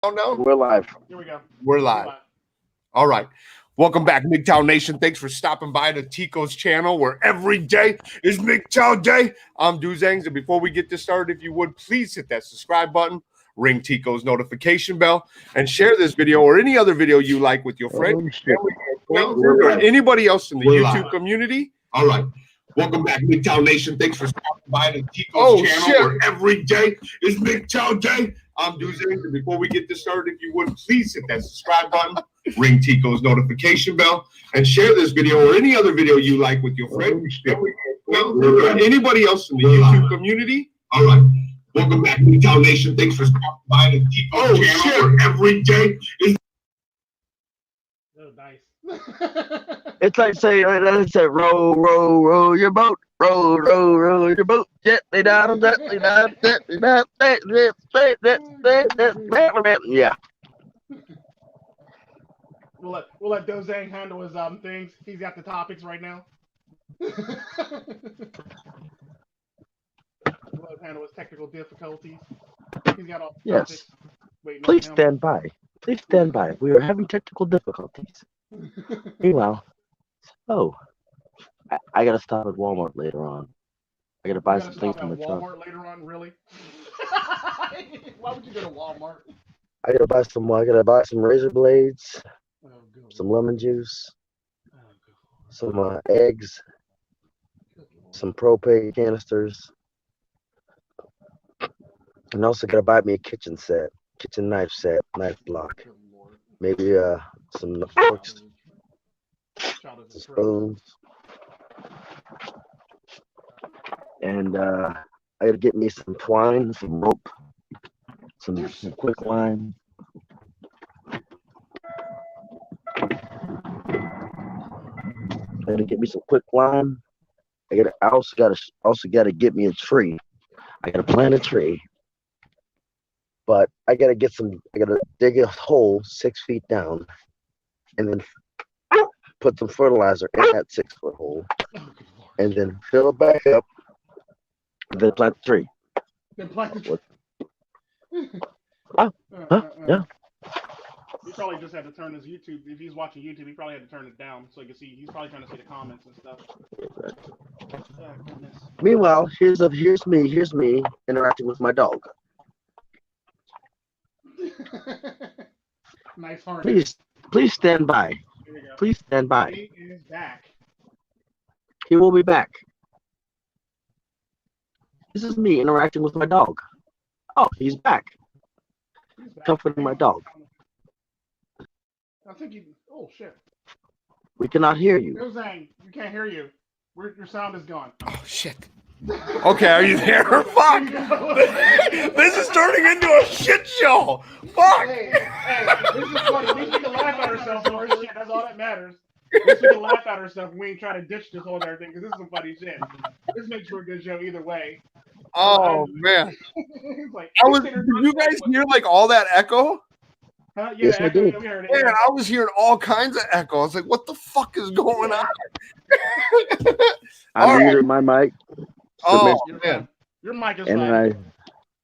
Countdown? We're live. Here we go. We're live. All right. Welcome back, MiGTOW Nation. Thanks for stopping by to Tico's channel, where every day is MiGTOW Day. I'm Dozangsand, and before we get this started, if you would, please hit that subscribe button, ring Tico's notification bell, and share this video or any other video you like with your friends, family, or anybody else in the YouTube community. All right. Welcome back, MiGTOW Nation. Thanks for stopping by to Tico's channel, where every day is MiGTOW Day. I'm Dozangsand, and before we get this started, if you would, please hit that subscribe button, ring Tico's notification bell, and share this video or any other video you like with your friends, family, or anybody else in the YouTube community. All right. Welcome back, MiGTOW Nation. Thanks for stopping by to Tico's channel, where every day is. Oh, nice. It's like say, row, row, row your boat, row, row, row your boat, gently down, gently down, gently down, yeah. We'll let Dozang handle his things. He's got the topics right now. We'll let him handle his technical difficulties. He's got all the topics. Yes. Please stand by. Please stand by. We are having technical difficulties. Meanwhile, I gotta stop at Walmart later on. I gotta buy some things from the truck. Walmart later on, really? Why would you go to Walmart? I gotta buy some razor blades, some lemon juice, some eggs, some propane canisters, and also gotta buy me a kitchen knife set, knife block. Maybe some forks, spoons, and I gotta get me some twine, some rope, some quick line. I gotta get me some quick line. I also gotta get me a tree. I gotta plant a tree. But I gotta dig a hole 6 feet down and then put some fertilizer in that 6-foot hole and then fill it back up and then plant the tree. Yeah. He probably just had to turn his YouTube. If he's watching YouTube, he probably had to turn it down so you can see. He's probably trying to see the comments and stuff. Oh, goodness. Meanwhile, here's me interacting with my dog. Nice heart. Please stand by. Please stand by. He is back. He will be back. This is me interacting with my dog. Oh, he's back. Comforting my dog. I think you. Oh shit. We cannot hear you. Dozang, we can't hear you. Your sound is gone. Oh shit. Okay, are you there? Fuck! This is turning into a shit show. Fuck! Hey, this is funny. At least we can laugh at ourselves for this shit. That's all that matters. At least we can laugh at ourselves. We ain't trying to ditch this whole other thing because this is some funny shit. This makes for a good show either way. Oh man! Like, did you guys hear like all that echo? Yeah, yes, I did. We heard it. Man, I was hearing all kinds of echo. I was like, "What the fuck is going on?" I muted my mic. Oh man, your mic is fine.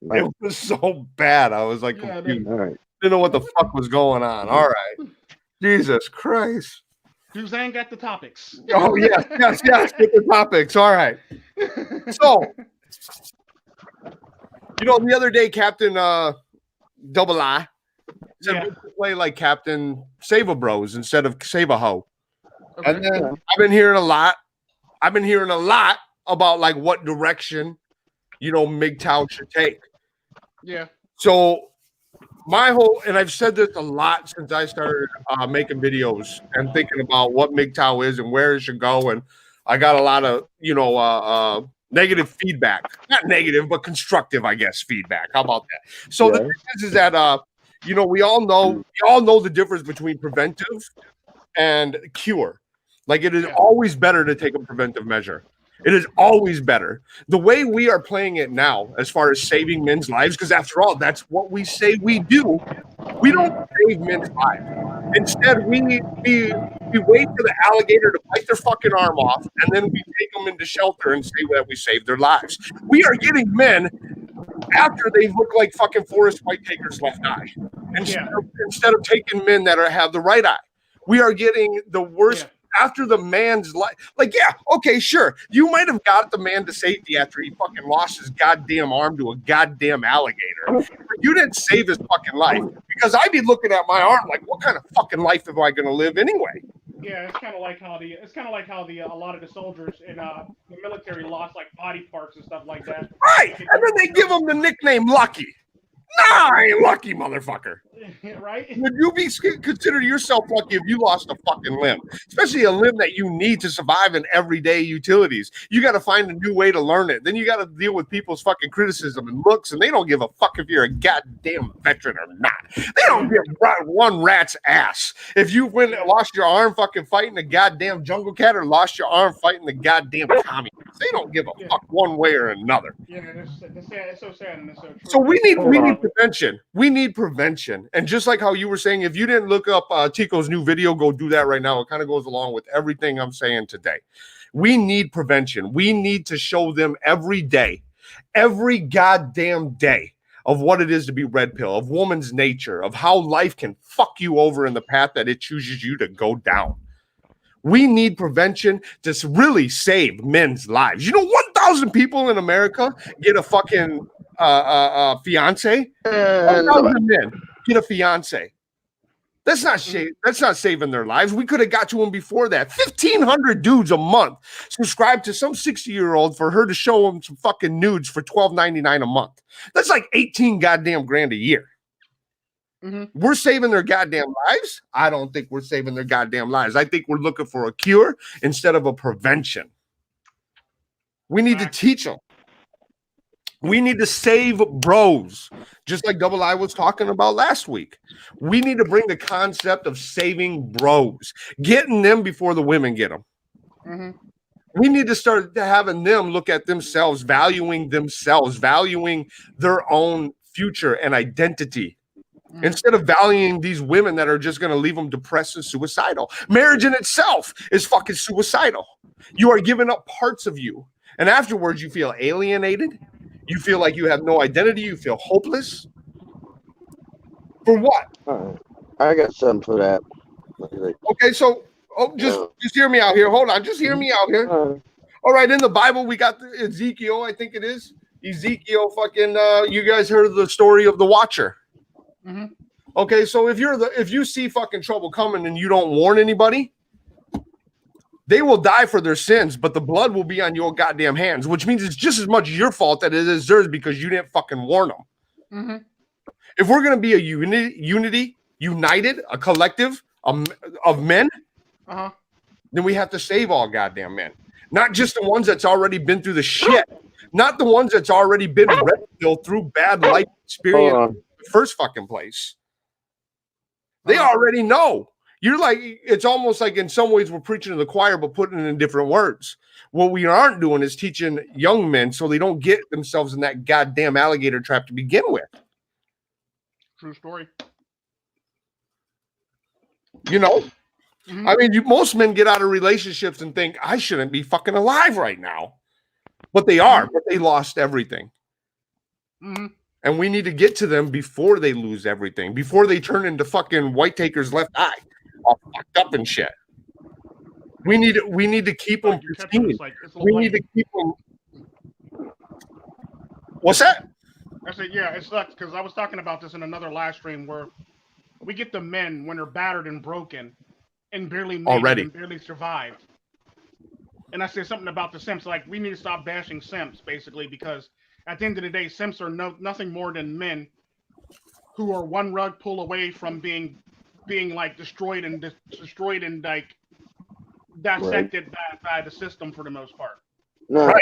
It was so bad. I was like, confused. All right. Didn't know what the fuck was going on. All right, Jesus Christ. Suzanne got the topics. Oh yes. Get the topics. All right. So, the other day, Captain Double I said we could play like Captain Save a Bros instead of Save a Ho. Okay. And then I've been hearing a lot about like what direction MiGTOW should take. Yeah. So and I've said this a lot since I started making videos and thinking about what MiGTOW is and where it should go, and I got a lot of negative feedback. Not negative, but constructive, I guess, feedback. How about that? So the thing is that we all know the difference between preventive and cure. Like, it is always better to take a preventive measure. It is always better. The way we are playing it now, as far as saving men's lives, because after all, that's what we say we do. We don't save men's lives. Instead, we wait for the alligator to bite their fucking arm off, and then we take them into shelter and say that we saved their lives. We are getting men after they look like fucking Forrest Whitaker's left eye. instead of taking men that have the right eye. We are getting the worst after the man's life. Like, yeah, okay, sure. You might have got the man to safety after he fucking lost his goddamn arm to a goddamn alligator. But you didn't save his fucking life, because I'd be looking at my arm like, what kind of fucking life am I going to live anyway? Yeah, it's kind of like how a lot of the soldiers in the military lost like body parts and stuff like that. Right, and then they give them the nickname Lucky. Nah, I ain't lucky, motherfucker. Right? Would you consider yourself lucky if you lost a fucking limb? Especially a limb that you need to survive in everyday utilities. You got to find a new way to learn it. Then you got to deal with people's fucking criticism and looks, and they don't give a fuck if you're a goddamn veteran or not. They don't give one rat's ass if you lost your arm fucking fighting the goddamn jungle cat or lost your arm fighting the goddamn communists. They don't give a fuck one way or another. Yeah, it's so sad and it's so true. So we need prevention. We need prevention. And just like how you were saying, if you didn't look up Tico's new video, go do that right now. It kind of goes along with everything I'm saying today. We need prevention. We need to show them every day, every goddamn day, of what it is to be red pill, of woman's nature, of how life can fuck you over in the path that it chooses you to go down. We need prevention to really save men's lives. You know, 1,000 people in America get a fucking fiance. 1,000 men get a fiance. That's not saving their lives. We could have got to them before that. 1,500 dudes a month subscribe to some 60-year-old for her to show them some fucking nudes for $12.99 a month. That's like 18 goddamn grand a year. Mm-hmm. We're saving their goddamn lives? I don't think we're saving their goddamn lives. I think we're looking for a cure instead of a prevention. We need to teach them. We need to save bros, just like Double I was talking about last week. We need to bring the concept of saving bros, getting them before the women get them. Mm-hmm. We need to start having them look at themselves, valuing their own future and identity. Instead of valuing these women that are just going to leave them depressed and suicidal. Marriage in itself is fucking suicidal. You are giving up parts of you. And afterwards, you feel alienated. You feel like you have no identity. You feel hopeless. For what? I got something for that. Okay, so just hear me out here. Hold on. Just hear me out here. All right, in the Bible, we got Ezekiel, I think it is. Ezekiel fucking, you guys heard of the story of the Watcher. Mm-hmm. Okay, so if you see fucking trouble coming and you don't warn anybody, they will die for their sins, but the blood will be on your goddamn hands, which means it's just as much your fault that it is theirs because you didn't fucking warn them. Mm-hmm. If we're gonna be a united, a collective of men, then we have to save all goddamn men, not just the ones that's already been through the shit, not the ones that's already been red pilled through bad life experience. First fucking place. They already know. You're like, it's almost like in some ways we're preaching to the choir, but putting it in different words. What we aren't doing is teaching young men so they don't get themselves in that goddamn alligator trap to begin with. True story. You know, I mean, most men get out of relationships and think, I shouldn't be fucking alive right now. But they are, but they lost everything. Mm-hmm. And we need to get to them before they lose everything, before they turn into fucking Whitaker's left eye, all fucked up and shit. We need to keep them pristine. We need to keep them. What's that? I said, yeah, it sucks because I was talking about this in another live stream where we get the men when they're battered and broken and barely made it and barely survived. And I said something about the simps, like we need to stop bashing simps basically because at the end of the day, simps are nothing more than men who are one rug pull away from being like destroyed and like dissected by the system for the most part. No.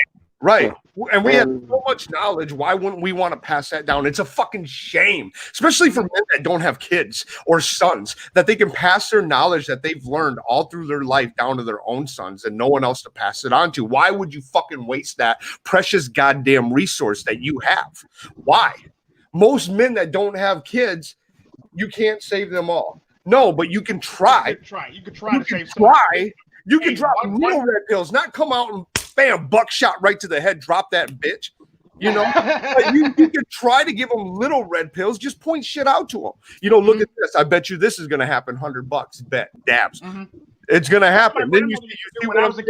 Right. And we have so much knowledge. Why wouldn't we want to pass that down? It's a fucking shame, especially for men that don't have kids or sons, that they can pass their knowledge that they've learned all through their life down to their own sons and no one else to pass it on to. Why would you fucking waste that precious goddamn resource that you have? Why? Most men that don't have kids, you can't save them all. No, but you can try. You can try to save some. You can drop little red pills, not come out and bam, buckshot right to the head, drop that bitch. You know, but you can try to give them little red pills. Just point shit out to them. You know, look at this. I bet you this is going to happen. $100. Bet dabs. It's going to happen. Then you see what I'm saying?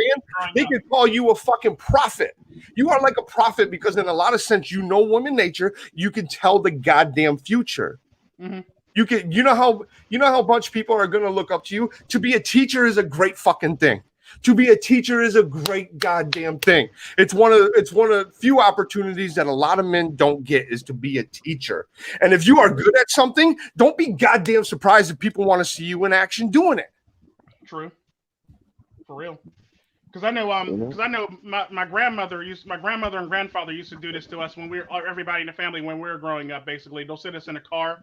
They can call you a fucking prophet. You are like a prophet because in a lot of sense, you know woman nature. You can tell the goddamn future. You can, you know how a bunch of people are going to look up to you. To be a teacher is a great fucking thing. To be a teacher is a great goddamn thing. It's one of few opportunities that a lot of men don't get is to be a teacher. And if you are good at something, don't be goddamn surprised if people want to see you in action doing it. True. For real. Because I know, my grandmother and grandfather used to do this to us when everybody in the family when we were growing up. Basically, they'll sit us in a car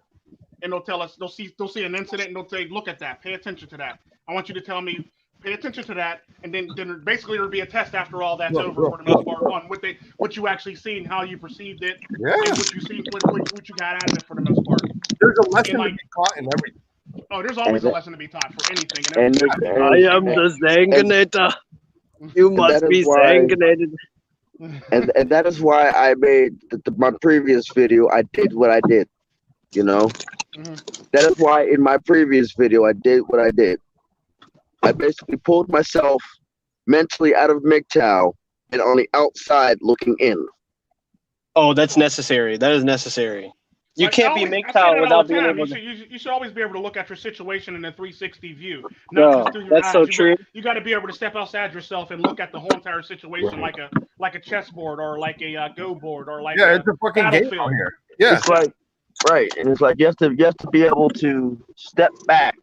and they'll tell us they'll see an incident and they'll say, look at that, pay attention to that. I want you to tell me. Pay attention to that, and then basically there'll be a test after all that's over for the most part on what you actually seen, how you perceived it, and what you seen, what you got out of it for the most part. There's a lesson to be taught in everything. Oh, there's always a lesson to be taught for anything. I am the Zanganator. You must be Zanganated. And that is why I made my previous video. I did what I did. You know, that is why in my previous video I did what I did. I basically pulled myself mentally out of MiGTOW and on the outside looking in. Oh, that's necessary. That is necessary. You can't be MiGTOW without being able to. You should always be able to look at your situation in a 360 view. No, that's so true. You got to be able to step outside yourself and look at the whole entire situation like a chessboard or like a Go board or like it's a fucking game out here. Yeah, it's like and it's like you have to be able to step back.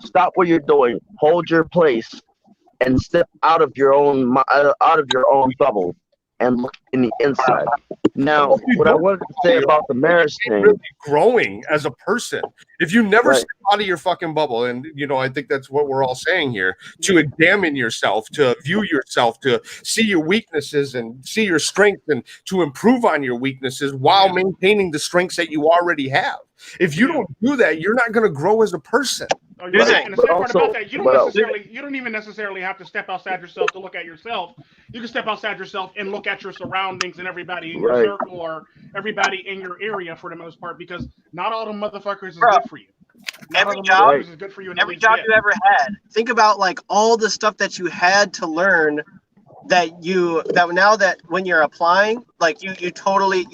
Stop what you're doing, hold your place, and step out of your own bubble and look in the inside. Now, what I wanted to say about the marriage thing, really growing as a person. If you never step out of your fucking bubble, and you know, I think that's what we're all saying here, to examine yourself, to view yourself, to see your weaknesses and see your strengths, and to improve on your weaknesses while maintaining the strengths that you already have. If you don't do that, you're not going to grow as a person. And the same part about that, you don't even necessarily have to step outside yourself to look at yourself. You can step outside yourself and look at your surroundings and everybody in your circle or everybody in your area for the most part, because not all the motherfuckers is good for you. Every job is good for you. Every job you ever had. Think about like all the stuff that you had to learn that now that when you're applying, like you totally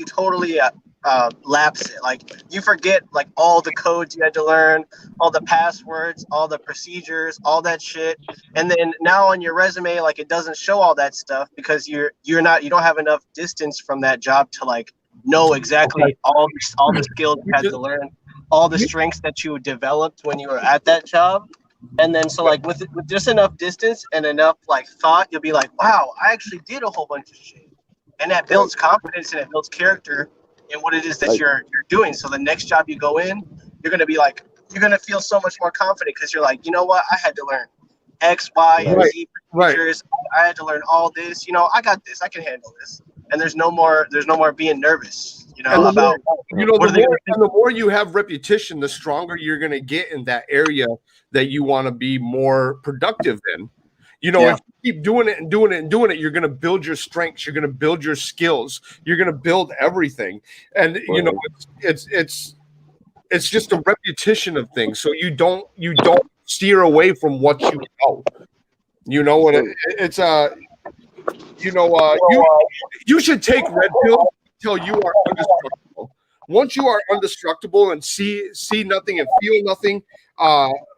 lapse it. Like you forget like all the codes you had to learn, all the passwords, all the procedures, all that shit. And then now on your resume, like it doesn't show all that stuff because you don't have enough distance from that job to like know exactly all the skills you had to learn, all the strengths that you developed when you were at that job. And then so like with just enough distance and enough like thought, you'll be like, wow, I actually did a whole bunch of shit. And that builds confidence and it builds character in what it is that you're doing. So the next job you go in, you're gonna feel so much more confident because you're like, you know what, I had to learn X, Y, and Z procedures. I had to learn all this. You know, I got this. I can handle this. And there's no more being nervous. You know, the more you have repetition, the stronger you're gonna get in that area that you want to be more productive in. You know, if you keep doing it and doing it and doing it, you're going to build your strengths. You're going to build your skills. You're going to build everything. And, you know, it's just a repetition of things. So you don't steer away from what you know. You know what you should take red pills until you are indestructible. Once you are indestructible and see nothing and feel nothing,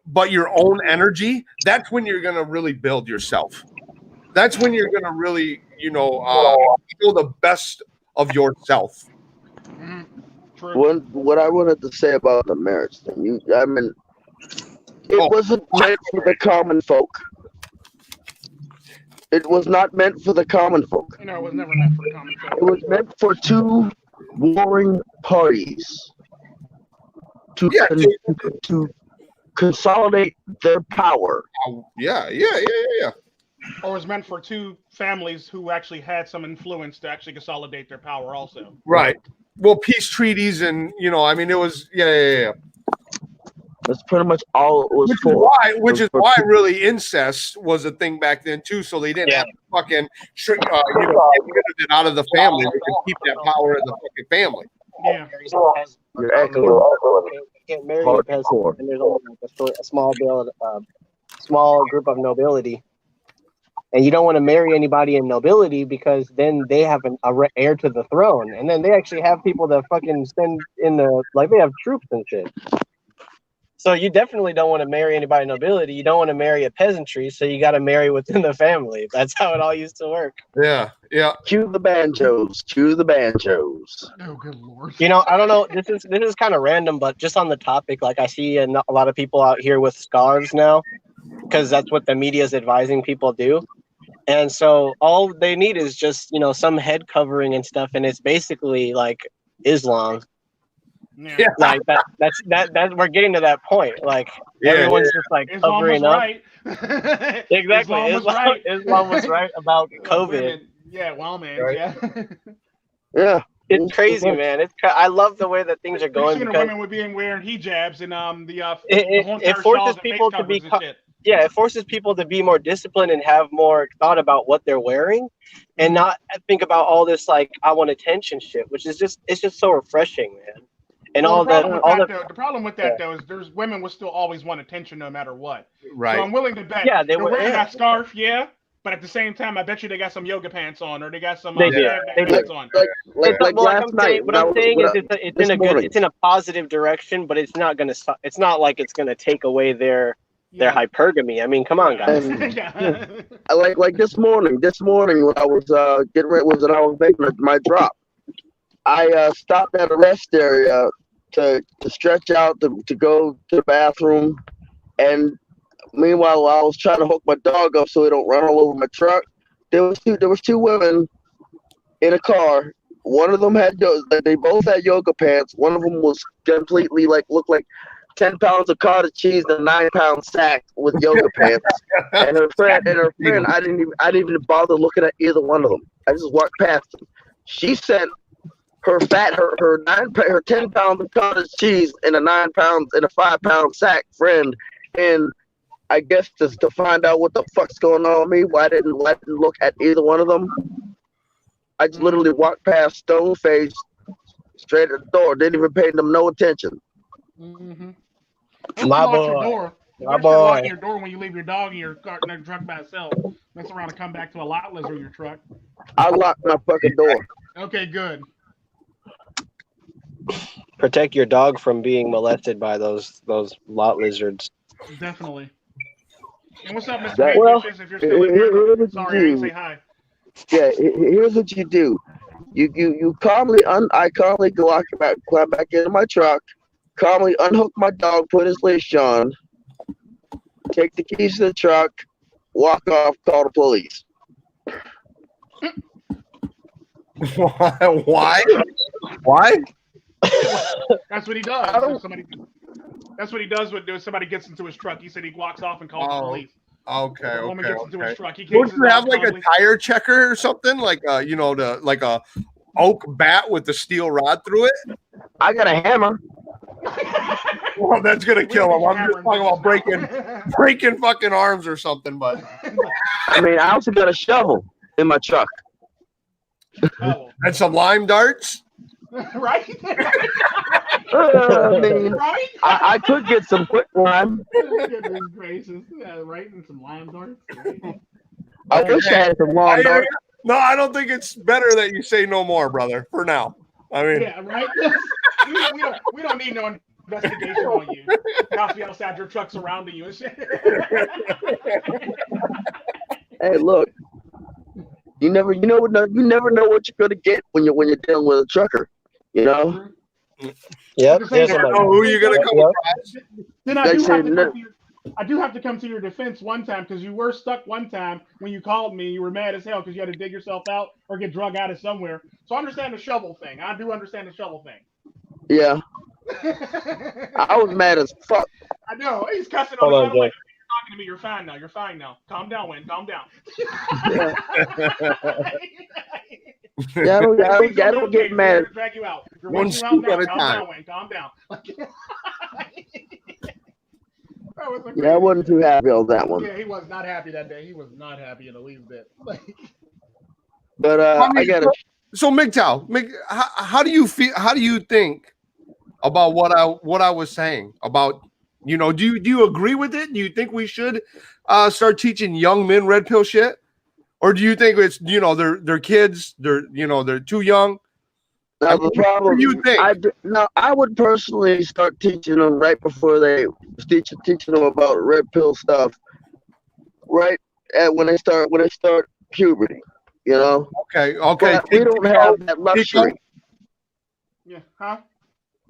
but your own energy, that's when you're going to really build yourself. That's when you're going to really, feel the best of yourself. What I wanted to say about the marriage thing, it wasn't meant for the common folk. It was not meant for the common folk. No, it was never meant for the common folk. It was meant for two warring parties to consolidate their power. Yeah. Or was meant for two families who actually had some influence to actually consolidate their power also. Right. Well, peace treaties and, it was, That's pretty much all it was Which for. Which is why really incest was a thing back then too. So they didn't have to fucking get rid of it out of the family. They could keep that power in the fucking family. Yeah. You're echoing. You can't marry a peasant, and there's only like a small group of nobility. And you don't want to marry anybody in nobility because then they have an heir to the throne, and then they actually have people that fucking send in they have troops and shit. So you definitely don't want to marry anybody in nobility. You don't want to marry a peasantry, so you got to marry within the family. That's how it all used to work. Yeah. Cue the banjos. Oh, good lord. I don't know. This is kind of random, but just on the topic, like I see a lot of people out here with scarves now, because that's what the media is advising people do. And so all they need is just, some head covering and stuff. And it's basically like Islam. Yeah. Like that we're getting to that point. Like everyone's just like covering up. Right. Exactly. Islam was right about COVID. Women. Yeah, well, man. Right. Yeah. Yeah. It's crazy, man. I love the way that things are going. Because women would be wearing hijabs and it forces people to be it forces people to be more disciplined and have more thought about what they're wearing, and not think about all this like I want attention shit, which is it's just so refreshing, man. And the problem with that though is there's women will still always want attention no matter what. Right. So I'm willing to bet. Yeah, they're wearing that scarf, but at the same time, I bet you they got some yoga pants on, or they got some pants on. Last night. What I'm saying is it's in a positive direction, but it's not gonna. It's not like it's gonna take away their hypergamy. I mean, come on, guys. Like this morning when I was getting ready, when I was making my drop, I stopped at a rest area to stretch out to go to the bathroom, and meanwhile I was trying to hook my dog up so he don't run all over my truck. There was two women in a car. One of them they both had yoga pants. One of them was completely looked like 10 pounds of cottage cheese in a 9-pound sack with yoga pants. And her friend, I didn't even bother looking at either one of them. I just walked past them. She sent her 10 pounds of cottage cheese in a 5-pound sack friend, and I guess just to find out what the fuck's going on with me, why I didn't look at either one of them. I just literally walked past stone faced straight at the door, didn't even pay them no attention. Mm-hmm. My boy. Locking your door when you leave your dog in your truck by itself. Mess around and come back to a lot lizard in your truck. I locked my fucking door. Okay, good. Protect your dog from being molested by those lot lizards. Definitely. And what's up, Mr. If you're still with sorry, I didn't say hi. Yeah, here's what you do. You calmly I calmly climb back into my truck, calmly unhook my dog, put his leash on, take the keys to the truck, walk off, call the police. Why? That's what he does. That's what he does when somebody gets into his truck. He said he walks off and calls the police. Okay. The woman gets into his truck. He Don't you have like a tire checker or something? Like like a oak bat with the steel rod through it? I got a hammer. Well, that's gonna kill him. I'm just talking about breaking fucking arms or something, but I mean, I also got a shovel in my truck. Oh. And some lime darts. Right? I mean, right? I could get some quick lime. Goodness gracious. Yeah, right, and some lime darts. Right? I wish I had some long darts. No, I don't think it's better that you say no more, brother, for now. I mean, yeah, right? we don't need no investigation on you. Now outside your truck surrounding you and shit. Hey, look. You never know what you're gonna get when you're dealing with a trucker. You know. Yep. You never know who you're gonna come across. Then I do have to come to your defense one time, because you were stuck one time when you called me. You were mad as hell because you had to dig yourself out or get drug out of somewhere. So I understand the shovel thing. I do understand the shovel thing. Yeah. I was mad as fuck. I know. He's cussing on the phone. Like, you're talking to me. You're fine now. You're fine now. Calm down, Wayne. Calm down. Yeah, I don't get mad. Drag you out. You're one scoop at a time. Calm down, Wayne. Calm down. Yeah, I wasn't too happy on that one. Yeah, he was not happy that day. He was not happy in the least bit. But I got So MiGTOW, how do you feel? How do you think about what I was saying about, you know, do you agree with it? Do you think we should start teaching young men red pill shit, or do you think it's, you know, they're kids, they're too young? Now the problem, what do you think? I would personally start teaching them right before they teaching them about red pill stuff, right at when they start puberty, you know. Okay. But we don't have that luxury. Yeah, huh?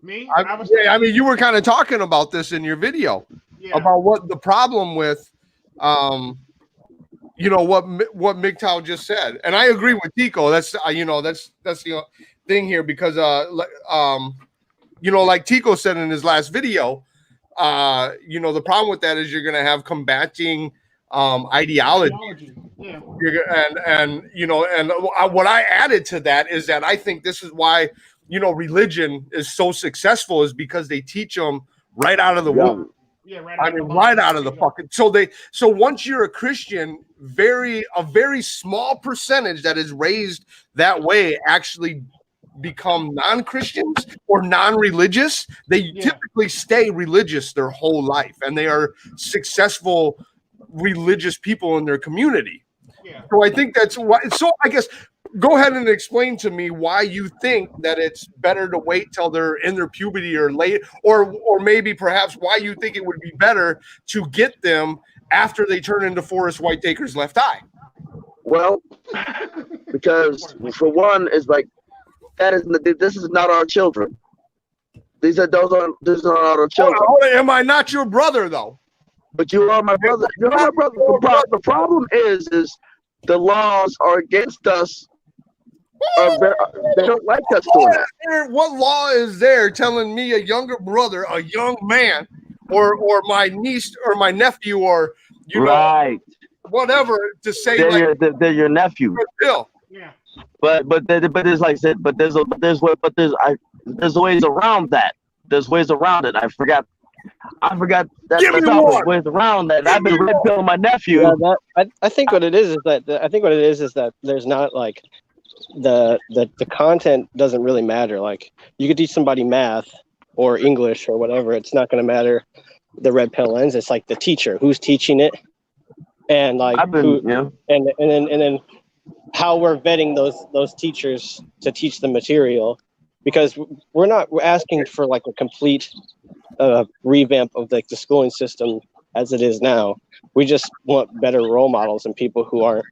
Me? I mean, you were kind of talking about this in your video about what the problem with, you know, what MiGTOW just said, and I agree with Tico. That's you know, that's the thing here, because you know, like Tico said in his last video, you know, the problem with that is you're going to have combating ideology. Yeah. And you know, and what I added to that is that I think this is why, you know, religion is so successful, is because they teach them right out of the womb. Yeah, right out of the fucking. So once you're a Christian, a very small percentage that is raised that way actually become non-Christians or non-religious. They typically stay religious their whole life, and they are successful religious people in their community. Yeah. So I think that's why. So I guess go ahead and explain to me why you think that it's better to wait till they're in their puberty or late, or maybe perhaps why you think it would be better to get them after they turn into Forrest Whitaker's left eye. Well, because for one, it's like this is not our children. This is not our children. Am I not your brother though? But you are my brother. You're my brother. The problem is the laws are against us. They don't like us doing that. What law is there telling me, a younger brother, a young man, or my niece or my nephew, or know, whatever, to say they're your nephew? Bill. Yeah. But it's like I said, there's ways around that. There's ways around it. I forgot that ways around that. I've been red pilling my nephew. Yeah, I think what it is that there's not like the content doesn't really matter. Like, you could teach somebody math or English or whatever. It's not going to matter the red pill lens. It's like the teacher who's teaching it, and like and then how we're vetting those teachers to teach the material, because we're asking for like a complete revamp of like the schooling system as it is now. We just want better role models and people who aren't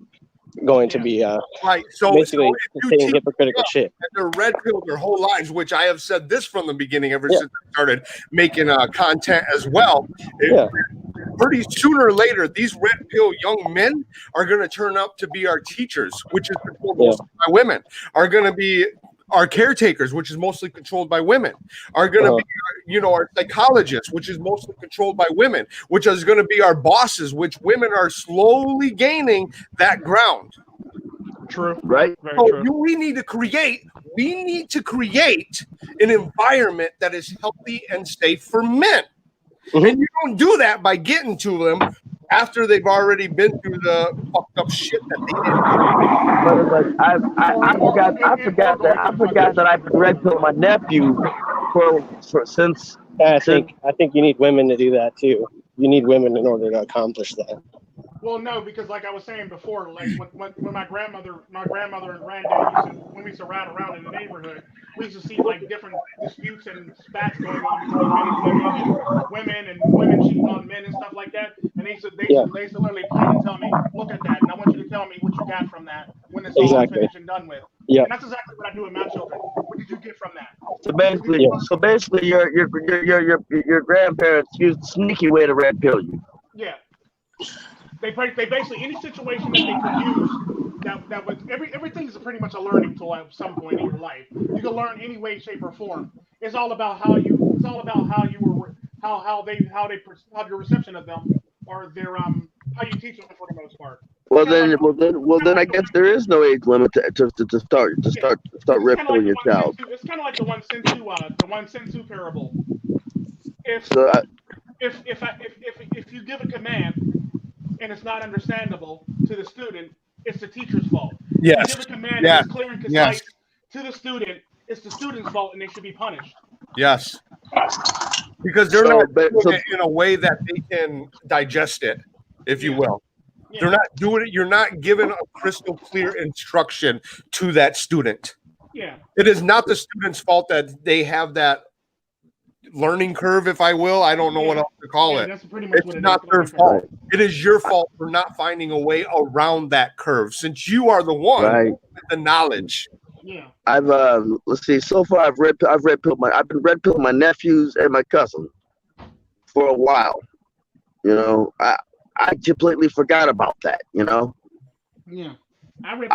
going to be right. So basically saying hypocritical shit. They're red pilled their whole lives, which I have said this from the beginning, ever since I started making content as well. Pretty sooner or later, these red pill young men are going to turn up to be our teachers, which is controlled mostly by women, are going to be our caretakers, which is mostly controlled by women, are going to be, our psychologists, which is mostly controlled by women, which is going to be our bosses, which women are slowly gaining that ground. True. Right. So we need to create an environment that is healthy and safe for men. Mm-hmm. And you don't do that by getting to them after they've already been through the fucked up shit that they did. But I forgot that I've been red pilling my nephew since. I think you need women to do that too. You need women in order to accomplish that. Well, no, because like I was saying before, like when my grandmother and granddad when we used to ride around in the neighborhood, we used to see like different disputes and spats going on between women and women cheating on men and stuff like that. And they used to literally point and tell me, look at that, and I want you to tell me what you got from that when it's all finished and done with. Yeah. And that's exactly what I do with my children. What did you get from that? So basically, your grandparents used a sneaky way to red pill you. Yeah. They basically, any situation that they could use that was everything is pretty much a learning tool at some point in your life. You can learn any way, shape, or form. It's all about how your reception of them, or their how you teach them for the most part. Well then I guess there is no age limit to start red pilling your child. It's kind of like the one sensu parable. if you give a command and it's not understandable to the student, it's the teacher's fault. Yes. If you give a command and it's clear and concise to the student, it's the student's fault and they should be punished. Yes. Because they're not doing it in a way that they can digest it, if you will. Yeah. They're not doing it. You're not giving a crystal clear instruction to that student. Yeah. It is not the student's fault that they have that learning curve, if I will. I don't know what else to call it. That's pretty much it's not their fault. It is your fault for not finding a way around that curve, since you are the one with the knowledge. Yeah. I've let's see. So far, I've been red pilled my nephews and my cousin for a while. You know, I completely forgot about that. You know. Yeah. I red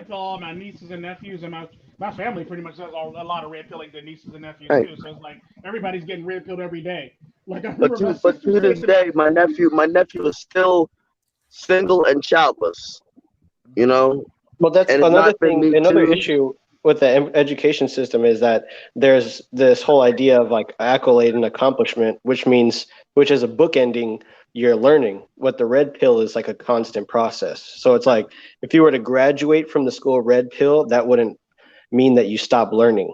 pill all my nieces and nephews, and my family pretty much does a lot of red pilling to nieces and nephews too. So it's like everybody's getting red pilled every day. Like but to this day, my nephew is still single and childless. You know. Well, that's another thing. Another issue with the education system is that there's this whole idea of like accolade and accomplishment, which is a bookending your learning. What the red pill is like a constant process. So it's like if you were to graduate from the school red pill, that wouldn't mean that you stop learning.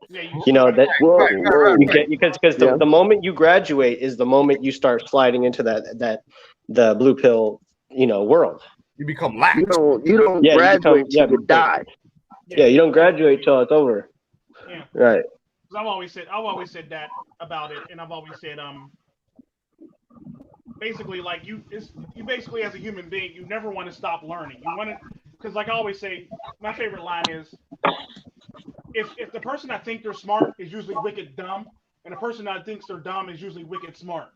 Yeah, you know that you get because the moment you graduate is the moment you start sliding into the blue pill world. You become lax. You don't graduate till you die. Yeah, you don't graduate till it's over. Yeah. Right. I've always said that about it, and I've always said basically like you basically as a human being, you never want to stop learning. You want to, because like I always say, my favorite line is if the person that thinks they're smart is usually wicked dumb, and the person that thinks they're dumb is usually wicked smart.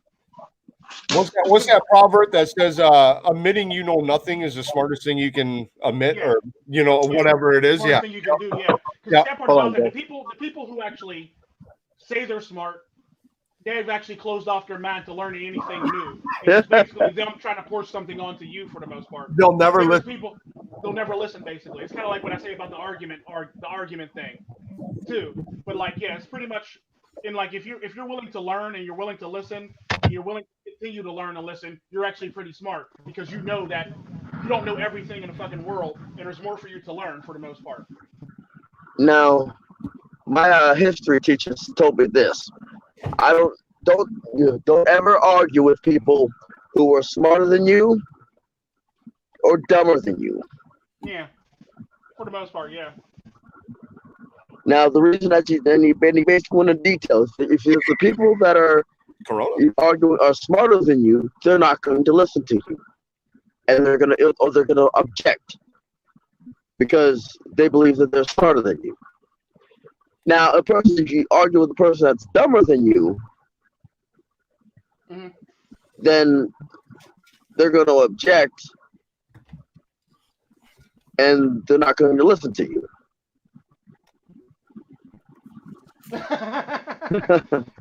What's that proverb that says admitting you know nothing is the smartest thing you can admit, or whatever it is? Smartest thing you can do, yeah. Because that part about that, the people who actually say they're smart, they've actually closed off their mind to learning anything new. It's basically them trying to force something onto you for the most part. They'll never listen. They'll never listen. Basically, it's kind of like what I say about the argument thing, too. But like, yeah, it's pretty much in like if you're willing to learn and you're willing to listen, and you're willing to continue to learn and listen, you're actually pretty smart because you know that you don't know everything in the fucking world, and there's more for you to learn for the most part. Now, my history teachers told me this. Don't ever argue with people who are smarter than you or dumber than you. Yeah, for the most part, yeah. Now, the reason that you basically went into details, if the people that are arguing are smarter than you, they're not going to listen to you, and they're gonna object because they believe that they're smarter than you. Now, if you argue with a person that's dumber than you, then they're going to object, and they're not going to listen to you.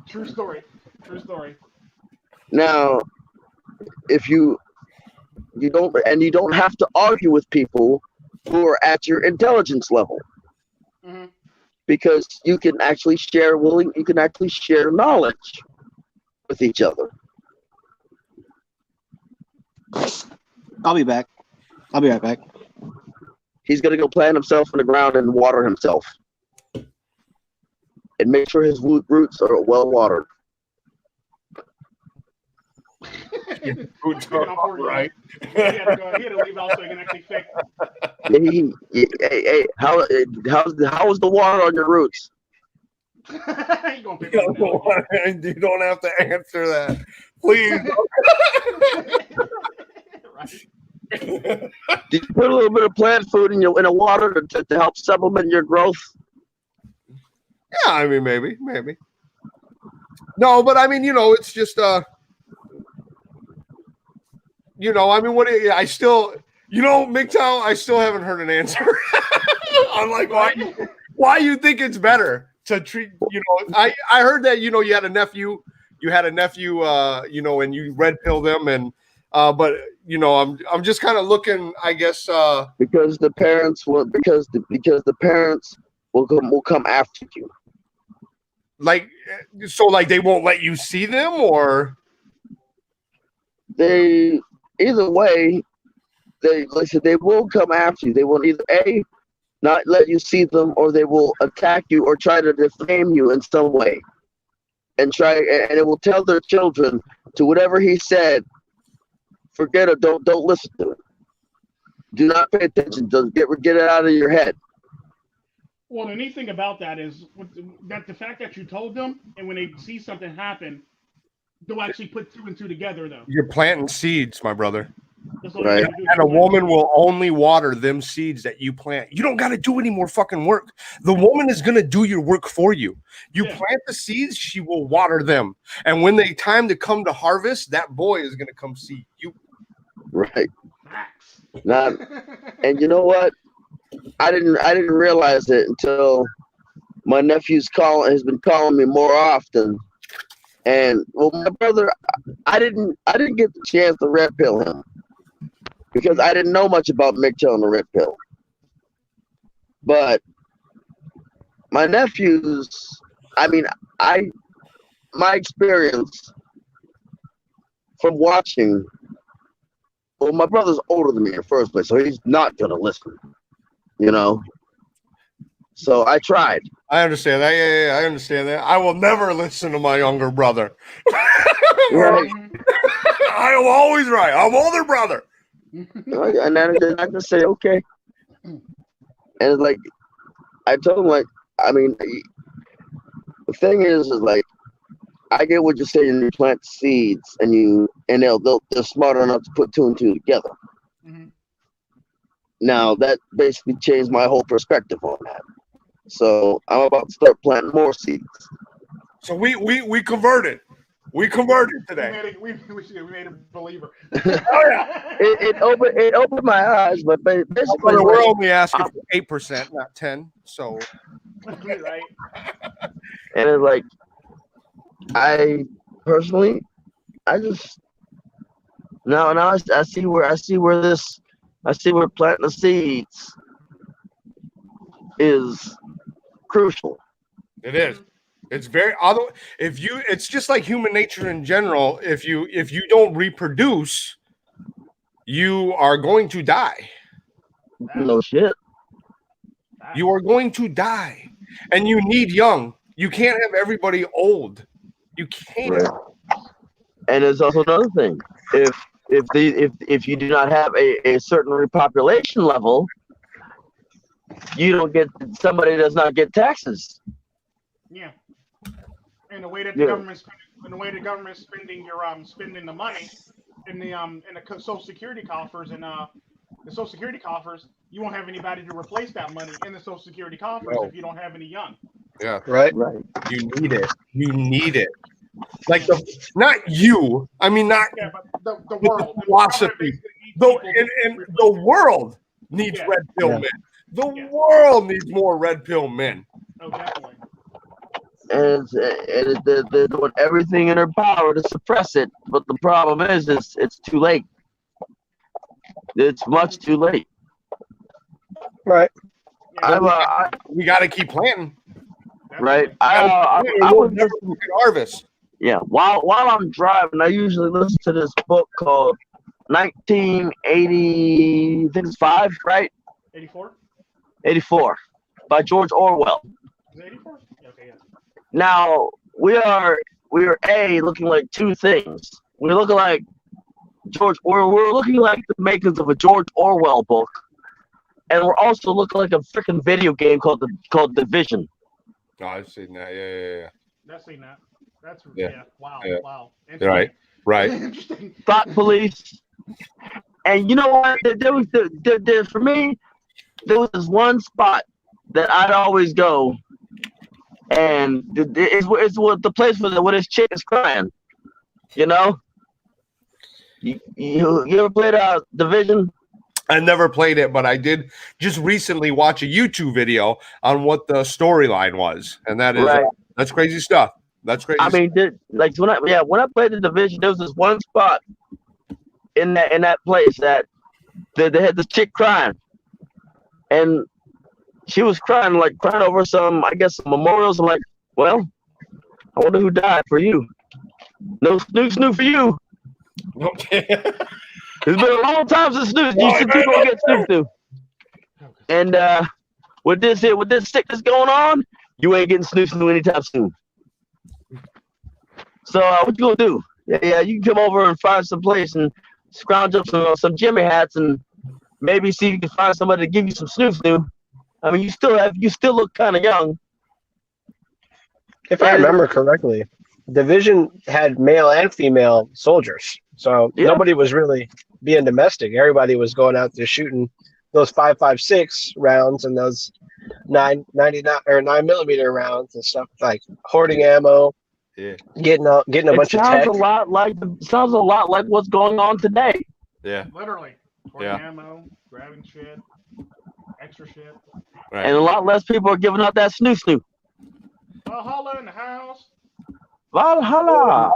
True story. Now, if you don't have to argue with people who are at your intelligence level. Mm-hmm. Because you can actually share knowledge with each other. I'll be back. I'll be right back. He's gonna go plant himself in the ground and water himself, and make sure his roots are well watered. Roots are right. He had to leave out so he can actually fix. Hey, how is the water on your roots? You don't have to answer that, please. Did you put a little bit of plant food in the water to help supplement your growth? Yeah, I mean maybe. No, but I mean it's just I mean I still. MiGTOW, I still haven't heard an answer. I'm like, why you think it's better to treat, I heard that, you had a nephew, and you red pill them and, but I'm just kind of looking, I guess, because the parents will come after you. Like, so like they won't let you see them or? they either way, they like I said, they will come after you. They will either not let you see them, or they will attack you or try to defame you in some way, and it will tell their children to whatever he said, forget it, don't listen to it. Do not pay attention. Just get it out of your head. Well, the neat thing about that is that the fact that you told them, and when they see something happen, they'll actually put two and two together, though. You're planting seeds, my brother. Right. And a woman will only water them seeds that you plant. You don't got to do any more fucking work. The woman is going to do your work for you. You plant the seeds, she will water them. And when they time to come to harvest, that boy is going to come see you. Right. Now, and you know what? I didn't realize it until my nephew's has been calling me more often. And well, my brother, I didn't get the chance to red pill him, because I didn't know much about MiGTOW and the red pill. But my nephews, my experience from watching, well, my brother's older than me in the first place, so he's not gonna listen, So I tried. I understand that. Yeah, I understand that. I will never listen to my younger brother. Right. I am always right. I'm older brother. And then I just say, okay. And it's like, I told him, like, the thing is like, I get what you're saying. You plant seeds, and they're smart enough to put two and two together. Mm-hmm. Now that basically changed my whole perspective on that. So I'm about to start planting more seeds. So we converted. We converted today. We made a believer. Oh yeah. It opened my eyes, but basically we're only asking for 8%, not 10. So right. And it's like, I personally, I just now I see where planting the seeds is crucial. It is. It's very it's just like human nature in general. If you don't reproduce, you are going to die. No shit. You are going to die, and you need young. You can't have everybody old. You can't. Right. And there's also another thing. If you do not have a certain repopulation level, somebody does not get taxes. Yeah. And the way that the government's spending spending the money in the Social Security coffers and the Social Security coffers, you won't have anybody to replace that money in the Social Security coffers if you don't have any young. Yeah. Right. You need it. You need it. Like not you. I mean, not but the world. The philosophy. The world needs red pill men. The world needs more red pill men. Oh, definitely. And they're doing everything in their power to suppress it, but the problem is it's too late. It's much too late. Right. We got to keep planting. Right. I will never harvest. Yeah. While I'm driving, I usually listen to this book called 1980. I think it's 5, right? 84. 84, by George Orwell. Is it 84? Okay. Yeah. Now we are looking like two things. We're looking like we're looking like the makers of a George Orwell book, and we're also looking like a freaking video game called Division. Oh, I've seen that. Yeah. That's seen that. That's Wow. Yeah. Wow. Right. Interesting. Thought police. And you know what? For me, there was this one spot that I'd always go, and it's the place where this chick is crying. You know? You ever played Division? I never played it, but I did just recently watch a YouTube video on what the storyline was, and that's crazy stuff. That's crazy. I mean, when I played the Division, there was this one spot in that place that they had this chick crying, and she was crying over some memorials. I'm like, well, I wonder who died for you. No snooze for you. Okay. It's been a long time since snooze. You see people get snoozed to. And with this sickness going on, you ain't getting snoozed to anytime soon. So what you gonna do? Yeah, you can come over and find some place and scrounge up some Jimmy hats and maybe see if you can find somebody to give you some snooze to. I mean, you still look kind of young. If I remember correctly, Division had male and female soldiers, so nobody was really being domestic. Everybody was going out there shooting those 5.56 rounds and those 9.99 or 9mm rounds and stuff, like hoarding ammo. Yeah, getting a bunch of tech. Sounds a lot like what's going on today. Yeah, literally. Hoarding ammo, grabbing shit, extra shit. Right. And a lot less people are giving out that snoo. Valhalla in the house. Valhalla.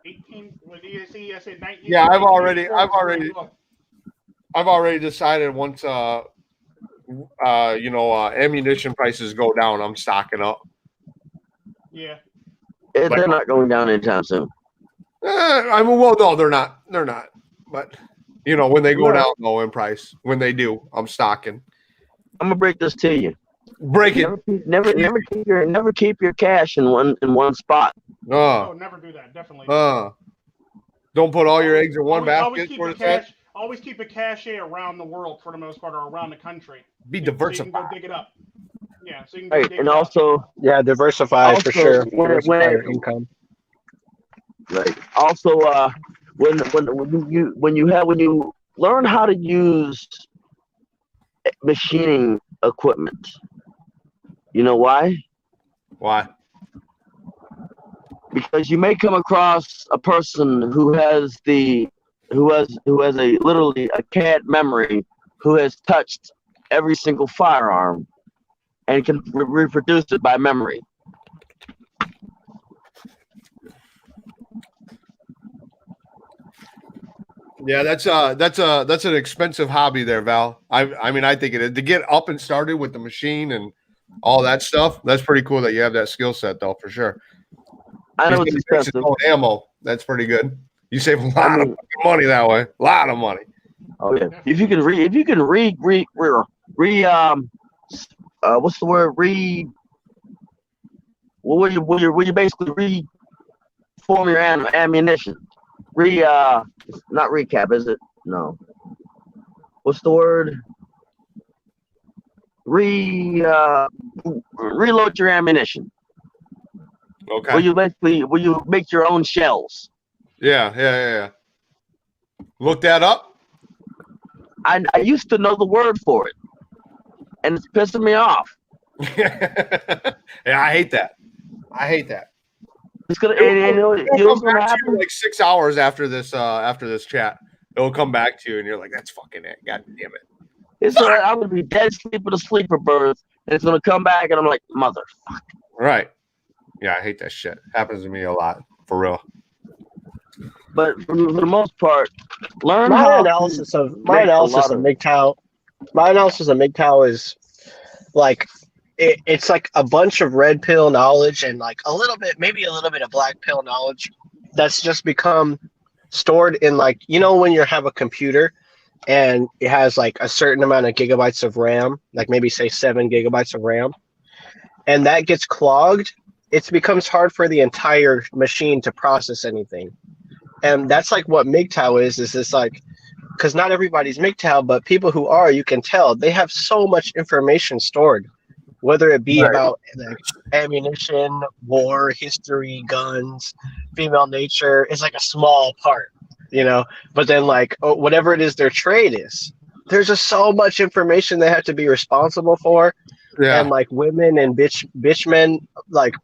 18. What do you see? I said 19. Yeah, I've already decided once ammunition prices go down, I'm stocking up. Yeah. They're not going down anytime soon. No, they're not. They're not. But when they go down low in price, when they do, I'm stocking. I'm gonna break this to you. Break it. Never keep your cash in one spot. No, never do that. Definitely. Don't put all your eggs in one basket. Always keep a cache around the world for the most part, or around the country. Be diversified. So you can go dig it up. Yeah, so you can go dig and it also up. Diversify for sure. Diversify your income. Right. Also, when you learn how to use machining equipment, you know why? Why? Because you may come across a person who has literally a CAD memory, who has touched every single firearm and can reproduce it by memory. Yeah, that's an expensive hobby there, Val. I mean, I think it is to get up and started with the machine and all that stuff. That's pretty cool that you have that skill set, though, for sure. I know it's expensive. Ammo, that's pretty good. You save a lot of money that way. A lot of money. Oh yeah. If you can what's the word? Will you basically reform your ammunition? Not recap, is it? No. What's the word? Reload your ammunition. Okay. Will you make your own shells? Yeah. Look that up. I used to know the word for it, and it's pissing me off. Yeah, I hate that. It's gonna. It'll come back to you like 6 hours after this chat. It'll come back to you, and you're like, "That's fucking it. God damn it." It's I'm gonna be dead asleep with a sleeper bird, and it's gonna come back, and I'm like, "Motherfucker." Right. Yeah, I hate that shit. Happens to me a lot, for real. But for the most part, learn my analysis of MiGTOW. My analysis of MiGTOW is like it's like a bunch of red pill knowledge and like maybe a little bit of black pill knowledge that's just become stored in, like, when you have a computer and it has like a certain amount of gigabytes of RAM, like maybe say 7 gigabytes of RAM, and that gets clogged. It becomes hard for the entire machine to process anything. And that's like what MiGTOW is this like, because not everybody's MiGTOW, but people who are, you can tell they have so much information stored, whether it be about like ammunition, war, history, guns, female nature. It's like a small part, but then like whatever it is their trade is, there's just so much information they have to be responsible for. Yeah. And like women and bitch men like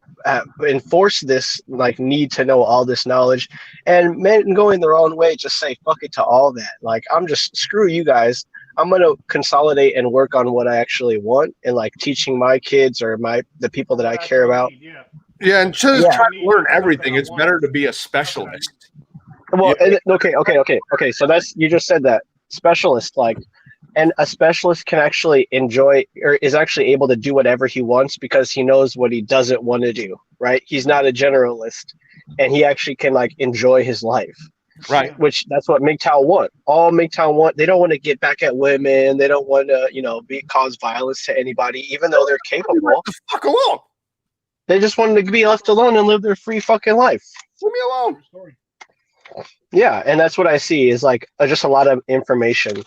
enforce this like need to know all this knowledge, and men going their own way just say fuck it to all that. Like, I'm just, screw you guys. I'm gonna consolidate and work on what I actually want, and like teaching my kids or the people that I care about. Yeah, and just try to learn everything. It's better to be a specialist. Well, okay. So that's, you just said that specialist, like. And a specialist can actually enjoy, or is actually able to do whatever he wants because he knows what he doesn't want to do, right? He's not a generalist. and he actually can like enjoy his life. Right. Which that's what MiGTOW want. All MiGTOW want. They don't want to get back at women. They don't want to, cause violence to anybody, even though they're capable. The fuck alone. They just want to be left alone and live their free fucking life. Leave me alone. Yeah, and that's what I see is like just a lot of information,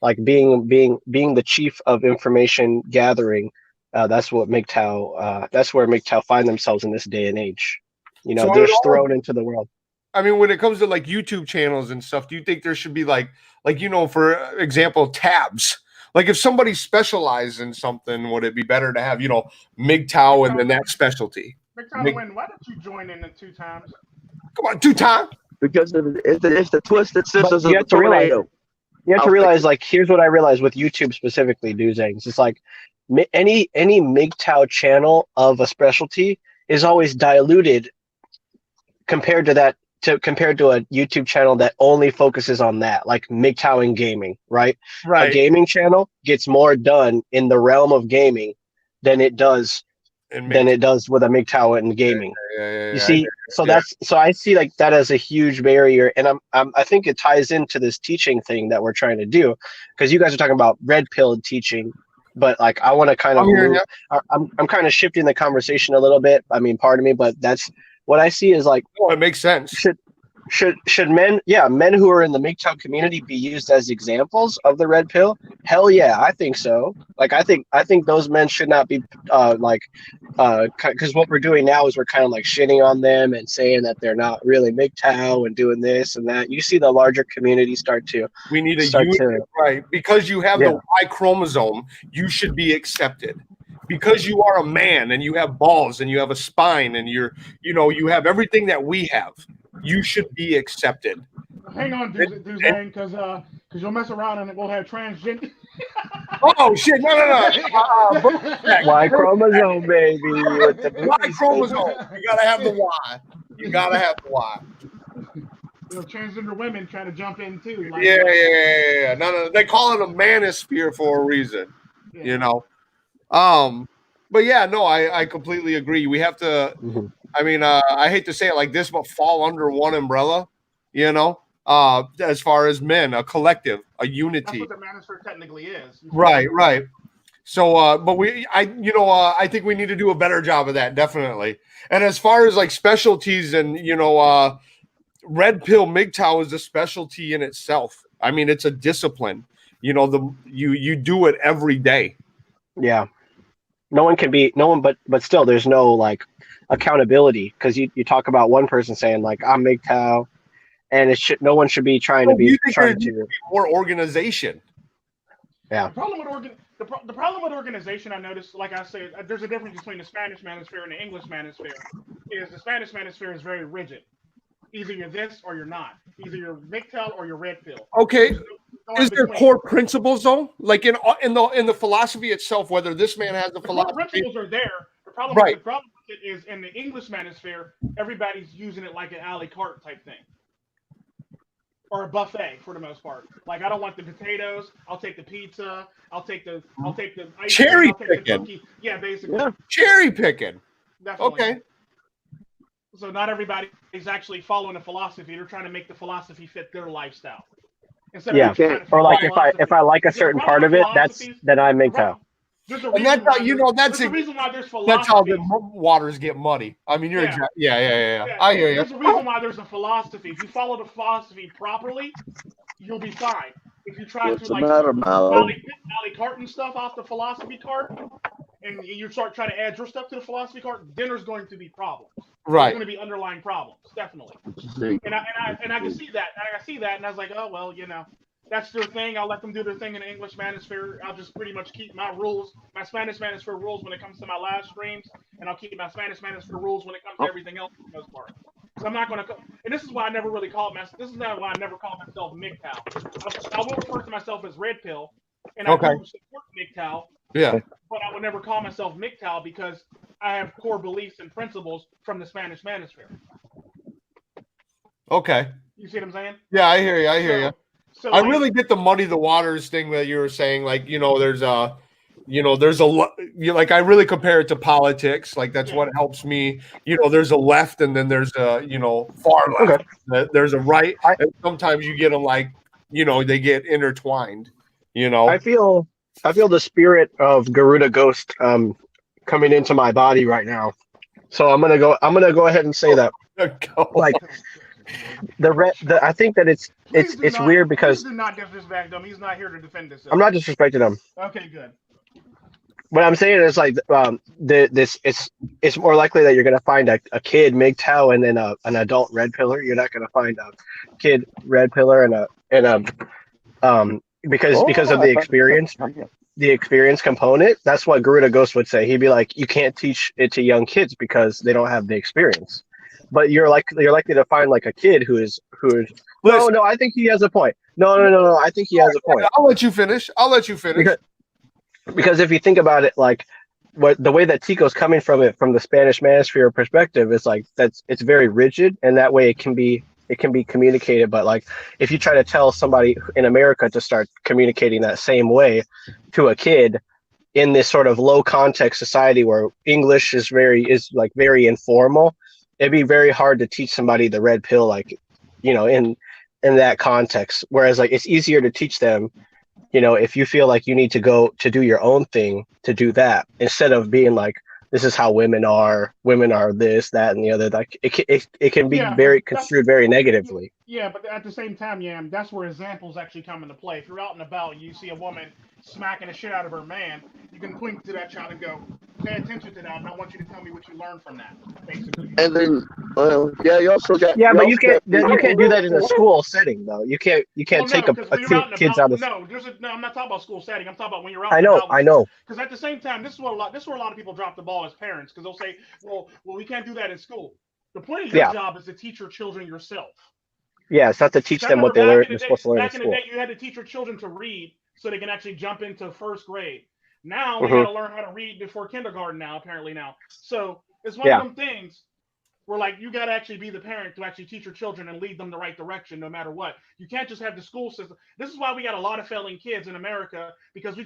like being the chief of information gathering. That's what MiGTOW. That's where MiGTOW find themselves in this day and age. So they're just thrown into the world. I mean, when it comes to like YouTube channels and stuff, do you think there should be like for example, tabs? Like if somebody specialized in something, would it be better to have, MiGTOW and then that specialty? MiGTOW, why don't you join in the 2 times? Come on, 2 times. Because it's the Twisted Sisters of you have the tornado. You have to realize, like, here's what I realized with YouTube specifically, Dozangsand. It's like any MiGTOW channel of a specialty is always diluted compared to a YouTube channel that only focuses on that, like MiGTOW and gaming, right? Right. A gaming channel gets more done in the realm of gaming than it does with a MiGTOW and gaming. Yeah, you see, so I see like that as a huge barrier, and I think it ties into this teaching thing that we're trying to do, because you guys are talking about red pill teaching, but like I want to kind of I'm kind of shifting the conversation a little bit. I mean, pardon me, but that's what I see is like. Oh, it makes sense. Should men who are in the MiGTOW community be used as examples of the red pill? Hell yeah, I think so. Like I think those men should not be because what we're doing now is we're kind of like shitting on them and saying that they're not really MiGTOW and doing this and that. You see the larger community start to. We need a unit, right? Because you have the Y chromosome, you should be accepted. Because you are a man and you have balls and you have a spine and you have everything that we have. You should be accepted. Hang on, Dozangsand, because you'll mess around and we'll have transgender. Oh shit! No. Y chromosome, baby. With the Y chromosome. You gotta have the Y. You gotta have the Y. Transgender women try to jump in too. Like, yeah. No. They call it a manosphere for a reason. Yeah. But yeah, no, I completely agree. We have to. Mm-hmm. I mean, I hate to say it like this, but fall under one umbrella, as far as men, a collective, a unity. That's what the manosphere technically is. Right. So, I think we need to do a better job of that, definitely. And as far as like specialties and, red pill MiGTOW is a specialty in itself. I mean, it's a discipline, you do it every day. Yeah. No one, but still there's no like accountability, because you talk about one person saying like I'm MiGTOW, and no one should be trying to be more organization. Yeah. The problem with organization, I noticed, like I said, there's a difference between the Spanish manosphere and the English manosphere. Is the Spanish manosphere is very rigid. Either you're this or you're not. Either you're MiGTOW or you're red pill. Okay. Is there core principles though? Like in the philosophy itself, whether this man has the philosophy. Core principles are there. The problem with it is in the English manosphere, everybody's using it like an a la carte type thing. Or a buffet for the most part. Like I don't want the potatoes, I'll take the pizza, I'll take the ice cherry cream, picking. Yeah, basically. Yeah. Cherry picking. Definitely. Okay. So not everybody is actually following a philosophy. They're trying to make the philosophy fit their lifestyle. Or like if I like a certain part of it, then I MiGTOW. And that's how that's the reason why there's philosophy. That's how the waters get muddy. I mean, you're yeah. I hear you. There's a reason why there's a philosophy. If you follow the philosophy properly, you'll be fine. If you try to like alley cart and stuff off the philosophy cart, and you start trying to add your stuff to the philosophy cart, then there's going to be problems. Right. There's going to be underlying problems, definitely. And I can see that. I see that, and I was like, oh well, that's their thing. I'll let them do their thing in the English manosphere. I'll just pretty much keep my rules, my Spanish manosphere rules when it comes to my live streams, and I'll keep my Spanish manosphere rules when it comes to everything else for the most part. So I'm not going to, and this is why I never really called myself. This is not why I never called myself MiGTOW. I will refer to myself as Red Pill, and I do support MiGTOW. Yeah. But I would never call myself MiGTOW because I have core beliefs and principles from the Spanish manosphere. Okay. You see what I'm saying? Yeah, I hear you. I hear you. So I really get the muddy the waters thing that you were saying. Like, there's there's like I really compare it to politics. Like that's what helps me. There's a left and then there's a far left. Okay. There's a right, and sometimes you get them like they get intertwined. I feel the spirit of Garuda Ghost coming into my body right now. So I'm gonna go ahead and say that. Like I think that it's weird because do not disrespect him. He's not here to defend himself. I'm not disrespecting him. Okay, good. What I'm saying is like it's more likely that you're gonna find a kid MiGTOW and then an adult red pillar. You're not gonna find a kid red pillar and a because of the experience component. That's what Garuda Ghost would say. He'd be like, you can't teach it to young kids because they don't have the experience. But you're likely to find like a kid who is no, I think he has a point. No, I think he has a point. I'll let you finish. Because if you think about it, like the way that Tico's coming from it from the Spanish manosphere perspective is like it's very rigid, and that way it can be communicated. But like if you try to tell somebody in America to start communicating that same way to a kid in this sort of low context society where English is very informal, it'd be very hard to teach somebody the red pill, like, in that context. Whereas like it's easier to teach them, if you feel like you need to go to do your own thing, to do that, instead of being like, this is how women are this, that, and the other. Like it can be very construed very negatively. Yeah, but at the same time, that's where examples actually come into play. If you're out and about, you see a woman smacking the shit out of her man, you can point to that child and go, pay attention to that, and I want you to tell me what you learned from that, basically. And then, you also got... Yeah, but you can't do that in a school setting, though. You can't take kids out of... No, I'm not talking about school setting. I'm talking about when you're out. I know. Because at the same time, this is where a lot of people drop the ball as parents, because they'll say, well, we can't do that in school. The point of your job is to teach your children yourself. Yeah, it's not to teach them what they're supposed to learn in school. Back in the day, you had to teach your children to read so they can actually jump into first grade. Now they got to learn how to read before kindergarten apparently now. So it's one of them things where like you got to actually be the parent to actually teach your children and lead them the right direction no matter what. You can't just have the school system. This is why we got a lot of failing kids in America, because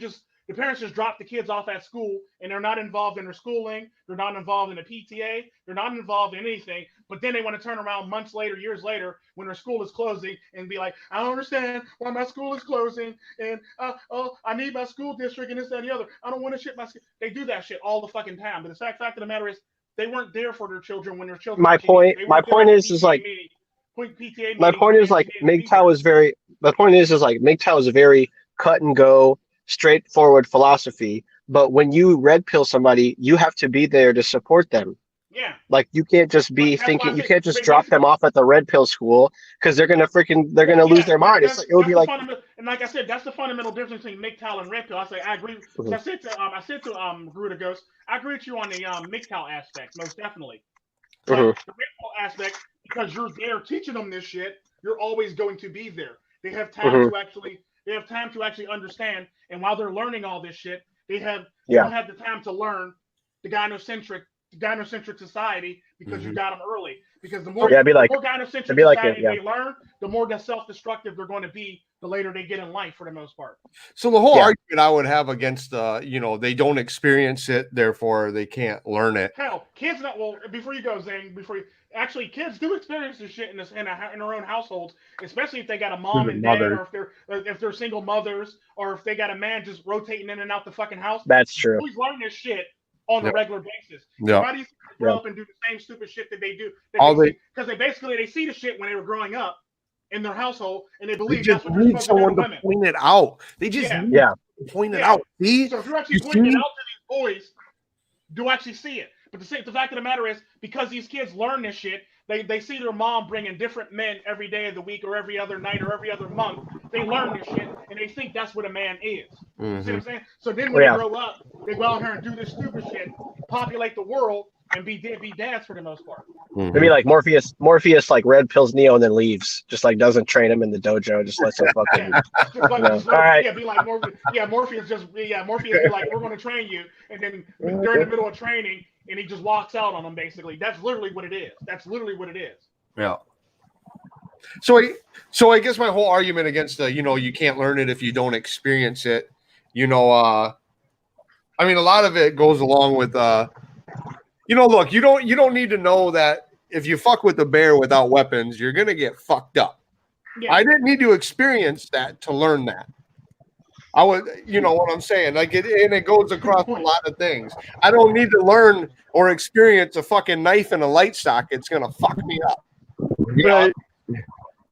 the parents just drop the kids off at school and they're not involved in their schooling. They're not involved in a PTA. They're not involved in anything. But then they want to turn around months later, years later, when their school is closing and be like, I don't understand why my school is closing. And, I need my school district and this, that, and the other. I don't want to shit my school. They do that shit all the fucking time. But the fact of the matter is, they weren't there for their children when their children. My point is MiGTOW is a very cut and go, straightforward philosophy. But when you red pill somebody, you have to be there to support them. Yeah. Like you can't just be thinking, you can't just drop them off at the red pill school because they're gonna lose their mind. It would be like, and like I said, that's the fundamental difference between MiGTOW and red pill. I agree. So I said to Garuda Ghost, I agree with you on the MiGTOW aspect, most definitely. But the red pill aspect, because you're there teaching them this shit, you're always going to be there. They have time to actually understand, and while they're learning all this shit, they don't have the time to learn the gynocentric society because you got them early. Because the more gynocentric society they learn, the more self-destructive they're going to be the later they get in life for the most part. So the whole argument I would have against they don't experience it, therefore they can't learn it. Hell, kids not before you go, Zane, actually kids do experience this shit in their own households, especially if they got a mom and dad, or if they're single mothers, or if they got a man just rotating in and out the fucking house. That's true. Always learn this shit on a regular basis. Why do you grow up and do the same stupid shit that they do? Because they see the shit when they were growing up in their household, and they believe that's what they're supposed to do with women. Point it out. They just need to point it out. See? So if you're actually pointing it out to these boys, do actually see it. But the fact of the matter is, because these kids learn this shit, they see their mom bringing different men every day of the week or every other night or every other month. They learn this shit, and they think that's what a man is. You see what I'm saying? So then when they grow up, they go out here and do this stupid shit, populate the world, and be dads for the most part. Maybe like Morpheus like red pills Neo and then leaves, just like doesn't train him in the dojo, just lets him fucking. All right. Be like Morpheus. Morpheus be like, we're going to train you, and then during the middle of training, and he just walks out on them. Basically, that's literally what it is. Yeah. So I guess my whole argument against you can't learn it if you don't experience it. I mean, a lot of it goes along with, look, you don't need to know that if you fuck with a bear without weapons, you're gonna get fucked up. Yeah. I didn't need to experience that to learn that. I would, you know what I'm saying? Like it goes across a lot of things. I don't need to learn or experience a fucking knife and a light socket. It's gonna fuck me up. Right.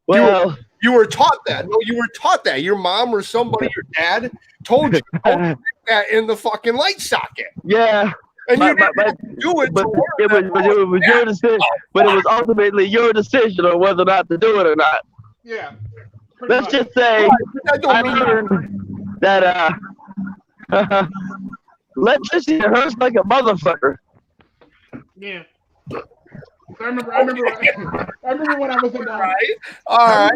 Well, you were taught that. No, you were taught that. Your mom or somebody, your dad, told you don't put that in the fucking light socket. Yeah. And you didn't do it. But it was your decision. But it was ultimately your decision on whether or not to do it or not. Yeah. Let's just say I learned that electricity hurts like a motherfucker. Yeah. I remember when I was in I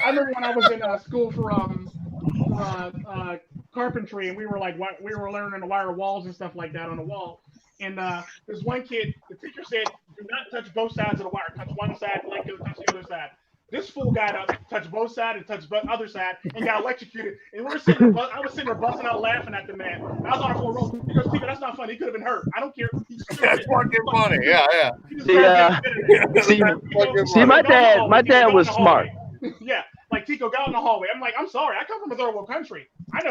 remember when I was in school for carpentry, and we were learning to wire walls and stuff like that on the wall. And this one kid, the teacher said, "Do not touch both sides of the wire. Touch one side, let go, touch the other side." This fool got up, touched both sides, and touched the other side, and got electrocuted. And I was sitting there busting out laughing at the man. I was on the floor rolling. He goes, "Stephen, that's not funny. He could have been hurt. I don't care." That's fucking funny. Yeah. See, my dad was smart. Yeah, like Tico got in the hallway. I'm like, I'm sorry. I come from a third world country. I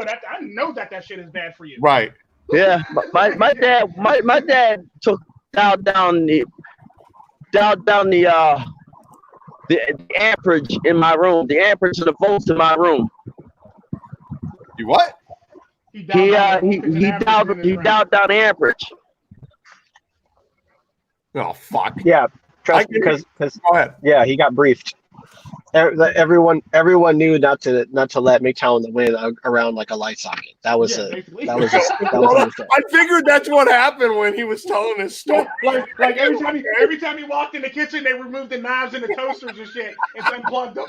know that shit is bad for you. Right. Yeah. My dad took dialed down the amperage in my room, the amperage of the volts in my room. You what? He dialed down amperage. Oh fuck. Yeah, trust me, because go ahead. Yeah, he got briefed. Everyone knew not to let MiGTOW in the wind around like a light socket. That was I figured that's what happened when he was telling his story. Like every time he walked in the kitchen, they removed the knives and the toasters and shit and unplugged them.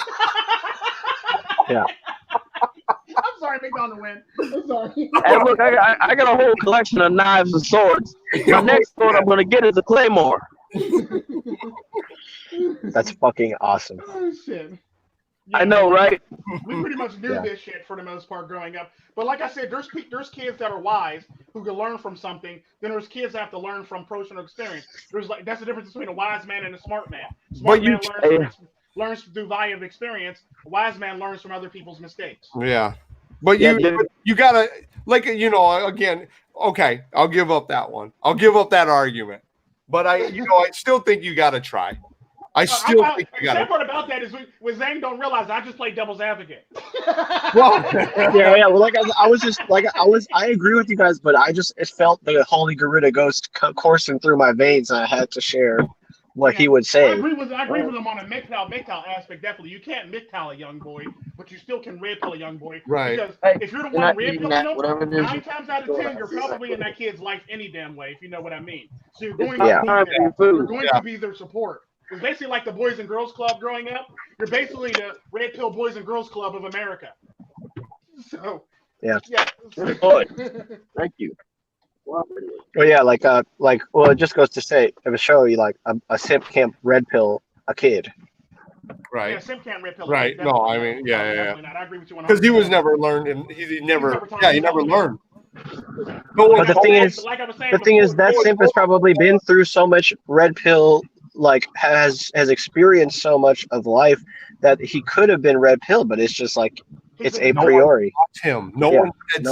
Yeah. I'm sorry, MiGTOW on the wind. I'm sorry. And look, I got a whole collection of knives and swords. The next sword I'm gonna get is a claymore. That's fucking awesome. Oh, shit. Yeah, I know, right? We pretty much knew this shit for the most part growing up. But like I said, there's kids that are wise who can learn from something. Then there's kids that have to learn from personal experience. That's the difference between a wise man and a smart man. Smart man learns through volume of experience. A wise man learns from other people's mistakes. Yeah. But you gotta, like, again, okay, I'll give up that one. I'll give up that argument. But I still think you gotta try. I still think you got. The sad part about that is when Zang don't realize I just play devil's advocate. Well, yeah. Well, like I agree with you guys, but it felt the Holy Garuda Ghost coursing through my veins, and I had to share what he would say. I agree with him on a MiGTOW aspect. Definitely, you can't MiGTOW a young boy, but you still can red pill a young boy. Right. Because if you're the one red pilling him, 9 times out of 10, you're probably in that kid's life any damn way, if you know what I mean. So you're going to be their support. It's basically like the Boys and Girls Club growing up. You're basically the Red Pill Boys and Girls Club of America. So yeah. Thank you. Well, yeah, it just goes to say, it would show you like a simp can't red pill a kid. Right. Yeah, simp can't red pill. Right. No, I mean, yeah. I agree with you 100%. Because he was never learned, and he never learned. But the thing is, that simp has probably been through so much red pill, like has experienced so much of life that he could have been red pill, but it's just like it's a priori. Him. No one can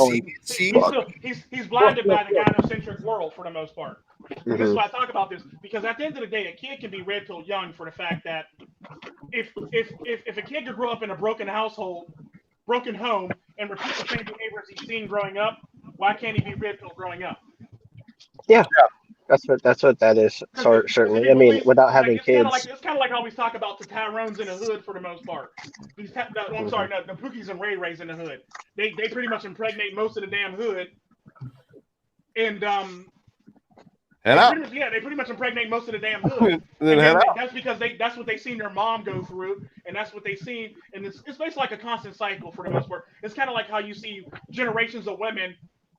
see. He's blinded by the gynocentric world for the most part. Mm-hmm. This is why I talk about this, because at the end of the day, a kid can be red pill young for the fact that if a kid could grow up in a broken household, broken home, and repeat the same behaviors he's seen growing up, why can't he be red pill growing up? Yeah. That's what that is. Certainly, I mean, without having kids. It's kind of like how we talk about the Tyrones in the hood for the most part. The Pookies and Ray Rays in the hood. They pretty much impregnate most of the damn hood, and they pretty much impregnate most of the damn hood. That's because that's what they seen their mom go through, and that's what they seen, and it's basically like a constant cycle for the most part. It's kind of like how you see generations of women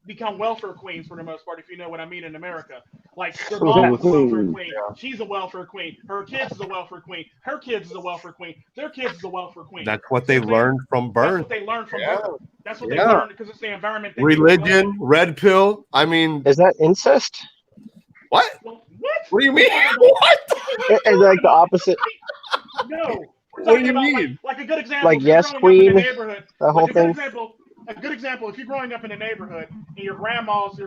become welfare queens for the most part, if you know what I mean, in America. Like your mom was a welfare queen. She's a welfare queen. Her kids is a welfare queen. Her kids is a welfare queen. Their kids is a welfare queen. That's what they learned from birth. That's what they learned from birth. That's what they learned because it's the environment. Religion, red pill. I mean, is that incest? What? What? What do you mean? What? Is like the opposite? No. What do you mean? Like a good example. Like yes, queen. The whole thing. A good example, if you're growing up in a neighborhood and your grandma's a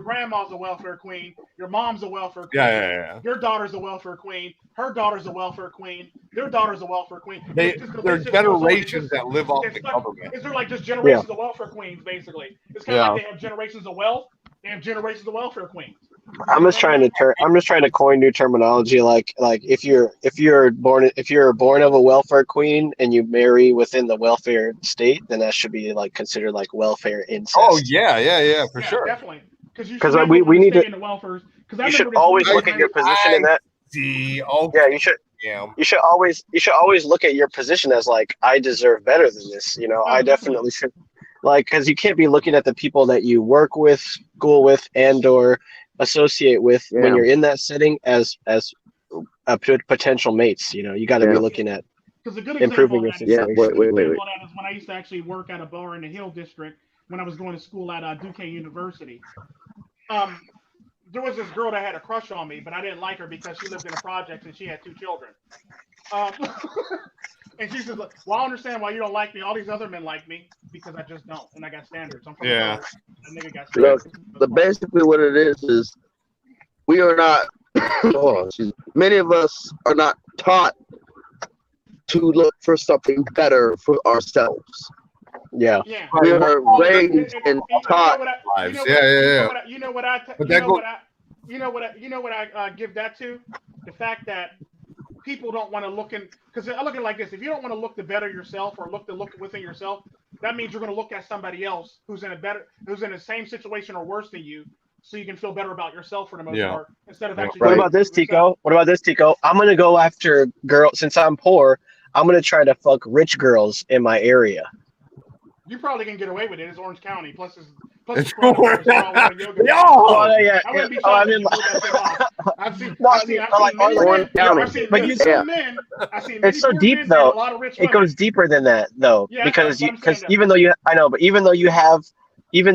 welfare queen, your mom's a welfare queen, your daughter's a welfare queen, her daughter's a welfare queen, their daughter's a welfare queen. They're generations that live off the government. Is there like just generations of welfare queens, basically? It's kind of like they have generations of wealth, they have generations of welfare queens. I'm just trying to coin new terminology. Like if you're born of a welfare queen and you marry within the welfare state, then that should be like considered like welfare incest. Oh yeah, for sure. Definitely. Because we need to. You should always look at your position in that. Yeah, you should. Yeah. You should always look at your position as like, I deserve better than this. You know, I definitely should. Like, because you can't be looking at the people that you work with, school with, and or associate with when you're in that setting as potential mates. You know, you got to be looking at improving your situation. Wait. When I used to actually work at a bar in the Hill District when I was going to school at Duquesne University. There was this girl that had a crush on me, but I didn't like her because she lived in a project and she had 2 children. And she says, well, I understand why you don't like me. All these other men like me because I just don't. And I got standards. I'm from the nigga got standards. Look, basically what it is we are not, many of us are not taught to look for something better for ourselves. Yeah. We are raised and taught lives. You know what I give that to? The fact that people don't want to look in, because I look at it like this: if you don't want to look to better yourself or look within yourself, that means you're going to look at somebody else who's in the same situation or worse than you, so you can feel better about yourself for the most part instead of actually. What about this, Tico? I'm going to go after girls since I'm poor. I'm going to try to fuck rich girls in my area. You probably can get away with it. It's Orange County. Plus it's yoga. It's so deep though. It goes deeper than that though, because even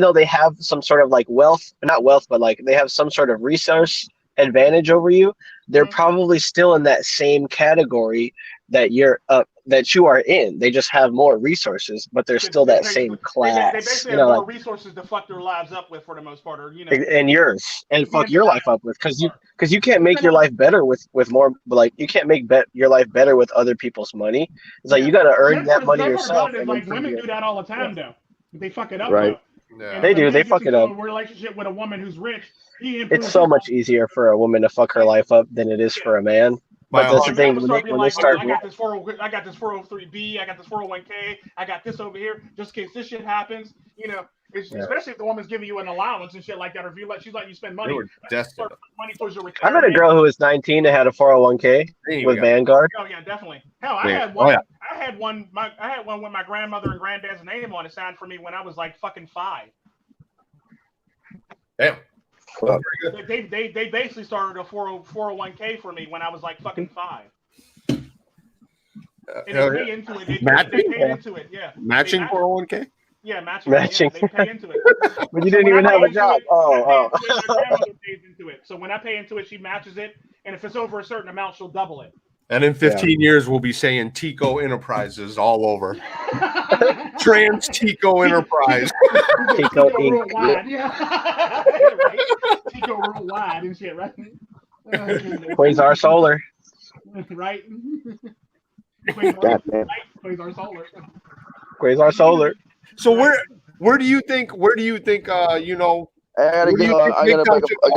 though they have some sort of like not wealth, but like they have some sort of resource advantage over you, they're probably still in that same category that you are in. They just have more resources, but they're still that same class. They basically have more resources to fuck their lives up with for the most part, or and yours, and fuck your life up with, because you can't make your life better with more, like you can't make your life better with other people's money. It's like you got to earn that money yourself. Like women do that all the time though. They fuck it up. Right. Yeah. They do. They fuck it up. A relationship with a woman who's rich. It's so much easier for a woman to fuck her life up than it is for a man. But that's the thing. When they start, I got this 403B, I got this 401k, I got this over here, just in case this shit happens. Especially if the woman's giving you an allowance and shit like that, or if she's letting you spend money. They were desperate. Money towards your I met a girl who was 19 that had a 401k with Vanguard. Oh yeah, definitely. Hell, I had one. I had one with my grandmother and granddad's name on it, signed for me when I was like fucking 5. Damn. They basically started a 401k for me when I was like fucking 5. And they pay into it. They pay into it. Yeah. Matching 401k. Yeah, matching. Yeah, they pay into it. But you didn't even have a job. My grandmother pays into it. So when I pay into it, she matches it, and if it's over a certain amount, she'll double it. And in 15 years, we'll be saying Tico Enterprises all over. Trans Tico Enterprise. Tico Worldwide. Yeah. Right? Tico Worldwide and shit, right? Quasar Solar. Right? Quasar Solar. Quasar Solar. So where do you think I got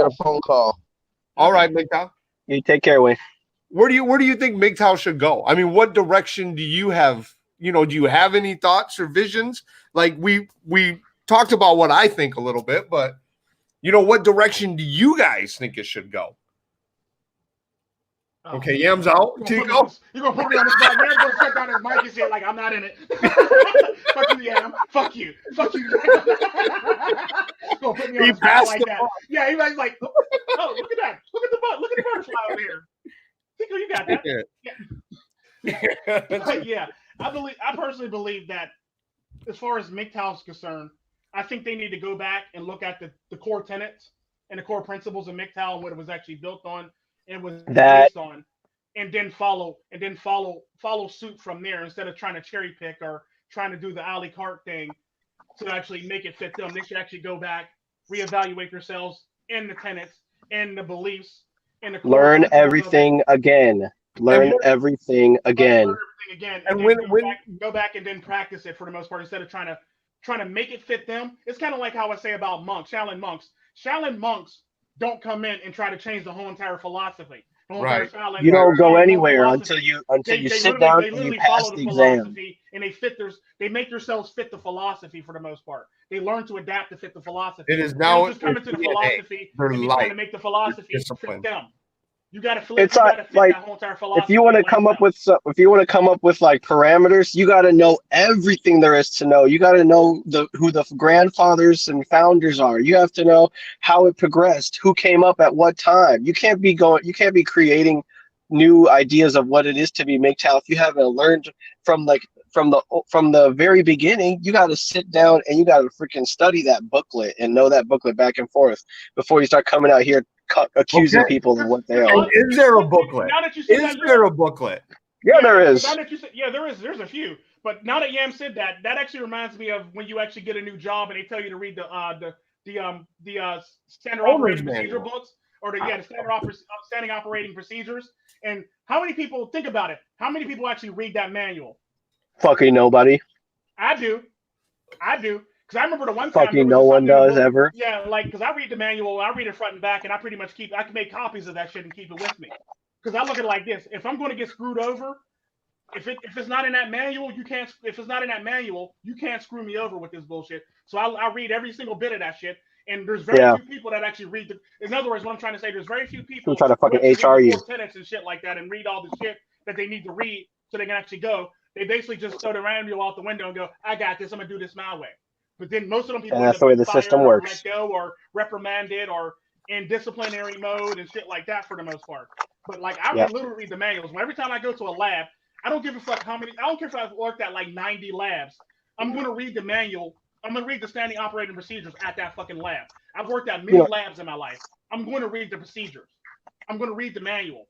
a phone call. All right, MiGTOW. You take care, Wayne. Where do you think MiGTOW should go? I mean, what direction do you have? Do you have any thoughts or visions? Like we talked about what I think a little bit, but what direction do you guys think it should go? Oh. Okay, Yam's out. You're gonna put me on the spot. Yam's gonna shut down his mic and say like I'm not in it. Fuck you, Yam. Fuck you. Fuck you. Gonna put me on the spot like that. Yeah, he was like, oh, look at that. Look at the butt. Look at the butterfly over here. Tico, you got that. Yeah. But yeah, I personally believe that as far as MiGTOW is concerned, I think they need to go back and look at the core tenets and the core principles of MiGTOW and what it was actually built on and was based on, and then follow suit from there instead of trying to cherry pick or trying to do the a la carte thing to actually make it fit them. They should actually go back, reevaluate themselves in the tenets and the beliefs and the learn everything again. Learn everything again. And go back and then practice it for the most part instead of trying to make it fit them. It's kind of like how I say about monks, Shaolin monks. Shaolin monks don't come in and try to change the whole entire philosophy. Right. You don't go anywhere until you sit down and you pass the exam. And they make themselves fit the philosophy for the most part. They learn to adapt to fit the philosophy. It is now just come into the philosophy and trying to make the philosophy fit them. You got to flip. It's like that whole entire philosophy. if you want to come up with like parameters, you got to know everything there is to know. You got to know who the grandfathers and founders are. You have to know how it progressed, who came up at what time. You can't be creating new ideas of what it is to be MiGTOW if you haven't learned from the very beginning. You got to sit down and you got to freaking study that booklet and know that booklet back and forth before you start coming out here accusing people of what they are. Is there a booklet? Is there a booklet? Yeah, there is. Now that you said, yeah, there is. There's a few. But now that Yam said that, that actually reminds me of when you actually get a new job and they tell you to read the standard operating procedure books or the standing operating procedures. And how many people think about it? How many people actually read that manual? Fucking nobody. I do. Because I remember the one time. Fucking no one does ever. Yeah, like, because I read the manual, I read it front and back, and I pretty much I can make copies of that shit and keep it with me. Because I look at it like this: if I'm going to get screwed over, if it's not in that manual, you can't. If it's not in that manual, you can't screw me over with this bullshit. So I read every single bit of that shit. And there's very few people that actually read in other words, what I'm trying to say, there's very few people who try to fucking HR you tenets and shit like that and read all the shit that they need to read so they can actually go. They basically just throw the manual out the window and go, I got this, I'm gonna do this my way. But then most of them people, and that's the way the system works, let go or reprimanded or in disciplinary mode and shit like that for the most part. But like I literally read the manuals. Every time I go to a lab, I don't give a fuck how many. I don't care if I've worked at like 90 labs. I'm gonna read the manual. I'm gonna read the standing operating procedures at that fucking lab. I've worked at many labs in my life. I'm going to read the procedures. I'm going to read the manual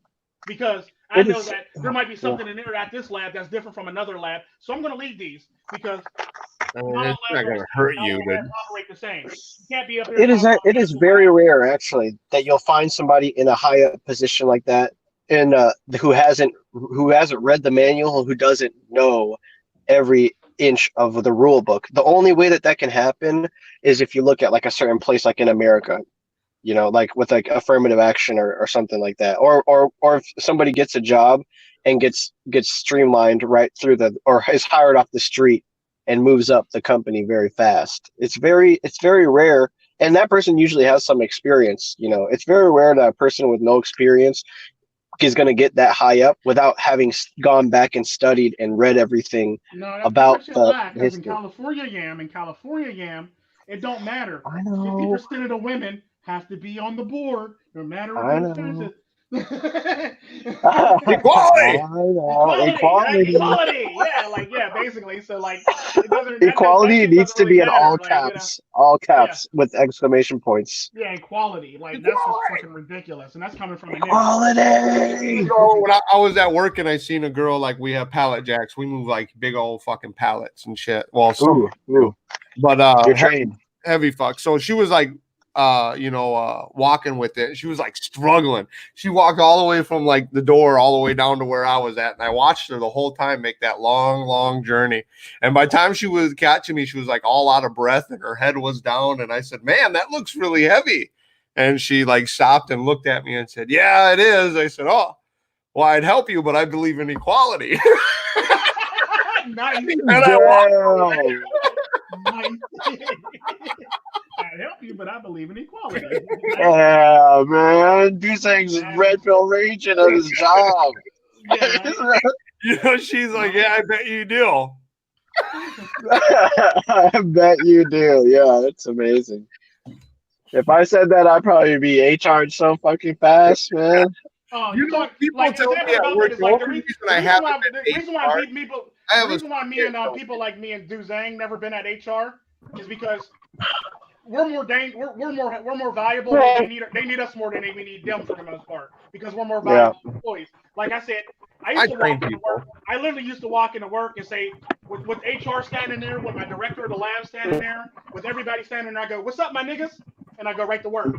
because I know that there might be something in there at this lab that's different from another lab. So I'm going to read these because it's not going to hurt you. Operate the same. You can't be up there. It is very rare actually that you'll find somebody in a high up position like that and who hasn't read the manual, who doesn't know every inch of the rule book. The only way that can happen is if you look at like a certain place like in America, you know, like with like affirmative action or something like that, or if somebody gets a job and gets streamlined right through or is hired off the street and moves up the company very fast. It's very rare, and that person usually has some experience. You know, it's very rare that a person with no experience is going to get that high up without having gone back and studied and read everything about the history. In California, Yam, it don't matter. I know. 50% of the women have to be on the board, no matter what. I know. Equality. Yeah, basically. So like, equality needs to be in all caps, with exclamation points. Yeah, equality. Like that's just fucking ridiculous, and that's coming from equality. So when I was at work and I seen a girl, like we have pallet jacks, we move like big old fucking pallets and shit. Well, but you're trained. Heavy fuck. So she was like, walking with it. She was like struggling. She walked all the way from like the door all the way down to where I was at. And I watched her the whole time make that long, long journey. And by the time she was catching me, she was like all out of breath and her head was down. And I said, man, that looks really heavy. And she like stopped and looked at me and said, yeah, it is. I said, oh, well, I'd help you, but I believe in equality. Nice. And I walked. Nice. you, but I believe in equality. Yeah, man. Duzang's red pill raging on his job. Yeah, right? You know, she's like, yeah, I bet you do. I bet you do. Yeah, it's amazing. If I said that, I'd probably be HR'd so fucking fast, man. Oh, you know, talk, people like, tell me at work, the only reason I haven't been the reason why me and HR, people like me and Duzang never been at HR is because we're more valuable. They need us more than we need them for the most part because we're more valuable employees. Like I said, I literally used to walk into work and say, with HR standing there, with my director of the lab standing there, with everybody standing there, I go, "What's up, my niggas?" And I go right to work.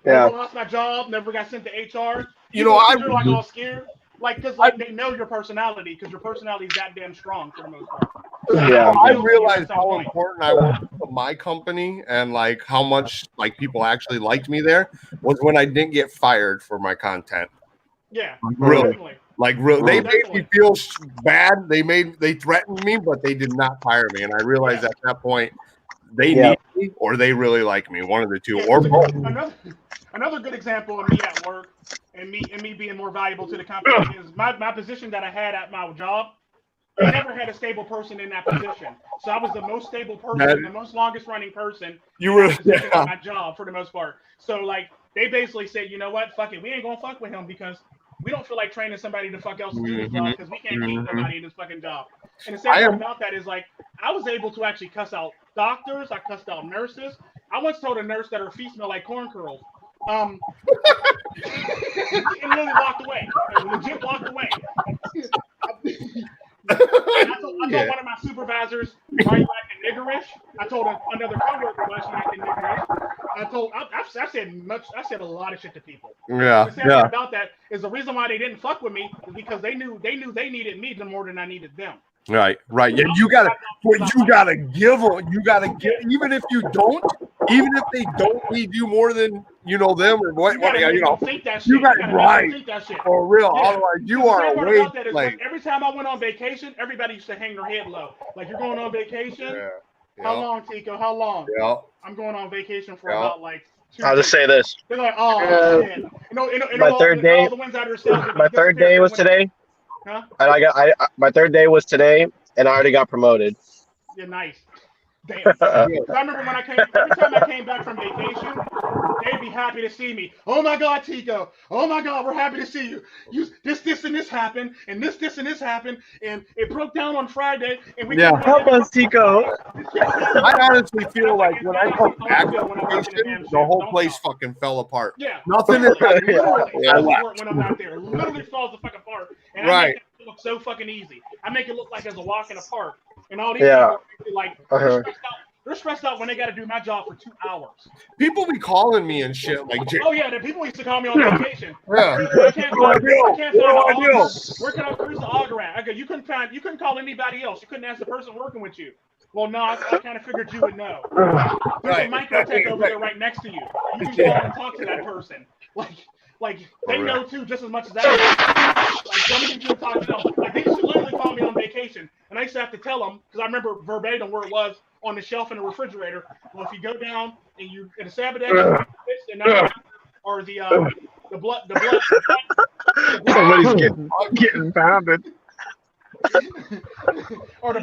Yeah. Never lost my job. Never got sent to HR. You know, you're like all scared, like because like they know your personality because your personality is that damn strong for the most part. Yeah. I realized how important I was to my company and like how much like people actually liked me there was when I didn't get fired for my content. Yeah, really. Definitely. Like really, they made me feel bad. They threatened me, but they did not fire me. And I realized at that point they need me or they really like me. One of the two, or both. Another good example of me at work and me being more valuable to the company is my position that I had at my job. I never had a stable person in that position, so I was the most stable person, the most longest running person at my job for the most part. So like they basically said, you know what, fuck it, we ain't gonna fuck with him because we don't feel like training somebody to fuck else to do his job because we can't keep nobody in this fucking job. And the sad part about that is like I was able to actually cuss out doctors, I cussed out nurses. I once told a nurse that her feet smell like corn curls. And literally walked away. Legit walked away. I told one of my supervisors, "Are you acting niggerish?" I told another coworker, "Why is she acting niggerish?" I said a lot of shit to people. Yeah. The sad part about that is the reason why they didn't fuck with me is because they knew they needed me more than I needed them. Right. Yeah, you gotta give them. You gotta give, even if they don't need you more than them or what. Think that shit. You gotta think that shit. For real. Yeah. Otherwise, you are away. Like every time I went on vacation, everybody used to hang their head low. Like you're going on vacation. Yeah. How long, Tico? How long? Yeah. I'm going on vacation for about like 2 I'll just say this. They're like, oh shit. My third day. My third day was today. Huh? And my third day was today, and I already got promoted. You're nice. Damn. I remember every time I came back from vacation, they'd be happy to see me. Oh my God, Tico. Oh my God, we're happy to see you. This, and this happened, and this, and this happened, and it broke down on Friday, and we help us, Tico. I honestly feel like when I come back from vacation, the whole place fucking fell apart. Yeah. Nothing is when I'm out there. It literally falls the fuck apart. And I make it look so fucking easy. I make it look like it's a walk in a park. And all these people like they're stressed out when they got to do my job for 2 hours. People be calling me and shit like. Oh yeah, the people used to call me on vacation. Yeah. I can't find where can I cruise the auger at? I go, you couldn't call anybody else. You couldn't ask the person working with you. Well, no, I kind of figured you would know. There's a MiGTOW over there right next to you. You can call and talk to that person. Like they know too, just as much as I do. Like some of you talk to them. Like they used to literally call me on vacation, and I used to have to tell them because I remember verbatim where it was on the shelf in the refrigerator. Well, if you go down and you in a Sabadex or the blood. Somebody's getting pounded. or the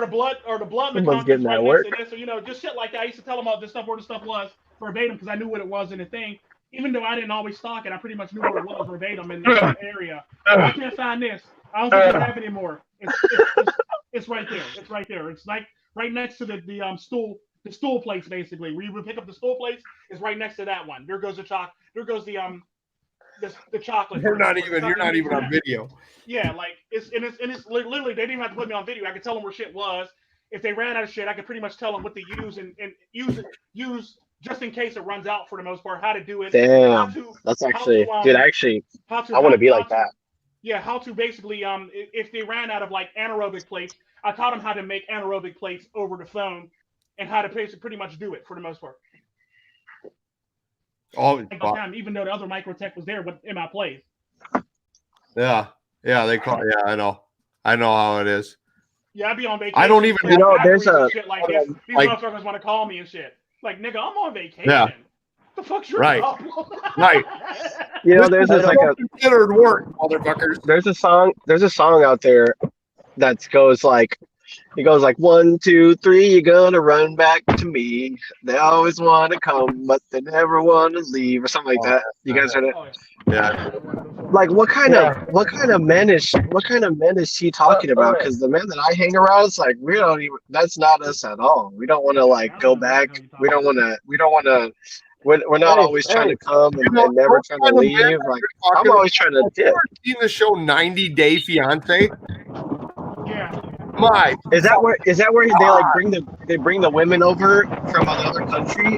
blood. Someone's getting that work. So just shit like that. I used to tell them all this stuff where the stuff was verbatim because I knew what it was in the thing. Even though I didn't always stock it, I pretty much knew where it was verbatim in that area. I can't find this. I don't think I have it anymore. It's right there. It's right there. It's like right next to the stool plates basically. Where you would pick up the stool plates, is right next to that one. There goes the the chocolate. You're not even on video. Yeah, like it's literally they didn't even have to put me on video. I could tell them where shit was. If they ran out of shit, I could pretty much tell them what to use and use just in case it runs out for the most part, how to do it. Damn, that's actually, dude, I want to be like that. Yeah, how to basically, if they ran out of like anaerobic plates, I taught them how to make anaerobic plates over the phone and how to pretty much do it for the most part. Even though the other Microtech was there in my place. Yeah, they call. Yeah, I know how it is. Yeah, I'd be on vacation. I don't even there's a shit like this. These motherfuckers want to call me and shit. Like, nigga, I'm on vacation. Yeah. What the fuck's your Right. problem? Right. You know, there's this like a considered work, motherfuckers. there's a song out there that goes like, it goes like 1, 2, 3, you're gonna run back to me. They always want to come, but they never want to leave, or something like that. You guys heard it? Oh, Yeah. Like, what kind of men is she talking about? Because the men that I hang around, it's like we don't even. That's not us at all. We don't want to like go back. We don't want to. We're not always trying to come and never trying to leave. Like, I'm always trying to dip. Seen the show 90 Day Fiance? yeah. My Is that where they like bring the women over from another country?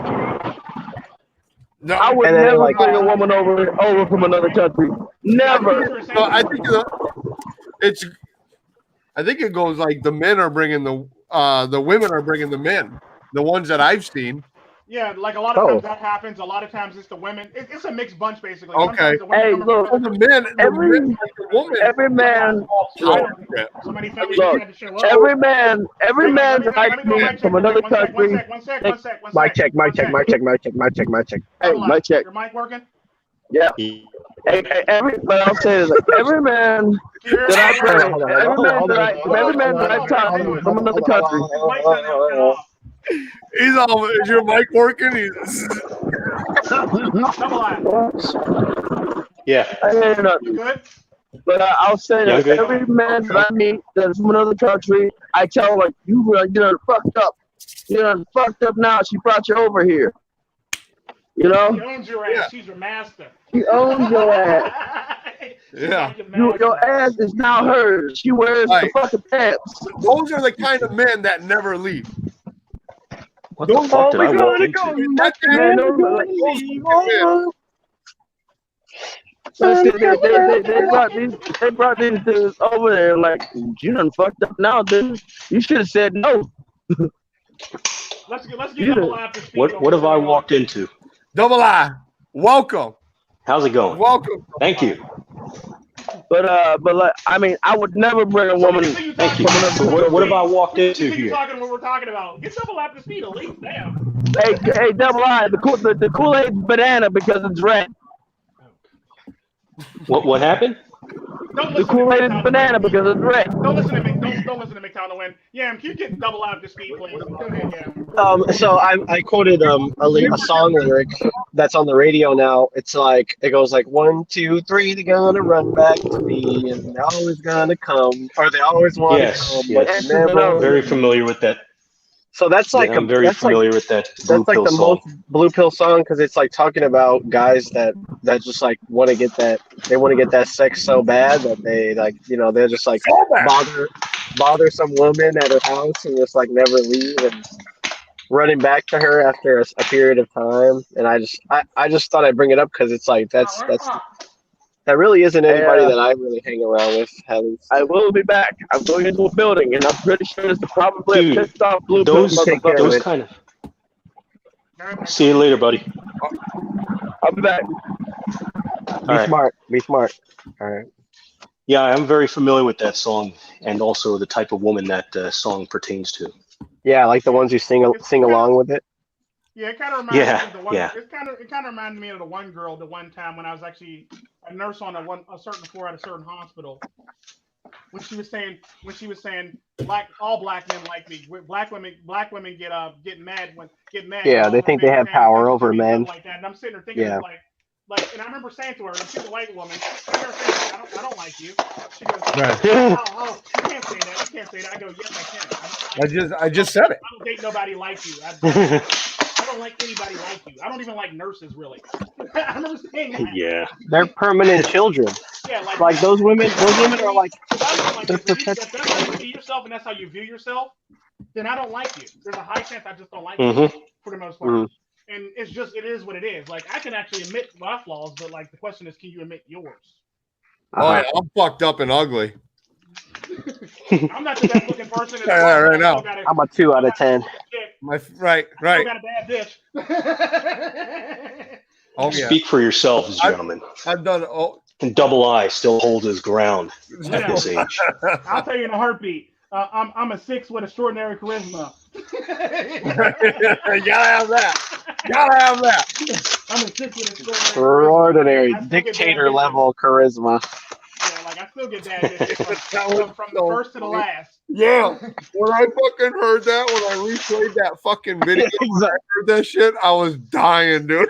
no, I would And then, never like- bring a woman over from another country. Never. no, I think it's. I think it goes like the men are bringing the women are bringing the men. The ones that I've seen. Yeah, like a lot of times that happens. A lot of times it's the women. It's a mixed bunch, basically. Okay. Sometimes the women Hey, come look, from The men, Every- the woman. every man, Yeah. so many families Look, had to show up. every man that I Let me go meet mic check from real another quick. country. One sec. Mic check. Hey, mic check. Your mic working? Yeah. Hey, but I'll say this: every man that I bring, every man that I talk to from another country. Mic's not now cut off. He's all. Is your mic working? He's. Double eye. Yeah. I hear nothing. You good? But I'll say Yeah, that good. every man that I meet that's from another country, I tell him, like, you done fucked up. You done fucked up now. She brought you over here. You She know? owns your ass. She's your master. She owns your ass. Yeah. Your ass is now hers. She wears the Right. fucking pants. Those are the kind of men that never leave. What the fuck did I walk into? That Man, kind they brought these dudes over there like, you done fucked up now, dude. You should have said no. Let's get double eye to speak. What have I walked into? Double I. Welcome. How's it going? Welcome. Thank you. But like, I mean, I would never bring a woman. Thank you. So what have I walked into You here? talking what we're talking about? Get double eye to speed, at least. Damn. Hey, double I. The Kool-Aid's banana because it's red. What happened? Don't The listen to Kool-Aid is MiGTOW. banana because it's red. Don't listen to MiGTOW to win. Yeah, can you get double eye to speed, please? Go ahead, yeah. So I quoted a song lyric that's on the radio now. It's like, it goes like 1, 2, 3, they're gonna run back to me, and they're always gonna come, or they always want to Yes, come, yes. but never. Very familiar with that. So that's like I'm very familiar with that blue that's like pill the song. most blue pill song, because it's like talking about guys that just like want to get that sex so bad that they, like, you know, they're just like bother some woman at her house and just like never leave, and running back to her after a period of time. And I just thought I'd bring it up because it's like that really isn't anybody that I really hang around with, at least. I will be back. I'm going into a building, and I'm pretty sure it's probably Dude, a pissed off blue pill Those motherfucker. kind of. See you later, buddy. I'll be back. Be smart. All right. Yeah, I'm very familiar with that song and also the type of woman that song pertains to. Yeah, like the ones who sing along with it. Yeah, it kind of reminds me of the one. Yeah. It kind of reminded me of the one girl the one time when I was actually a nurse on a certain floor at a certain hospital. When she was saying all black men like me. Black women get mad. Yeah, they think they have power over men. Like that. And I'm sitting there thinking like, and I remember saying to her, and she's a white woman, I don't like you. She goes, Right. oh, you can't say that. You can't say that. I go, yes, I can. I just said it. I don't date nobody like you. I don't like anybody like you. I don't even like nurses, really. I remember saying that. Yeah. They're permanent children. Yeah, Like those women are like, if that's how you see yourself and that's how you view yourself, then I don't like you. There's a high chance I just don't like you for the most part. And it is what it is. Like, I can actually admit my flaws, but like the question is, can you admit yours? Oh, yeah, I'm fucked up and ugly. I'm not the best looking person in the Yeah, world. right now. I'm a 2 out of 10. Right. I got a bad bitch. Oh yeah. Speak for yourselves, gentlemen. I've done. And Double I still holds his ground at Yeah. this age. I'll tell you in a heartbeat. I'm a 6 with extraordinary charisma. Gotta have that. Gotta have that. I'm a Extraordinary dictator level charisma. Yeah, like I still get bad from the first to the last. Yeah, when I fucking heard that, when I replayed that fucking video, when I heard that shit, I was dying, dude.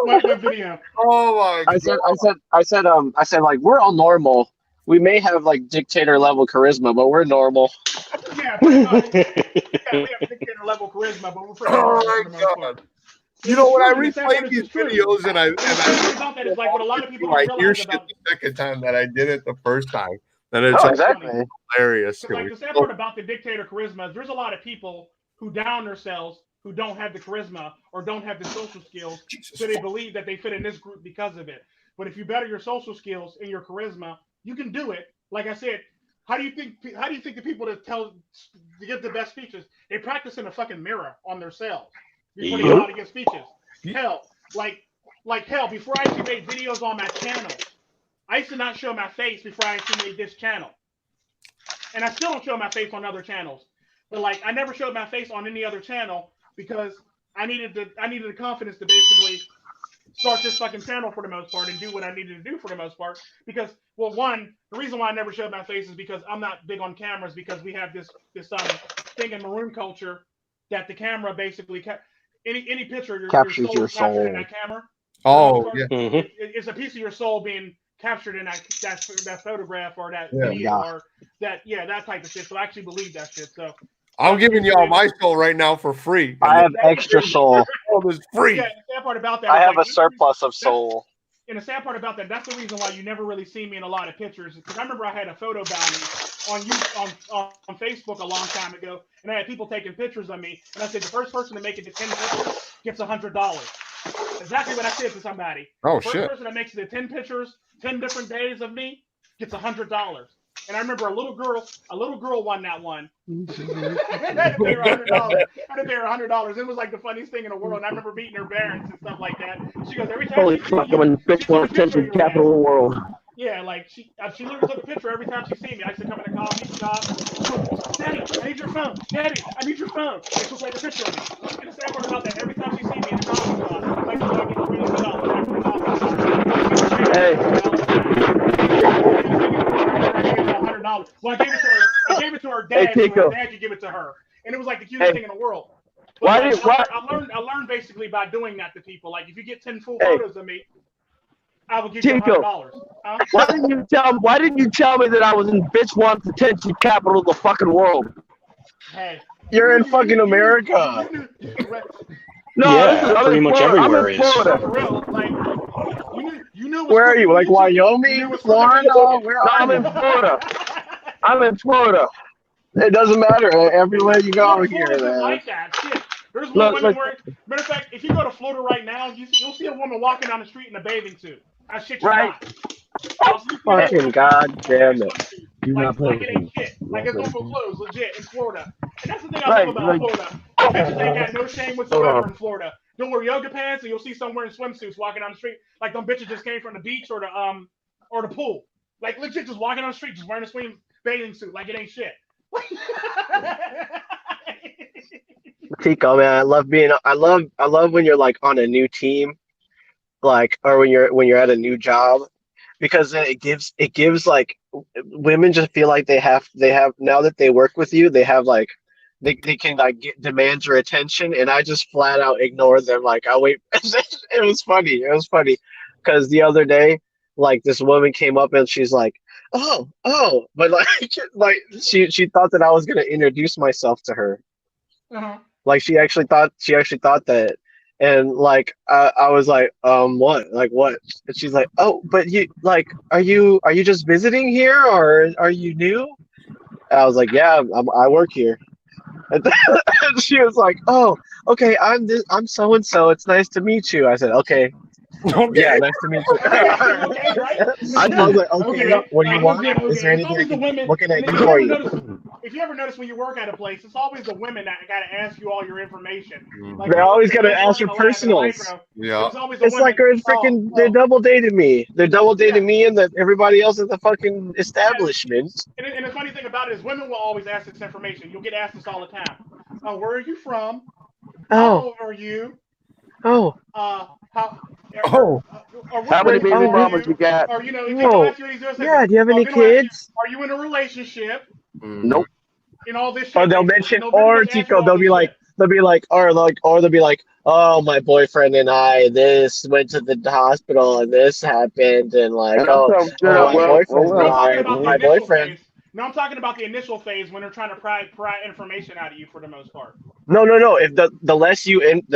What video? Oh my god! I said, like, we're all normal. We may have like dictator level charisma, but we're normal. Yeah, pretty much. Yeah, we have dictator level charisma, but we're pretty normal for the most part. You know, when I replay these videos and I it's like what a lot of people I don't hear realize shit about the second time that I did it the first time, then it's exactly hilarious. Like the sad part about the dictator charisma is there's a lot of people who down themselves who don't have the charisma or don't have the social skills, so they believe that they fit in this group because of it. But if you better your social skills and your charisma, you can do it. Like I said, how do you think the people that to give the best speeches, they practice in a fucking mirror on themselves before they go out to give speeches? Hell, hell, before I actually made videos on my channel, I used to not show my face before I actually made this channel. And I still don't show my face on other channels. But like I never showed my face on any other channel because I needed the confidence to basically start this fucking channel for the most part and do what I needed to do for the most part. Because, well, one, the reason why I never showed my face is because I'm not big on cameras because we have this thing in maroon culture that the camera basically any picture captures your soul in that camera. Oh, yeah. It's a piece of your soul being captured in that photograph or that video or that type of shit. So I actually believe that shit. So I'm giving y'all my soul right now for free. I have extra soul. It's free. Yeah, the sad part about that I have a surplus of soul. And the sad part about that's the reason why you never really see me in a lot of pictures. Because I remember I had a photo bounty on Facebook a long time ago, and I had people taking pictures of me. And I said the first person to make it to 10 pictures gets $100. Exactly what I said to somebody. Oh, the first shit. person that makes it to 10 pictures, 10 different days of me gets $100. And I remember a little girl won that one. I had to pay her $100. It was like the funniest thing in the world. And I remember meeting her parents and stuff like that. She goes, every time Holy fuck, I'm in bitch one attention capital of the world. Yeah, like she literally took a picture every time she see me. I used to come in the coffee shop. Daddy, I need your phone. Daddy, I need your phone. And she'll take a picture of me. And the sad part about that, every time she see me in the coffee shop, like I get $300 back from the coffee shop. $100. Well, I gave it to her dad. Hey, so her dad could give it to her, and it was like the cutest thing in the world. But I learned basically by doing that to people. Like if you get 10 full photos of me, I will give you $100. Huh? Why didn't you tell me that I was in bitch one attention capital of the fucking world? Hey, you're in fucking America. No, pretty much everywhere is. For real, like you knew where are you? Like Wyoming, Florida? I'm in Florida. I'm in Florida. It doesn't matter. Everywhere you go here, man. Like that. Shit. There's one woman where, matter of fact, if you go to Florida right now, you'll see a woman walking down the street in a bathing suit. That shit's right. Fucking goddamn it. Like it ain't shit. Like it's normal clothes, legit in Florida. And that's the thing I love about Florida. Bitches ain't got no shame whatsoever in Florida. Don't wear yoga pants, and you'll see some wearing swimsuits walking down the street. Like them bitches just came from the beach or the pool. Like legit, just walking down the street, just wearing a bathing suit. Like it ain't shit. Tico, man, I love when you're like on a new team, like, or when you're at a new job, because it gives like women just feel like they have now that they work with you, they have like they can like demand your attention, and I just flat out ignore them. Like I wait. It was funny because the other day, like this woman came up and she's like, oh, but like she thought that I was gonna introduce myself to her. Uh-huh. Like she actually thought that, and like I was like, what? Like what? And she's like, oh, but you like, are you just visiting here or are you new? And I was like, yeah, I work here. And she was like, oh, okay, I'm so and so. It's nice to meet you. I said, okay. Yeah, nice to meet you. I was like, okay, what do you want? Is there anything looking at you for you? If you ever notice when you work at a place, it's always the women that got to ask you all your information. Like, they always got to ask your personals. Yeah, it's like they're double dating me. They're double dating me and everybody else at the fucking establishment. And the funny thing about it is, women will always ask this information. You'll get asked this all the time. Where are you from? Oh. How old are you? Oh. How many baby mamas you got? Or, you know, if you ask you these yeah, do you have any kids? Are you in a relationship? Nope. And all this shit. Or they'll mention, or Tico, they'll be like, oh, my boyfriend and I, this went to the hospital and this happened, and like, And my boyfriend. No, I'm talking about the initial phase when they're trying to pry information out of you for the most part. No. If the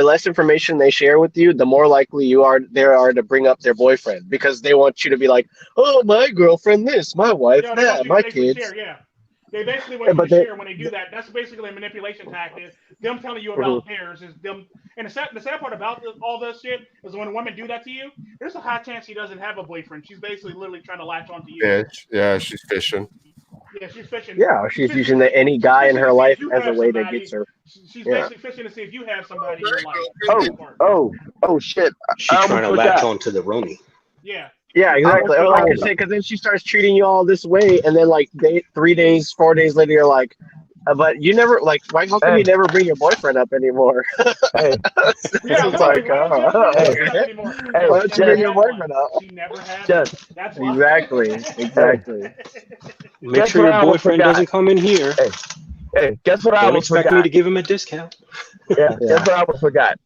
less information they share with you, the more likely they are to bring up their boyfriend, because they want you to be like, oh, my girlfriend this, my wife that, my kids. Share, yeah. They basically want you to share when they do that. That's basically a manipulation tactic. Them telling you about theirs is them. And the sad part about all this shit is when women do that to you, there's a high chance she doesn't have a boyfriend. She's basically literally trying to latch onto you. Yeah, she's fishing. Yeah, she's fishing. Yeah, she's using any guy in her life as a way to get her. She's basically fishing to see if you have somebody in your life. Oh, shit. She's trying to latch onto the Roni. Yeah. Yeah, exactly. Or like I say, because then she starts treating you all this way, and then like 4 days later, you're like, but you never why? How come you never bring your boyfriend up anymore? Hey, it's like, why don't you bring your boyfriend up? She never had. That's exactly. Make sure your boyfriend doesn't come in here. Hey, guess what? Don't expect me to give him a discount. Yeah, guess what I almost forgot?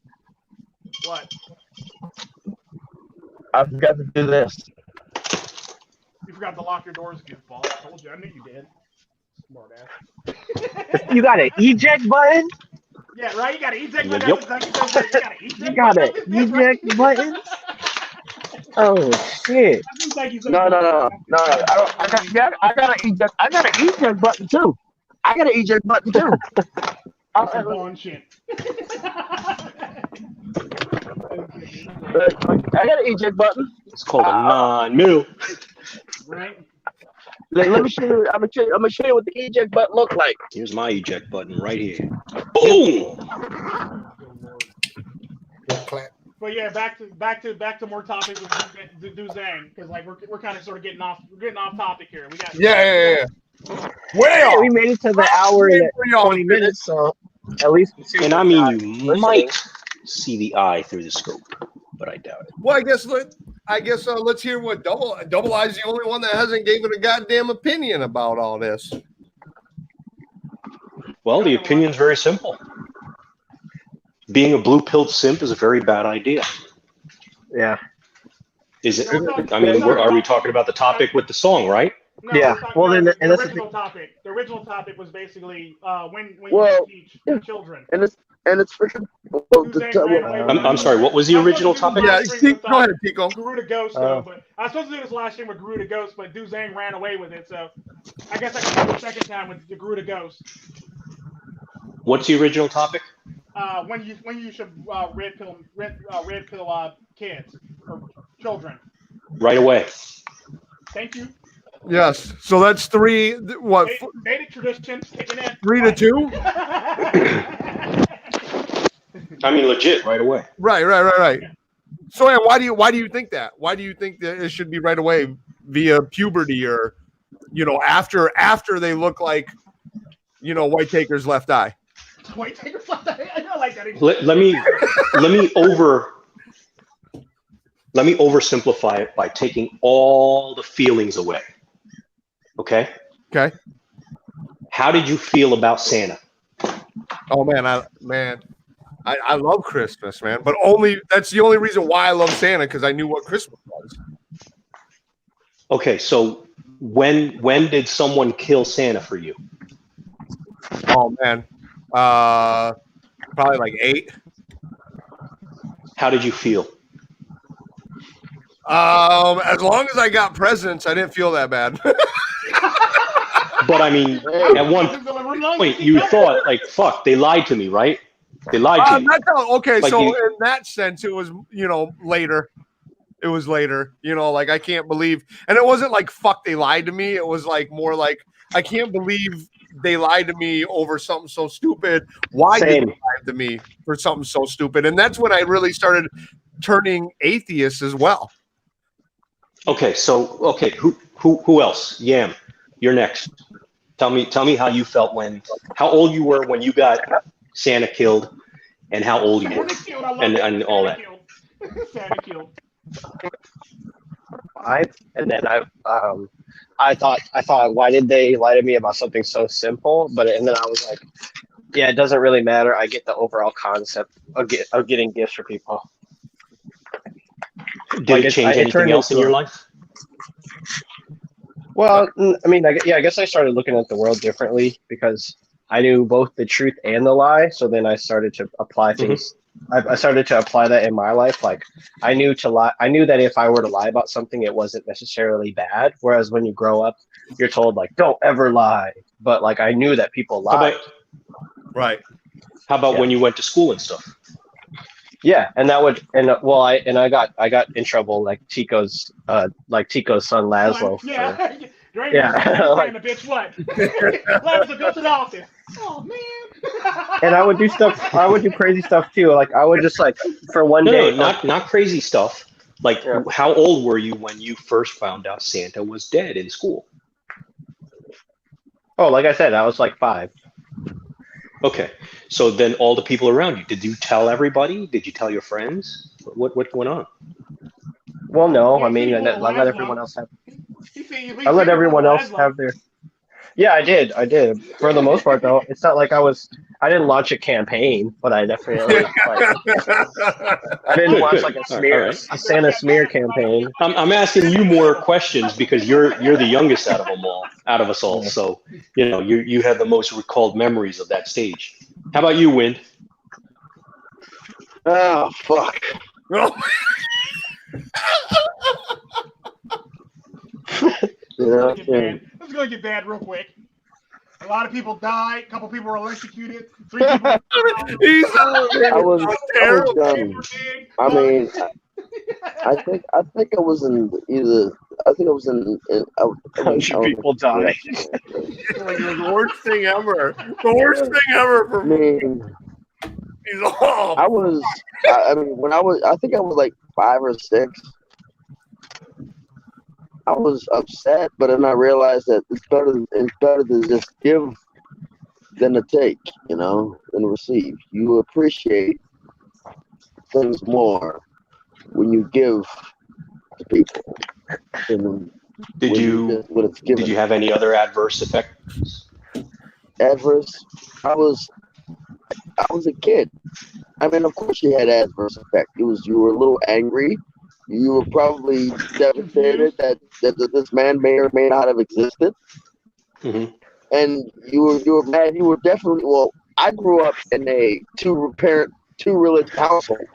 What? I forgot to do this. You forgot to lock your doors, goofball. I told you. I knew you did. Smart ass. You got an eject button? Yeah, right? You got an eject button. Yep. You got an eject button? Oh, shit. No. I got an eject button, too. I got an eject button, too. That's some shit. I got an eject button. It's called a non-mil. Right? Let me show you. I'm gonna show you what the eject button look like. Here's my eject button right here. Boom. But yeah, back to more topics with Duzang, because like we're kind of sort of getting off topic here. We got yeah. Well, we made it to the hour and 20 minutes, so at least. And I mean, you might see the eye through the scope, but I doubt it. Well, I guess let's hear what Double I's the only one that hasn't given a goddamn opinion about all this. Well, the opinion's very simple. Being a blue-pilled simp is a very bad idea. Yeah. Is it? I mean, are we talking about the topic with the song, right? No, yeah. Well, then the original topic. The original topic was basically when you teach children. And it's freaking. I'm sorry. What was the original topic? Yeah, go ahead, Pico. Garuda Ghost, but I was supposed to do this last year with Garuda Ghost, but Duzang ran away with it, so I guess I can do the second time with the Garuda Ghost. What's the original topic? When you should red pill kids or children. Right away. Thank you. Yes. So that's 3. What? Vedic traditions kicking in. 3-2. I mean, legit, right away. Right. So, yeah, why do you think that? Why do you think that it should be right away via puberty, or after they look like White Taker's left eye? White Taker's left eye. I don't like that. Let me oversimplify it by taking all the feelings away. Okay. How did you feel about Santa? Oh man, I love Christmas, man. But that's the only reason why I love Santa, because I knew what Christmas was. Okay, so when did someone kill Santa for you? Oh man, probably like 8. How did you feel? As long as I got presents, I didn't feel that bad. But I mean, at one point, you thought like, "Fuck, they lied to me," right? They lied to me. Okay, like so in that sense, it was later. It was later. Like I can't believe, and it wasn't like "fuck," they lied to me. It was like more like I can't believe they lied to me over something so stupid. Why did they lie to me for something so stupid? And that's when I really started turning atheist as well. Okay, who else? Yam, you're next. Tell me how you felt how old you were when you got Santa killed, and how old you were, and all that. Santa killed. I thought, why did they lie to me about something so simple? And then I was like, yeah, it doesn't really matter. I get the overall concept of getting gifts for people. Did it change anything else in your life? Well, I mean, I guess I started looking at the world differently because I knew both the truth and the lie. So then I started to apply things. I started to apply that in my life. Like I knew that if I were to lie about something, it wasn't necessarily bad. Whereas when you grow up, you're told like, don't ever lie. But like, I knew that people lied. How about when you went to school and stuff? Yeah, and that would, I got in trouble like Tico's son Laszlo. The bitch what? Laszlo, go to the office. Oh man. And I would do crazy stuff too. Like I would just like for one day. No, not crazy stuff. Like how old were you when you first found out Santa was dead in school? Oh, like I said, I was like 5. Okay, so then all the people around you, did you tell everybody? Did you tell your friends? What's going on? Well, no, I mean, I let everyone else have. I let everyone else have their. Yeah, I did. For the most part, though, it's not like I didn't launch a campaign, but I definitely. I didn't launch like a Santa smear campaign. I'm asking you more questions because you're the youngest out of us all. So you have the most recalled memories of that stage. How about you, Wind? Oh fuck. This is gonna get bad real quick. A lot of people died. A couple people were electrocuted. 3 people. I was done. I mean, I think I was in either. I think I was in. 100 people died. Like the worst thing ever. The worst thing ever for me. He's all. I was. I mean, when I was. I think I was like 5 or 6. I was upset, but then I realized that it's better to just give than to take, than receive. You appreciate things more when you give to people. Did you have any other adverse effects? Adverse? I was a kid. I mean, of course you had adverse effect. You were a little angry. You were probably devastated that this man may or may not have existed, and you were mad. You were definitely. Well, I grew up in a two religious household.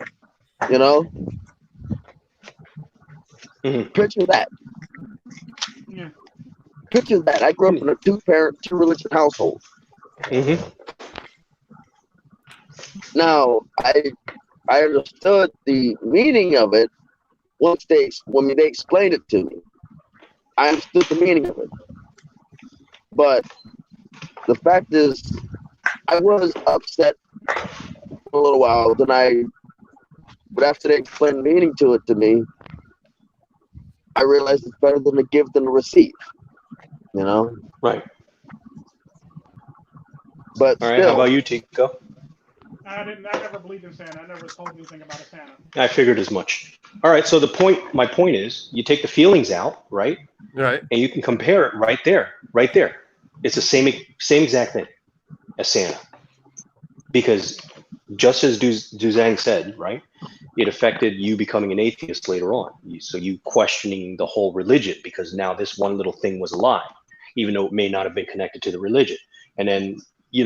Picture that. Yeah. Picture that. I grew up in a 2-parent, 2-religion household. Now, I understood the meaning of it when they explained it to me. I understood the meaning of it. But the fact is, I was upset for a little while. But after they explained the meaning to it to me, I realized it's better than to give than to receive. Right. But all right, how about you, Tico? I never believed in Santa. I never told anything about a Santa. I figured as much. All right, so my point is, you take the feelings out, right? Right. And you can compare it right there. It's the same exact thing as Santa. Because just as Duzang said, right, it affected you becoming an atheist later on. So you questioning the whole religion because now this one little thing was a lie, even though it may not have been connected to the religion. And then you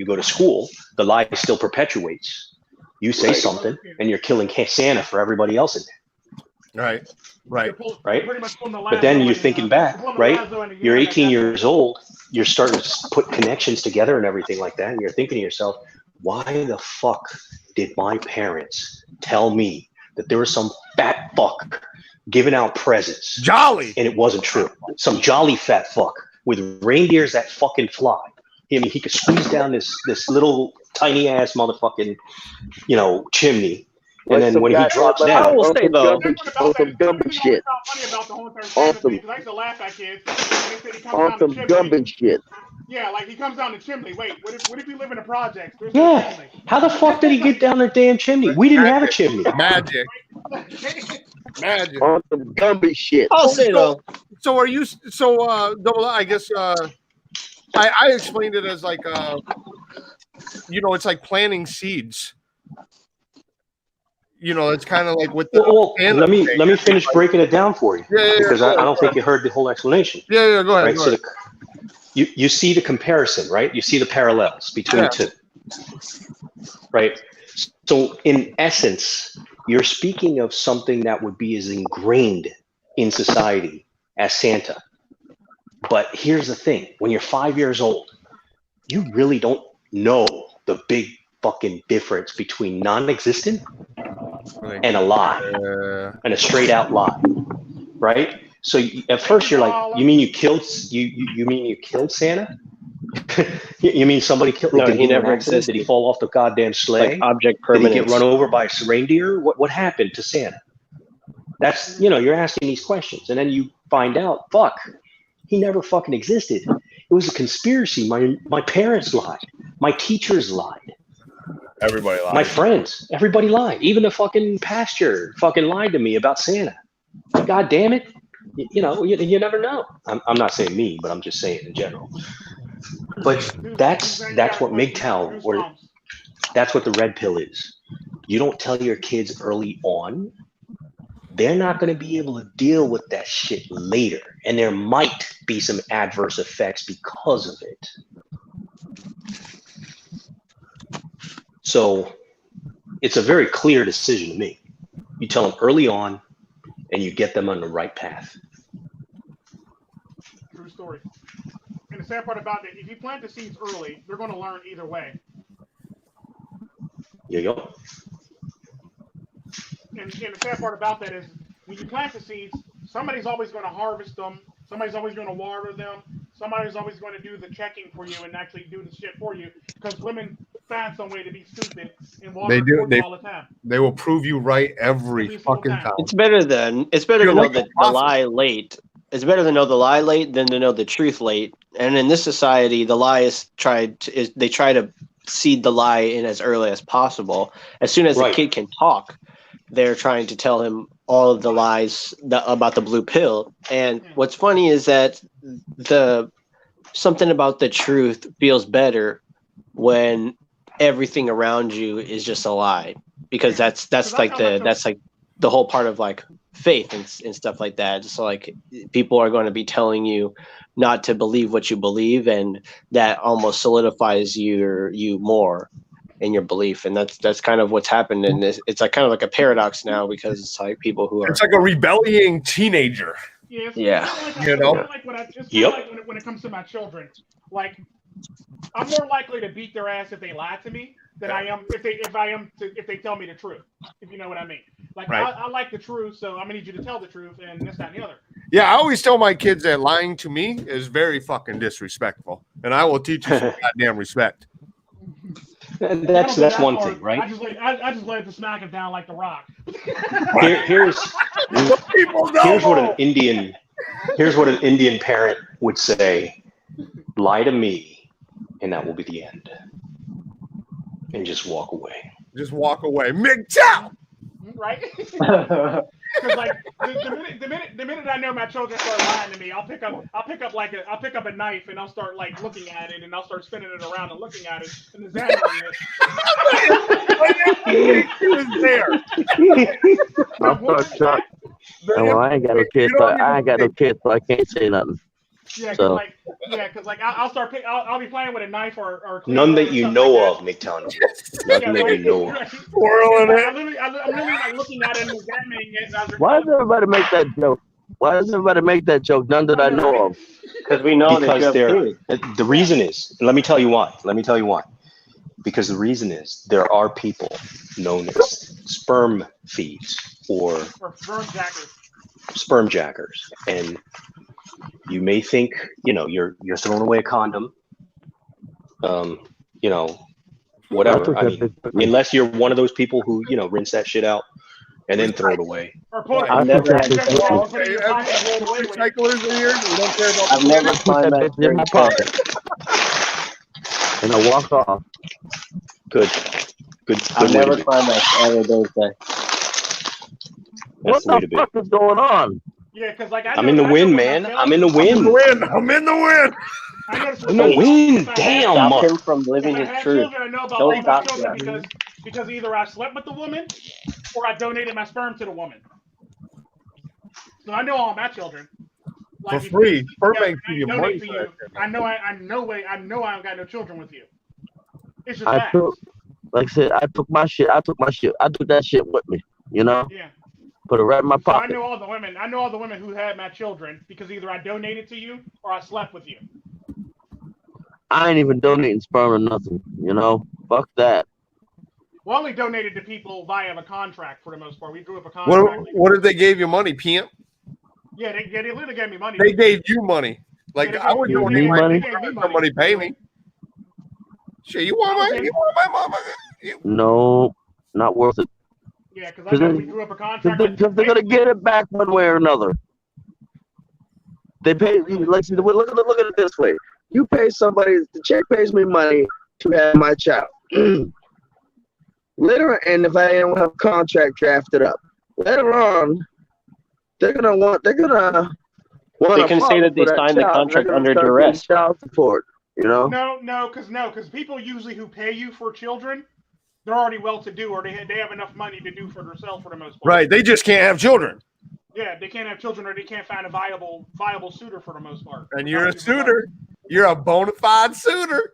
go to school, the lie still perpetuates. You say something, and you're killing Santa for everybody else in there. Right. But then you're thinking back, right? You're 18 years old. You're starting to put connections together and everything like that. And you're thinking to yourself, why the fuck did my parents tell me that there was some fat fuck giving out presents? Jolly. And it wasn't true. Some jolly fat fuck with reindeers that fucking fly. I mean, he could squeeze down this little tiny ass motherfucking, chimney, and then when he drops down, I will say though, on some Gumby shit. On some Gumby shit. Yeah, like he comes down the chimney. Wait, what if you live in a project? There's no Yeah. chimney. How the fuck did he get down the damn chimney? We didn't have a chimney. Magic. Magic. On some Gumby shit. I'll say though. So are you? So double. I guess I explained it as like it's like planting seeds. It's kind of like with the. Well, let me finish breaking it down for you. Because I don't think you heard the whole explanation. Yeah, go ahead. Right? So you see the comparison, right? You see the parallels between the two, right? So in essence, you're speaking of something that would be as ingrained in society as Santa. But here's the thing: when you're 5 years old, you really don't know the big fucking difference between non-existent and a lie, and a straight out lie, right? So at first you're like, you mean you killed Santa? You mean somebody killed? No, did he never existed. Did he fall off the goddamn sleigh? Like object permanence. Did he get run over by a reindeer? What happened to Santa? That's you're asking these questions, and then you find out, fuck, he never fucking existed. It was a conspiracy. My parents lied. My teachers lied. Everybody lied. My friends, everybody lied. Even the fucking pastor fucking lied to me about Santa. God damn it. You never know. I'm not saying me, but I'm just saying in general. But that's what MiGTOW, or that's what the red pill is. You don't tell your kids early on, they're not going to be able to deal with that shit later. And there might be some adverse effects because of it. So it's a very clear decision to me. You tell them early on and you get them on the right path. True story. And the sad part about it, if you plant the seeds early, they're going to learn either way. There you go. And the sad part about that is when you plant the seeds, somebody's always going to harvest them. Somebody's always going to water them. Somebody's always going to do the checking for you and actually do the shit for you, because women find some way to be stupid and water all the time. They will prove you right every fucking time. It's better to know the lie late. It's better to know the lie late than to know the truth late. And in this society, the lie is they try to seed the lie in as early as possible. As soon as the kid can talk, they're trying to tell him all of the lies about the blue pill. And what's funny is that something about the truth feels better when everything around you is just a lie, because that's like the whole part of like faith and stuff like that. Just like people are going to be telling you not to believe what you believe, and that almost solidifies you more in your belief. And that's kind of what's happened in this. It's like kind of like a paradox now, because it's like people who are, it's like a rebelling teenager. Yeah. Like when it comes to my children, like I'm more likely to beat their ass if they lie to me than I am if they tell me the truth. If you know what I mean. Like I like the truth, so I'm gonna need you to tell the truth, and this, that, and the other. Yeah, I always tell my kids that lying to me is very fucking disrespectful, and I will teach you some goddamn respect. That's one thing, right? I just let it smack it down like the Rock. Here's what an Indian parent would say: lie to me, and that will be the end. And just walk away. Just walk away. MiGTOW! Right? Because like the minute I know my children start lying to me, I'll pick up a knife and I'll start like looking at it, and I'll start spinning it around and looking at it and examining it. He was there. I'll start shocked. Well, I ain't got no kids, so I can't say nothing. Yeah, because I'll be playing with a knife or none that you know of, MiGTOW. Nothing that you know of. Twirling it. I'm literally like looking at it and examining it. Why does everybody make that joke? None that I know of. Because we know because the reason is, let me tell you why. Because the reason is there are people known as sperm thieves or sperm jackers, and you may think, you're throwing away a condom, whatever. I mean, unless you're one of those people who, rinse that shit out and then throw it away. I've never Recyclers in here. We don't care about. I've never found that in my pocket. and I walk off. Good. I'll never climax every Thursday. What the fuck is going on? Yeah, because like I'm in the win, man. I'm in the win. I'm in the win. I know I'm in the win. Damn. Stop him from living if I his had truth. children, I know about Don't all my stop children because either I slept with the woman or I donated my sperm to the woman. So I know all my children. For free. Sperm ain't give you money. I know I don't got no children with you. It's just like I said, I took that shit with me, you know? Yeah. Put it right in my pocket. So I know all the women who had my children because either I donated to you or I slept with you. I ain't even donating sperm or nothing, you know? Fuck that. We only donated to people via a contract for the most part. We drew up a contract. What if they gave you money, pimp? Yeah, they literally gave me money. They gave you money. Like I would donate money. Somebody pay me. Shit, you want my mama? No, not worth it. Yeah, because I know we drew up a contract. Because they're gonna get it back one way or another. They pay. Let's look at it this way. You pay somebody. The chick pays me money to have my child. Later, and if I don't have a contract drafted up, later on, they're gonna want. They can say that they signed the contract under duress. Child support. You know? No, because people usually who pay you for children, they're already well-to-do, or they have enough money to do for themselves for the most part. Right, they just can't have children. Yeah, they can't have children, or they can't find a viable suitor for the most part. And you're a suitor. You're a bona fide suitor.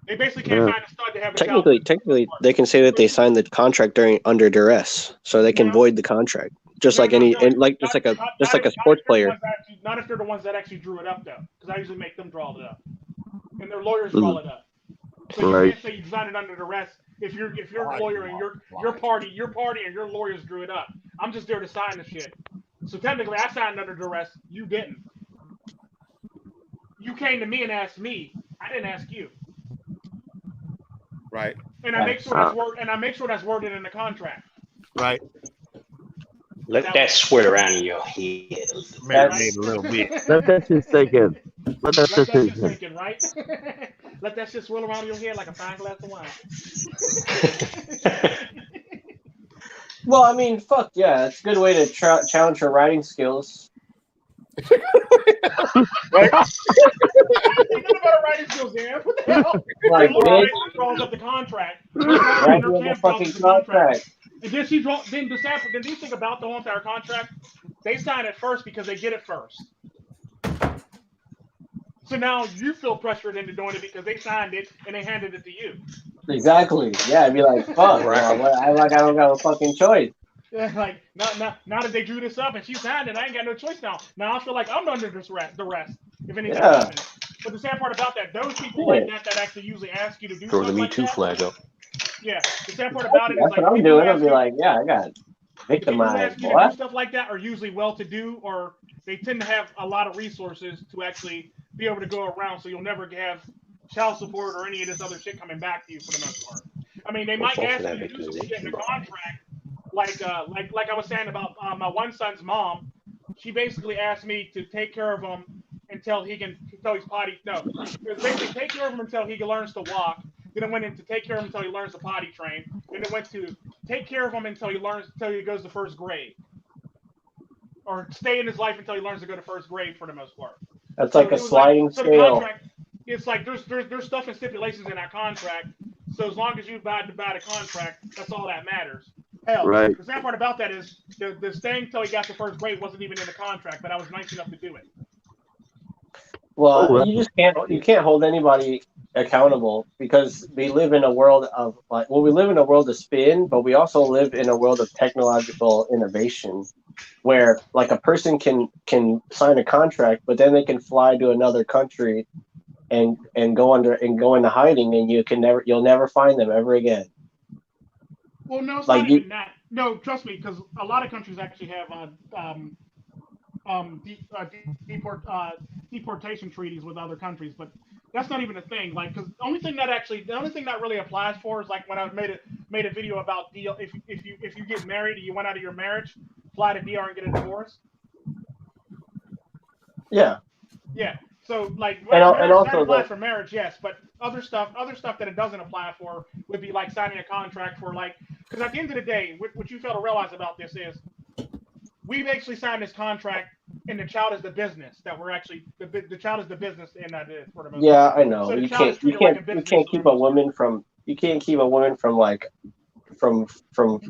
They basically can't find a stud to have a Technically, they can say that they signed the contract under duress, so they can void the contract, just like a sports player. Not if they're the ones that actually drew it up, though, because I usually make them draw it up, and their lawyers draw it up. So you can't say you signed it under duress if you're a lawyer and your party and your lawyers drew it up. I'm just there to sign the shit. So technically, I signed under duress. You didn't. You came to me and asked me. I didn't ask you. Right. And I make sure that's worded in the contract. Right. Let that sweat around in your head. Marinate a little bit. Let that shit sink in. Let that shit sink in, right? Let that shit swirl around your head like a fine glass of wine. Well, I mean, fuck yeah, it's a good way to challenge your writing skills. Right? Writing skills, man. What the hell? Like, draws up the contract. The fucking contract. And then then these thing about the whole entire contract, they sign it first because they get it first. So now you feel pressured into doing it because they signed it and they handed it to you. Exactly. Yeah, I'd be like, fuck. I don't got a fucking choice. Yeah, like now that they drew this up and she signed it, I ain't got no choice now. Now I feel like I'm under the rest. If anything happens. But the sad part about that, those people like that actually usually ask you to do Throw the something Me Too flag up. Yeah, the sad part about it is that's like what I'm doing. I'll be like, yeah, I got victimized. People who ask you to do stuff like that are usually well-to-do, or they tend to have a lot of resources to actually be able to go around. So you'll never have child support or any of this other shit coming back to you for the most part. I mean, they might ask you to do some shit in the contract, like I was saying about my one son's mom. She basically asked me to take care of him until he's potty. No, it was basically take care of him until he learns to walk. Then it went into take care of him until he learns to potty train. Then it went to take care of him until he goes to first grade, or stay in his life until he learns to go to first grade for the most part. That's like a sliding scale. The contract, it's like there's stuff and stipulations in that contract. So as long as you abide by the contract, that's all that matters. Hell, right. The sad part about that is the staying until he got to first grade wasn't even in the contract, but I was nice enough to do it. Well, you can't hold anybody accountable because we live in a world of of spin, but we also live in a world of technological innovation where like a person can sign a contract, but then they can fly to another country and go into hiding, and you'll never find them ever again. Well, no, it's not even that. No, trust me, because a lot of countries actually have deportation treaties with other countries, but that's not even a thing. Like, because the only thing that really applies for is like when I made a video about if you get married and you went out of your marriage, fly to DR and get a divorce. Yeah. Yeah. So like, And also that applies for marriage, yes, but other stuff that it doesn't apply for would be like signing a contract for like, because at the end of the day, what you fail to realize about this is we've actually signed this contract, and the child is the business that we're actually the child is the business, and that is for the most yeah, part. I know. So the You child can't is treated like a business. keep a woman from from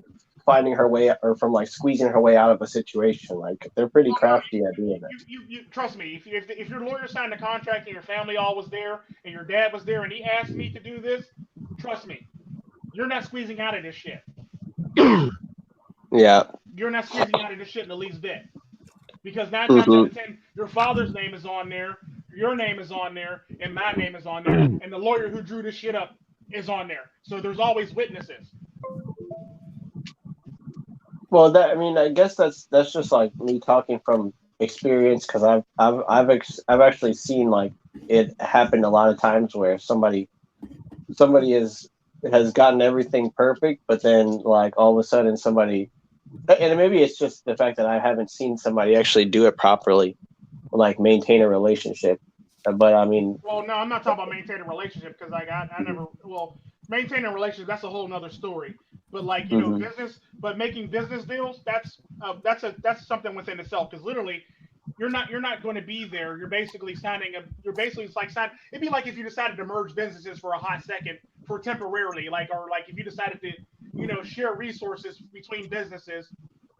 finding her way or from like squeezing her way out of a situation. Like they're pretty crafty at doing it. You trust me. If your lawyer signed a contract and your family all was there and your dad was there and he asked me to do this, trust me, you're not squeezing out of this shit. Yeah. You're not squeezing out of this shit in the least bit. Because 9 times out of 10, your father's name is on there, your name is on there, and my name is on there, and the lawyer who drew this shit up is on there. So there's always witnesses. Well, I guess that's just like me talking from experience, because I've actually seen like it happen a lot of times where somebody has gotten everything perfect, but then like all of a sudden somebody, and maybe it's just the fact that I haven't seen somebody actually do it properly, like maintain a relationship. But I mean, well, no, I'm not talking about maintaining a relationship, because like I never, well, maintaining a relationship, that's a whole nother story. But like, you know, business, but making business deals, that's something within itself, because literally you're not going to be there. You're basically it's like signing. It'd be like if you decided to merge businesses for a hot second, for temporarily, like, or like if you decided to, you know, share resources between businesses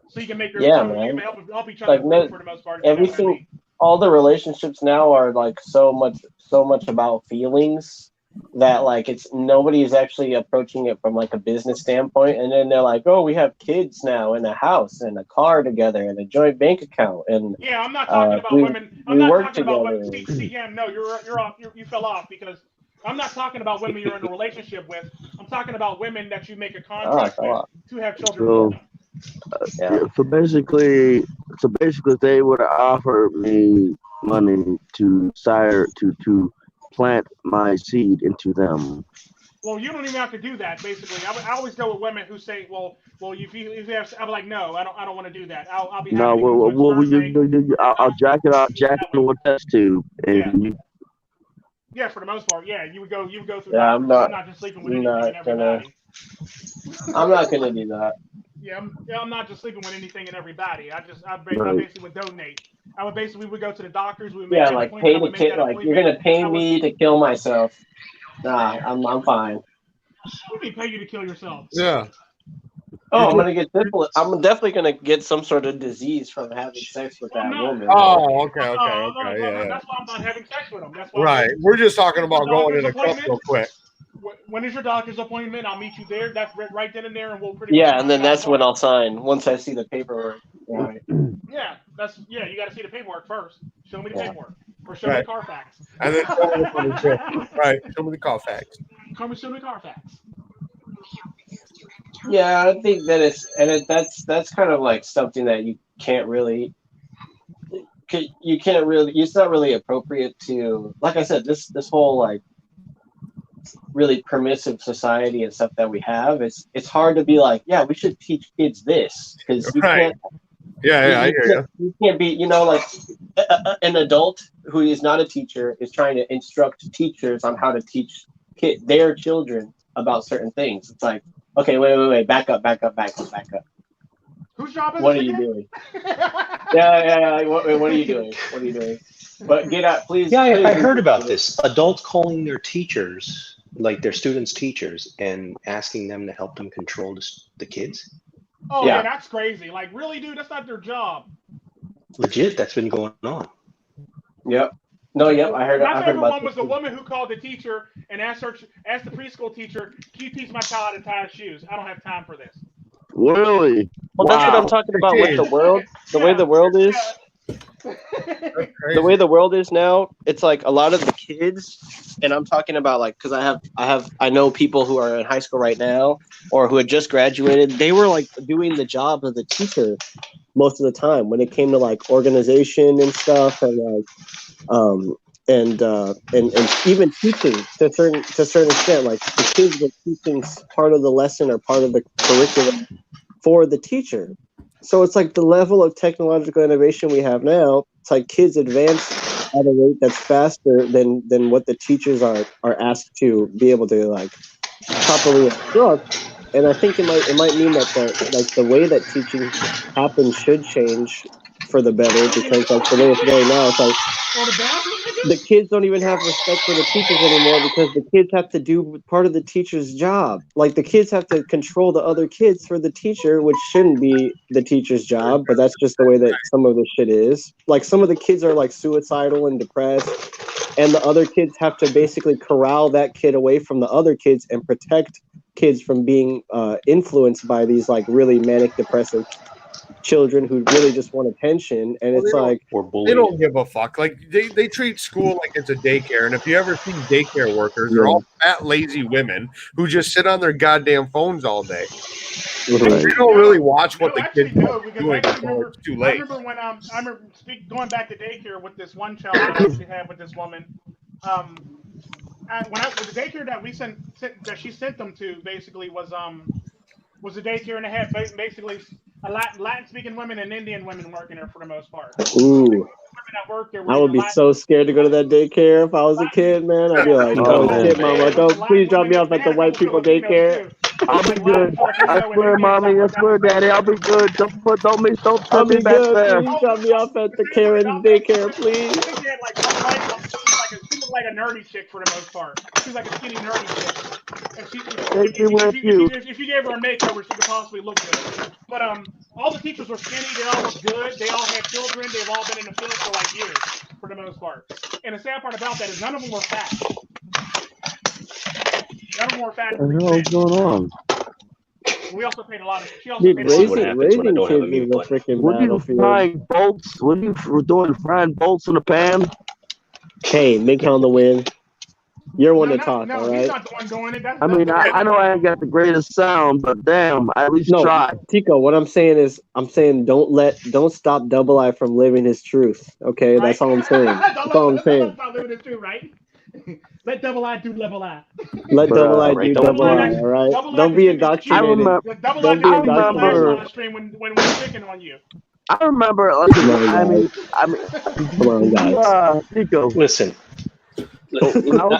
so you can make your, yeah, so man. you can help each other grow for the most part. Everything, all the relationships now are like so much about feelings that like nobody is actually approaching it from like a business standpoint, and then they're like, oh, we have kids now and a house and a car together and a joint bank account, and yeah, I'm not talking about women. I'm not talking about women. See, yeah, no, you're off. You fell off, because I'm not talking about women you're in a relationship with. I'm talking about women that you make a contract with to have children with. So basically, they would offer me money to plant my seed into them. Well, you don't even have to do that. Basically, I always go with women who say, "Well, if you have," I'm like, "No, I don't want to do that. I'll be happy No, I'll jack it with test tube, and yeah, for the most part, yeah, you would go through. Yeah, I'm not just sleeping with anything and everybody. I'm not gonna do that. Yeah, I'm not just sleeping with anything and everybody. I basically would donate. We would go to the doctors. We would make like pay the kid. Like you're gonna pay me to kill myself. Nah, I'm fine. What do you mean pay you to kill yourself? Yeah. Oh, I'm gonna get syphilis. I'm definitely gonna get some sort of disease from having sex with that woman. Oh, okay. Yeah. That's why I'm not having sex with them. That's why. Right. We're just talking about going in a cup real quick. When is your doctor's appointment? I'll meet you there. That's right then and there, and we'll pretty. Yeah, and then that's when I'll sign once I see the paperwork. Right. Yeah, you got to see the paperwork first. Show me the paperwork, or show me the Carfax. And then show me the Carfax. Show me the Carfax. Yeah, I think that that's kind of like something that you can't really. It's not really appropriate to, like I said, this whole like really permissive society and stuff that we have. It's hard to be like, yeah, we should teach kids this, because you can't. Yeah, I hear you. You can't be, like an adult who is not a teacher is trying to instruct teachers on how to teach their children about certain things. It's like, okay, wait, back up. Whose job is what it are you again? doing? Yeah. What are you doing? But get out, please. Yeah, please, I heard about this. Adults calling their teachers, like their students' teachers, and asking them to help them control the kids. Oh yeah, that's crazy. Like, really, dude? That's not their job. Legit, that's been going on. Yep. No, yep. I heard. My favorite one was the woman who called the teacher and asked the preschool teacher, "Can you teach my child how to tie his shoes? I don't have time for this." Really? Well, that's what I'm talking about with the world. The way the world is. The way the world is now, it's like a lot of the kids, and I'm talking about like, because I know people who are in high school right now or who had just graduated. They were like doing the job of the teacher most of the time when it came to like organization and stuff, and like and even teaching to a certain extent. Like the kids were teaching part of the lesson or part of the curriculum for the teacher. So it's like the level of technological innovation we have now. It's like kids advance at a rate that's faster than what the teachers are asked to be able to like properly instruct. And I think it might mean that the way that teaching happens should change for the better, because like the way it's going now, it's like the kids don't even have respect for the teachers anymore, because the kids have to do part of the teacher's job. Like the kids have to control the other kids for the teacher, which shouldn't be the teacher's job, but that's just the way that some of this shit is. Like some of the kids are like suicidal and depressed, and the other kids have to basically corral that kid away from the other kids and protect kids from being influenced by these like really manic depressive children who really just want attention. And it's like they don't give a fuck. Like they treat school like it's a daycare, and if you ever see daycare workers, they're all fat lazy women who just sit on their goddamn phones all day. They don't really watch what the kids are doing until it's too late. I remember when I remember going back to daycare with this one child I actually had with this woman. The daycare that we sent that she sent them to basically was a daycare, and it had basically a Latin-speaking women and Indian women working there for the most part. Ooh. I would be so scared to go to that daycare if I was a kid, man. I'd be like, "Oh shit, mama, don't please drop me off at the white people daycare." I'll be good. I swear, mommy. I swear, daddy. I'll be good. Don't turn me back there. Please drop me off at the Karen daycare, please. She was like a nerdy chick for the most part. She was like a skinny nerdy chick. And if you gave her a makeover, she could possibly look good. But all the teachers were skinny. They all looked good. They all had children. They've all been in the field for like years, for the most part. And the sad part about that is none of them were fat. None of them were fat. What the hell is going on? We also paid a lot of. Raising kids is a freaking What are you frying bolts? What are you doing? Frying bolts in a pan? Hey, MiGTOW on the win. You're one to talk, no, all right? He's not the one doing it. I mean, I know I ain't got the greatest sound, but damn, I at least try. Tico, what I'm saying is, don't stop Double I from living his truth. Okay, right? That's all I'm saying. That's all I'm saying. Stop living his truth, right? Let Double I do Double I. Let Double I do Double I. All right. Don't be indoctrinated. I remember when we were picking on you. I remember. I mean, come on, guys. Tico, listen.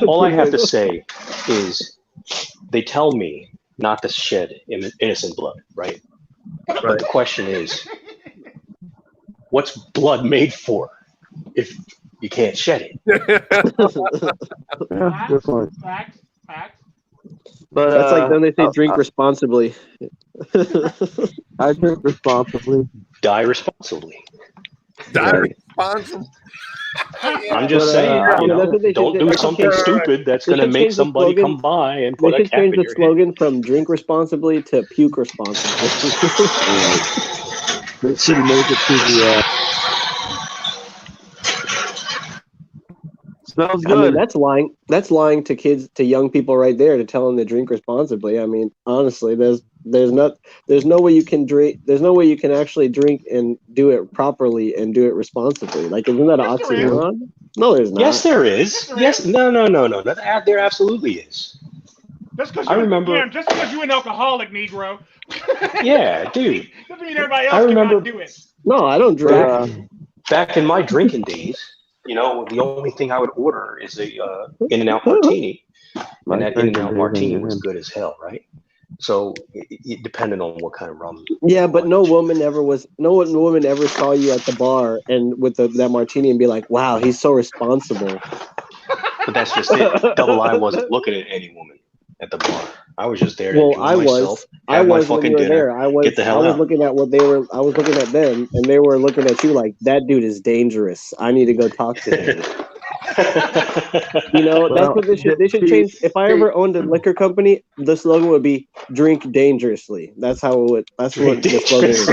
All I have to say is they tell me not to shed innocent blood, right? But the question is, what's blood made for if you can't shed it? Facts. But that's like then they say drink responsibly. I drink responsibly. Die responsibly. Die responsibly. I'm just saying, don't do something stupid that's going to make somebody come by and put a cap in your head. They should change the slogan from drink responsibly to puke responsibly. They should make it to the... Smells good. I mean, that's lying to kids, to young people right there, to tell them to drink responsibly. I mean, honestly, there's no way you can drink. There's no way you can actually drink and do it properly and do it responsibly. Like, isn't that an oxymoron? No, there's not. Yes, there is. Yes, no. There absolutely is. Just because you're an alcoholic, Negro. Yeah, dude. Doesn't mean everybody else cannot do it. No, I don't drink. Back in my drinking days, the only thing I would order is a In-N-Out martini, and that In-N-Out martini was good as hell, right? So it depended on what kind of rum. Yeah, but no woman ever saw you at the bar and with that martini and be like, "Wow, he's so responsible." But that's just it. Double I wasn't looking at any woman at the bar. I was just there to enjoy myself. I was my fucking dinner. There. I was looking at what they were. I was looking at them, and they were looking at you like, "That dude is dangerous. I need to go talk to him." That's what they should change. If I ever owned a liquor company, the slogan would be "Drink dangerously." That's how it would. That's what the slogan is.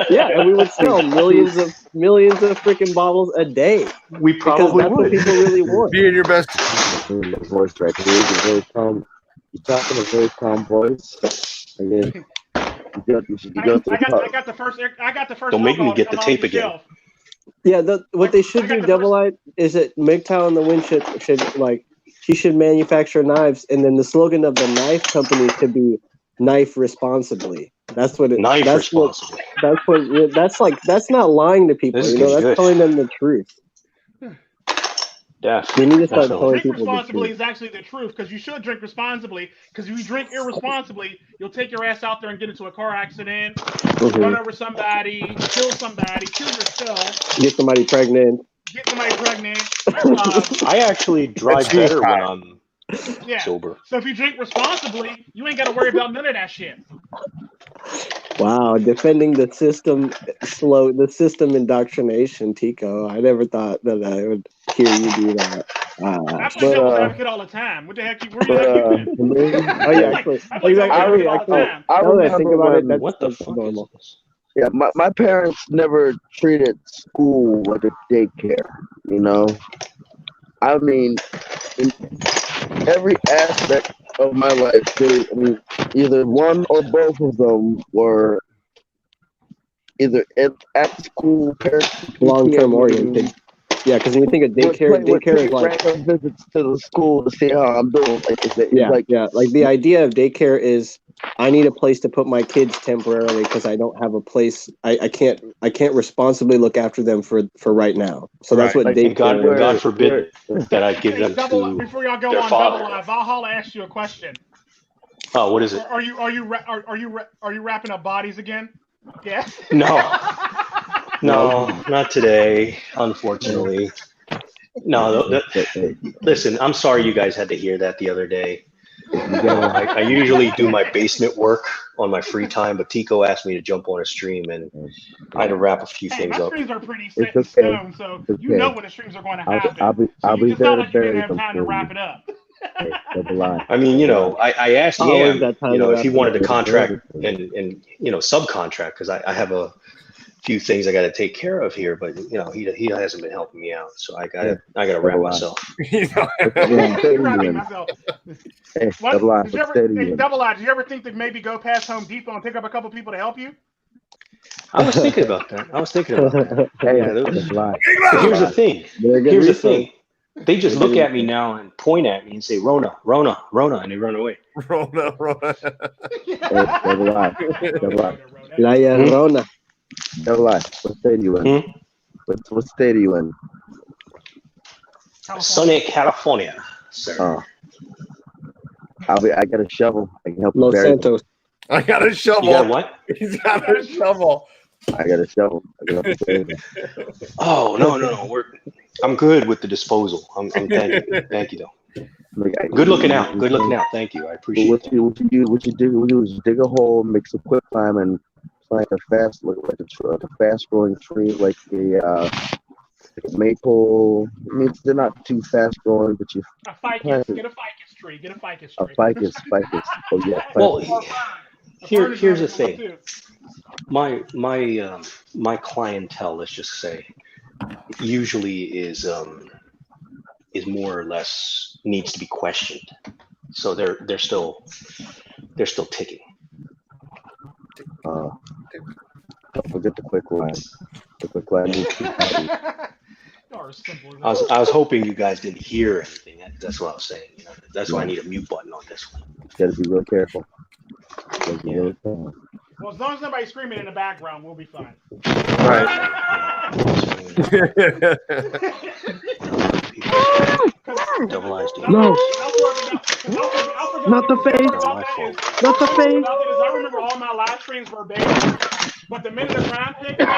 Yeah, and we would sell millions of freaking bottles a day. We probably that's what people really want. Be in your best voice right here. You're talking a very calm voice. Again, I got the first. Don't make me get the tape again. Yeah, what they should do, Double I, is that MiGTOW on the win should he should manufacture knives, and then the slogan of the knife company should be "Knife responsibly." That's what it. Knife responsibly. That's not lying to people. That's good. telling them the truth. We need to start Drink telling people responsibly is actually the truth, because you should drink responsibly. Because if you drink irresponsibly, you'll take your ass out there and get into a car accident, run over somebody, kill yourself, get somebody pregnant. I actually drive better when I'm sober. So if you drink responsibly, you ain't got to worry about none of that shit. Wow, defending the system indoctrination, Tico. I never thought that I would hear you do that. I play devil's advocate all the time. What the heck? Where you been? Oh yeah, actually, think about it. What the fuck normal. Is yeah, my parents never treated school like a daycare. You know, I mean, in every aspect of my life, either one or both of them were either at school, parents, long-term oriented. Yeah, because when you think of daycare is like random visits to the school to see how I'm doing. Like the idea of daycare is I need a place to put my kids temporarily because I don't have a place. I can't responsibly look after them for right now. So that's what daycare is. God forbid that I give them to before y'all go their on father. Double Live, Valhalla asked you a question. Oh, what is it? Are you wrapping up bodies again? Yeah. No, not today, unfortunately. No, listen, I'm sorry you guys had to hear that the other day. I usually do my basement work on my free time, but Tico asked me to jump on a stream, and I had to wrap a few things up. Streams are pretty set in stone, so you know when the streams are going to happen. I'll be there to bury them. Time to wrap it up. I mean, I asked Ian, if he wanted to contract and subcontract, because I have a few things I got to take care of here, but he hasn't been helping me out, so I gotta wrap myself. Double Live, did you ever think to maybe go past Home Depot and pick up a couple people to help you? I was thinking about that. Here's the thing. They just look at me now and point at me and say, Rona, Rona, Rona, and they run away. Rona. Rona. What state are you in? What state are you in? Sunny California, sir. I got a shovel. I can help Los you bury Santos. I got a shovel. You got what? He's got a shovel. I got a shovel. I can help you bury them. Oh no. I'm good with the disposal. I'm thank you though. Good looking out. Thank you. I appreciate it. What you do is dig a hole, make some quick climb, and plant a fast growing tree, like a maple. I mean, they're not too fast growing, but you get a ficus tree. Get a ficus tree. A ficus. Oh yeah. Well, here's the thing. My clientele, let's just say, usually is more or less needs to be questioned. So they're still ticking. Don't forget the quick line. The quick line. I was hoping you guys didn't hear anything. That's what I was saying. That's why I need a mute button on this one. You gotta be real careful. Well, as long as nobody's screaming in the background, we'll be fine. Right. No. Not the face. Not the face. I remember all my live streams verbatim, but the minute the crime takes place,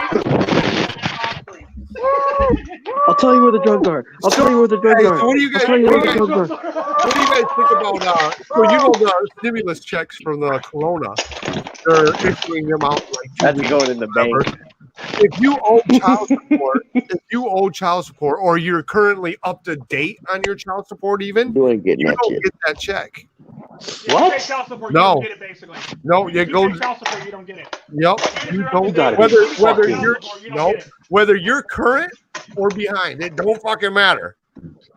I'll tell you where the drugs are. So what do you guys think about so the stimulus checks from the corona? They're issuing them out like that's going in the bank. If you owe child support, or you're currently up to date on your child support, even you don't get that check. What? Support, no. You don't get it, basically. No, it goes. Child support, you don't get it. Yep, you don't get it. Whether you're current or behind, it don't fucking matter.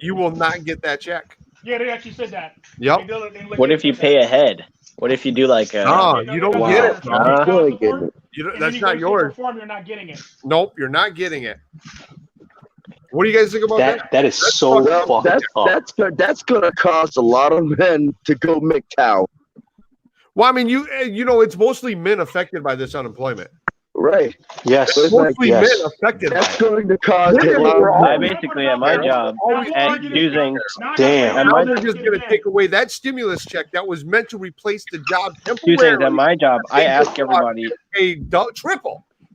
You will not get that check. Yeah, they actually said that. Yep. What if you pay ahead? What if you do like a... No, you don't get it. That's not yours. You're not getting it. Nope, you're not getting it. What do you guys think about that? That is so fucked up. That's gonna cause a lot of men to go MiGTOW. Well, I mean, you know, it's mostly men affected by this unemployment. Right. Yes. So it's Mostly yes. men affected. That's going to cause a Women lot were of I always- basically at my job at using Damn. At Now my- they're just going to take away that stimulus check that was meant to replace the job two temporarily. things at my job. I ask everybody.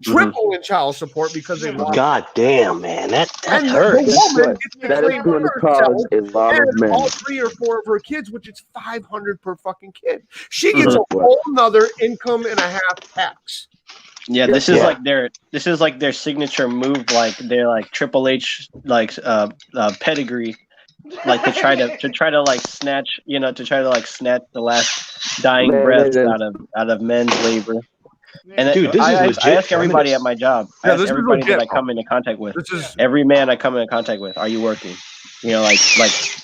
Triple in child support because they lost. God damn, man. That And hurts. the woman gets to that claim is going to herself cause a lot of and men. all 3 or 4 of her kids, which is $500 per fucking kid. She gets Mhm. a whole nother income and a half tax. Yeah, this is Yeah. like their signature move, like they're like Triple H pedigree, like to try to like snatch snatch the last dying Man, breaths man. out of men's labor. And Dude, this is I legit ask everybody feminist. at my job. I Yeah, ask this is everybody legit, that I bro. come into contact with. This is Every man I come into contact with, are you working? You know, like,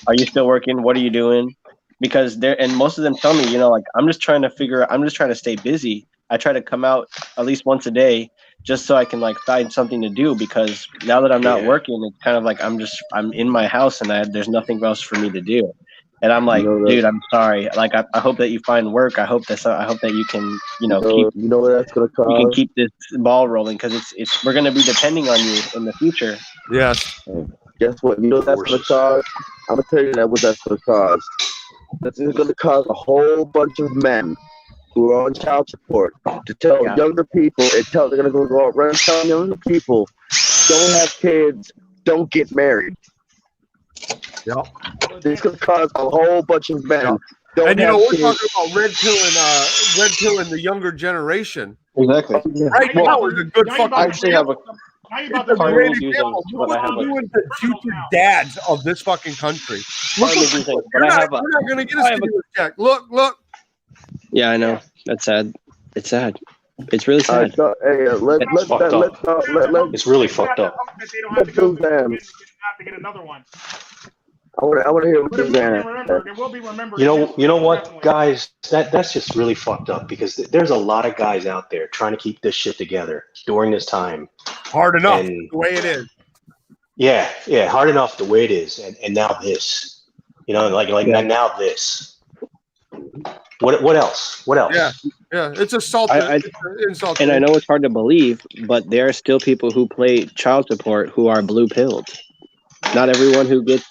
are you still working? What are you doing? Because and most of them tell me, you know, like, I'm just trying to stay busy. I try to come out at least once a day just so I can like find something to do, because now that I'm not working, it's kind of like I'm in my house and there's nothing else for me to do. And I'm like, dude, I'm sorry. Like, I hope that you find work. I hope that you can, keep. You know what that's going to cause? You can keep this ball rolling, because we're going to be depending on you in the future. yes. Guess what? You know what that's going to cause? I'm going to tell you what that's going to cause. That's going to cause a whole bunch of men who are on child support to tell younger people, they're going to go around telling younger people, don't have kids, don't get married. Yep. This is going to cause a whole bunch of men. Don't And have we're kids. talking about red pill in the younger generation. Exactly. Right now is a good fucking. I actually have a It's a great example. Look what they're doing to future dads of this fucking country. Look what we're not going to get a stimulus check. Look. Yeah, I know. That's sad. It's sad. It's really sad. It's really fucked up. Let's do them. To get another one. I want to hear what But you're it will be remembered. You know what, guys? That's just really fucked up, because there's a lot of guys out there trying to keep this shit together during this time. Hard enough, the way it is. Yeah, hard enough the way it is, and now this. You know, like now this. What else? What else? Yeah, it's assault. It's insult. And I know it's hard to believe, but there are still people who pay child support who are blue pilled. Not everyone who gets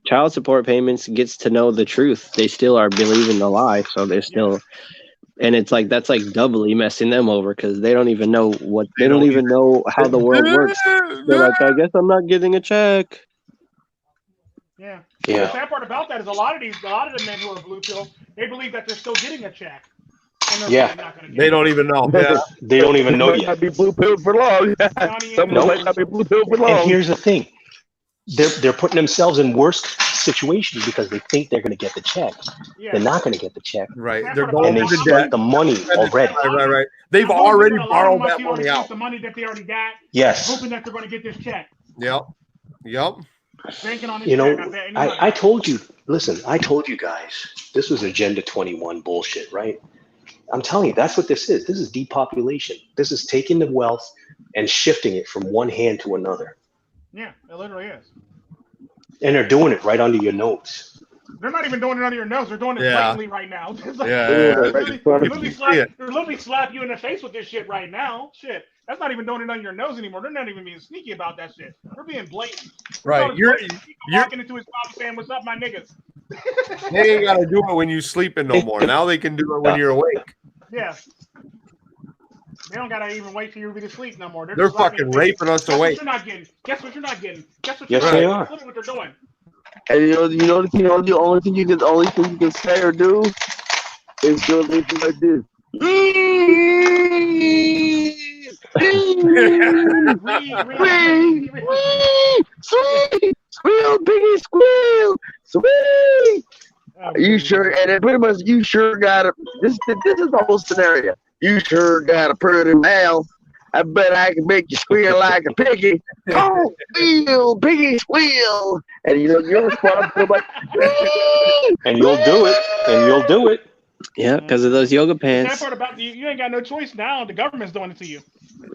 child support payments gets to know the truth. They still are believing the lie, so they're still, and it's like that's like doubly messing them over, because they don't even know how the world works. They're like, I guess I'm not getting a check. Yeah. Yeah. The sad part about that is a lot of the men who are blue pill, they believe that they're still getting a check. And they're really not gonna get They don't even know. Yeah. They don't even know might yet. not be blue pilled for long. Someone might not be blue pilled for long. And here's the thing. They're putting themselves in worse situations because they think they're going to get the check. Yeah. They're not going to get the check. Right. That's They're what going And they into spent debt. the money already. Right. They've I'm already hoping that a lot of borrowed them that might money use out. The money that they already got. Yes. Hoping that they're going to get this check. Yep. Banking on this You know, check. I bet anybody. I told you, listen, I told you guys, this was Agenda 21 bullshit, right? I'm telling you, that's what this is. This is depopulation. This is taking the wealth and shifting it from one hand to another. Yeah, it literally is. And they're doing it right under your nose. They're not even doing it under your nose. They're doing it blatantly right now. It's like, Yeah. They're literally slap you in the face with this shit right now. Shit. That's not even doing it on your nose anymore. They're not even being sneaky about that shit. They're being blatant. Right. You're walking into his mouth saying, "What's up, my niggas?" They ain't got to do it when you're sleeping no more. Now they can do it when you're awake. Yeah. They don't gotta even wait for you to be asleep no more. They're fucking raping us awake. Guess what you're not getting. Guess what Yes, you're they not are. getting. Look at what they're doing. And the only thing you can say or do is do anything like this. Squeal, piggy, squeal, squeal. You sure? And it pretty much, you sure got it. This is the whole scenario. You sure got a pretty mouth. I bet I can make you squeal like a piggy. Oh, squeal, piggy, squeal. And your response is like, and you'll do it. Yeah, because of those yoga The pants. sad part about you ain't got no choice now. The government's doing it to you.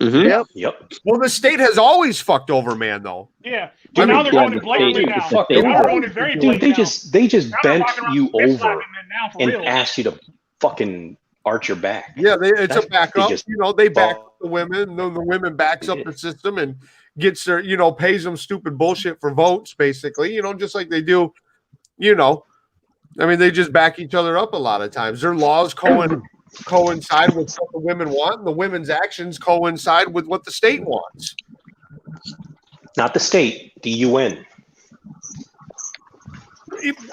Mm-hmm. Yep. Well, the state has always fucked over man, though. Yeah. I mean, Now they're going it blatantly dude, now. fuck, Now they're going it very Dude, blatantly they just now. Now they're bent walking around you fist over slapping men now for and real. asked you to fucking arch your back. Yeah, it's That's a backup. what they just They back. the women. The women backs up the system and gets their, pays them stupid bullshit for votes, basically, just like they do, I mean, they just back each other up a lot of times. Their laws coincide with what the women want, and the women's actions coincide with what the state wants. Not the state, the UN.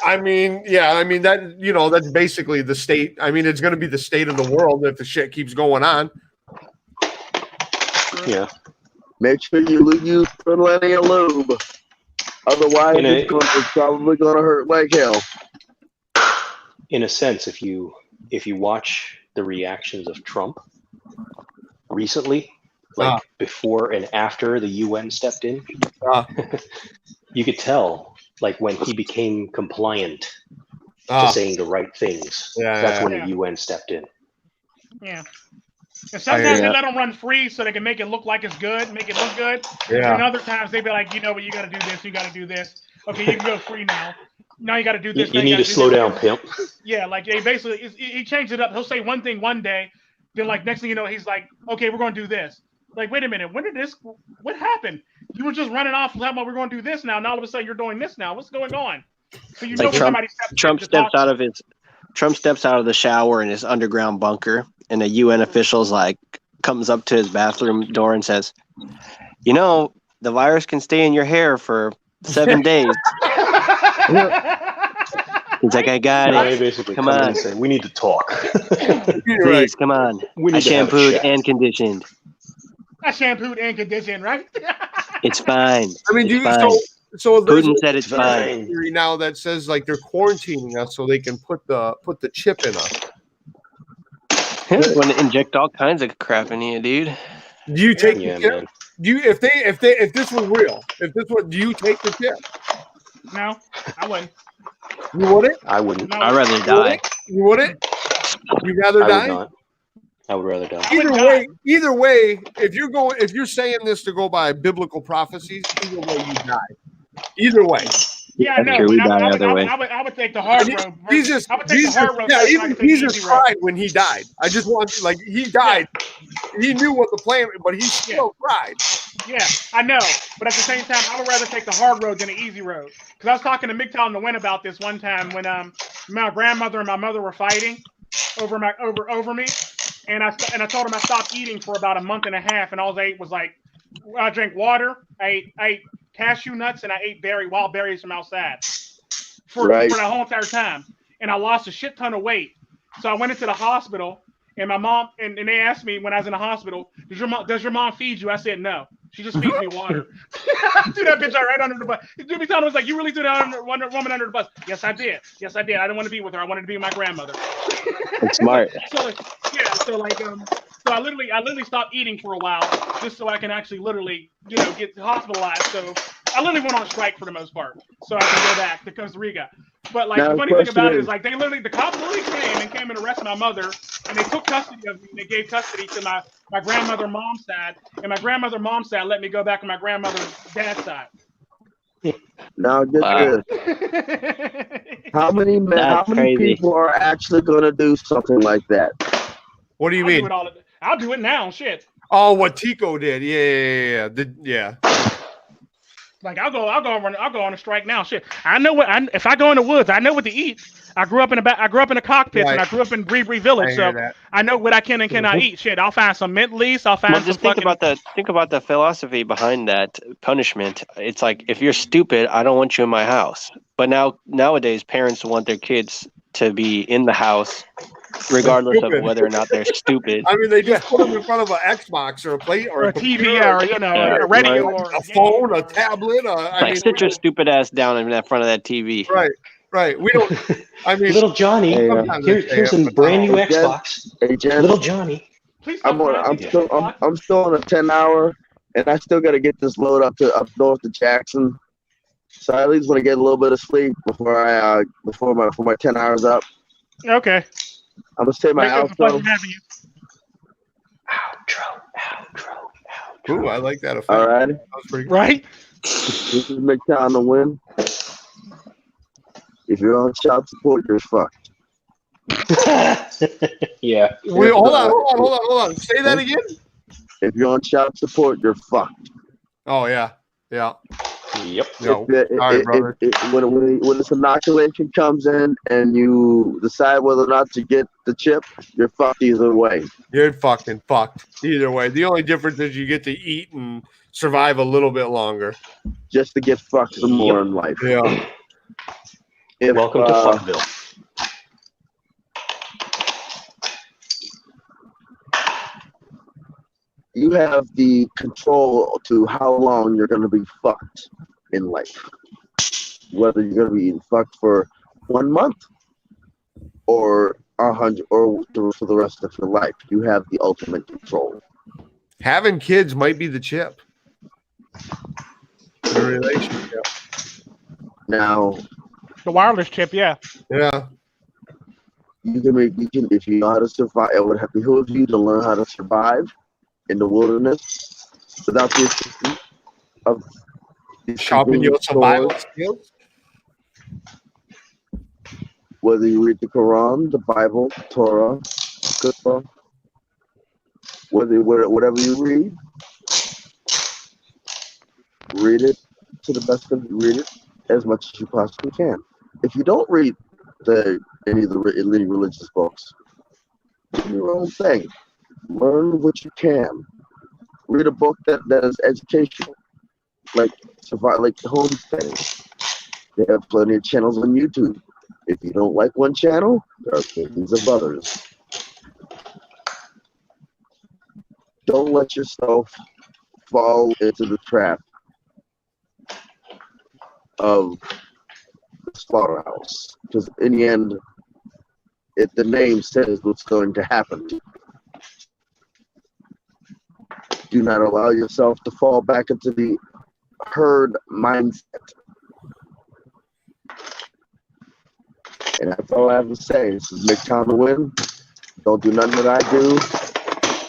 I mean, that, that's basically the state. I mean, it's going to be the state of the world if the shit keeps going on. Yeah. Make sure you use plenty of lube. Otherwise, it's probably going to hurt like hell. In a sense, if you watch the reactions of Trump recently, like before and after the UN stepped in, you could tell, like when he became compliant to saying the right things, that's when the UN stepped in. Yeah. And sometimes they let them run free so they can make it look like it's good, make it look good. Yeah. And other times they be like, you know what, you got to do this, you got to do this. Okay, you can go free now. Now you got to do this. You need to slow down, pimp. Yeah, like he changed it up. He'll say one thing one day, then like next thing you know, he's like, okay, we're going to do this. Like, wait a minute, what happened? You were just running off talking about we're going to do this now. Now all of a sudden you're doing this now. What's going on? So you know when somebody Trump steps out of the shower in his underground bunker, and a UN official's like comes up to his bathroom door and says, the virus can stay in your hair for 7 days. He's like, I got it. Basically come on. Say, we need to talk. Please, come on. I shampooed and conditioned. Right? It's fine. I mean, so Putin said it's fine. Theory now that says like they're quarantining us so they can put the chip in us. Want to inject all kinds of crap in you, dude. Do you take the chip? Do you if this was real? Do you take the chip? No, I wouldn't. You wouldn't? I wouldn't. No. I'd rather die. You wouldn't? You'd rather die? Would not. I would rather die. Either way, if you're saying this to go by biblical prophecies, either way you die. Either way. Yeah, I know. Sure, I would take the hard road. Jesus, I would take the hard road. Yeah, even Jesus cried when he died. I just want he died. He knew what the plan, but he still cried. Yeah, I know. But at the same time, I would rather take the hard road than the easy road. Because I was talking to MiGTOW and the Win about this one time when my grandmother and my mother were fighting over me, and I told them I stopped eating for about a month and a half, and all I ate was I drank water, I ate cashew nuts, and I ate wild berries from outside for the whole entire time, and I lost a shit ton of weight. So I went into the hospital, and my mom and they asked me when I was in the hospital, does your mom feed you? I said no. She just feeds me water. Threw that bitch right under the bus. Jimmy Town was like, you really threw that woman under the bus? Yes, I did. I didn't want to be with her. I wanted to be with my grandmother. That's smart. So I literally stopped eating for a while just so I can actually literally, get hospitalized. So I literally went on strike for the most part, so I can go back to Costa Rica. But the funny thing about it is the cops literally came and arrested my mother, and they took custody of me. And they gave custody to my grandmother mom's side, and my grandmother mom's side let me go back to my grandmother's dad's side. Now get this. How many people are actually going to do something like that? What do you mean? I'll do it now. Shit. Oh, what Tico did? Yeah. Like I'll go on a strike now. Shit, I know if I go in the woods, I know what to eat. I grew up in a cockpit, and I grew up in Bree Village, so I know what I can and cannot eat. Shit, I'll find some mint leaves. I'll find some. Think about the philosophy behind that punishment. It's like, if you're stupid, I don't want you in my house. But nowadays, parents want their kids to be in the house, regardless of whether or not they're stupid. I mean, they just put them in front of an Xbox or a plate or a TV or a radio or a phone, a tablet. Sit your stupid ass down in front of that TV. Right. We don't. I mean, little Johnny. Here's a brand new Xbox. Hey, Jen, little Johnny. I'm still on a 10-hour, and I still got to get this load up north to Jackson. So I at least want to get a little bit of sleep before my 10 hours up. Okay. I'm gonna say my outro. Outro. Ooh, I like that effect. All right. That was pretty good. Right. This is MiGTOW the Win. If you're on child support, you're fucked. Yeah. Wait, hold on. Say that again. If you're on child support, you're fucked. Oh yeah. Yep. No. Sorry, brother. When this inoculation comes in and you decide whether or not to get the chip, you're fucked either way. You're fucking fucked either way. The only difference is you get to eat and survive a little bit longer. Just to get fucked some more in life. Yeah. Welcome to Fuckville. You have the control to how long you're going to be fucked in life. Whether you're going to be fucked for 1 month or 100 or for the rest of your life. You have the ultimate control. Having kids might be the chip in a relationship. Now, the wireless chip, yeah. Yeah. You can if you know how to survive. It would have behooved you to learn how to survive in the wilderness without the assistance of sharpen your survival skills. Whether you read the Quran, the Bible, Torah, Qur'an, whatever you read it to the best of you. Read it as much as you possibly can. If you don't read any religious books, do your own thing. Learn what you can. Read a book that is educational, like homesteading. They have plenty of channels on YouTube. If you don't like one channel, there are millions of others. Don't let yourself fall into the trap of the slaughterhouse, because in the end, the name says what's going to happen. Do not allow yourself to fall back into the herd mindset. And that's all I have to say. This is MiGTOW to win. Don't do nothing that I do.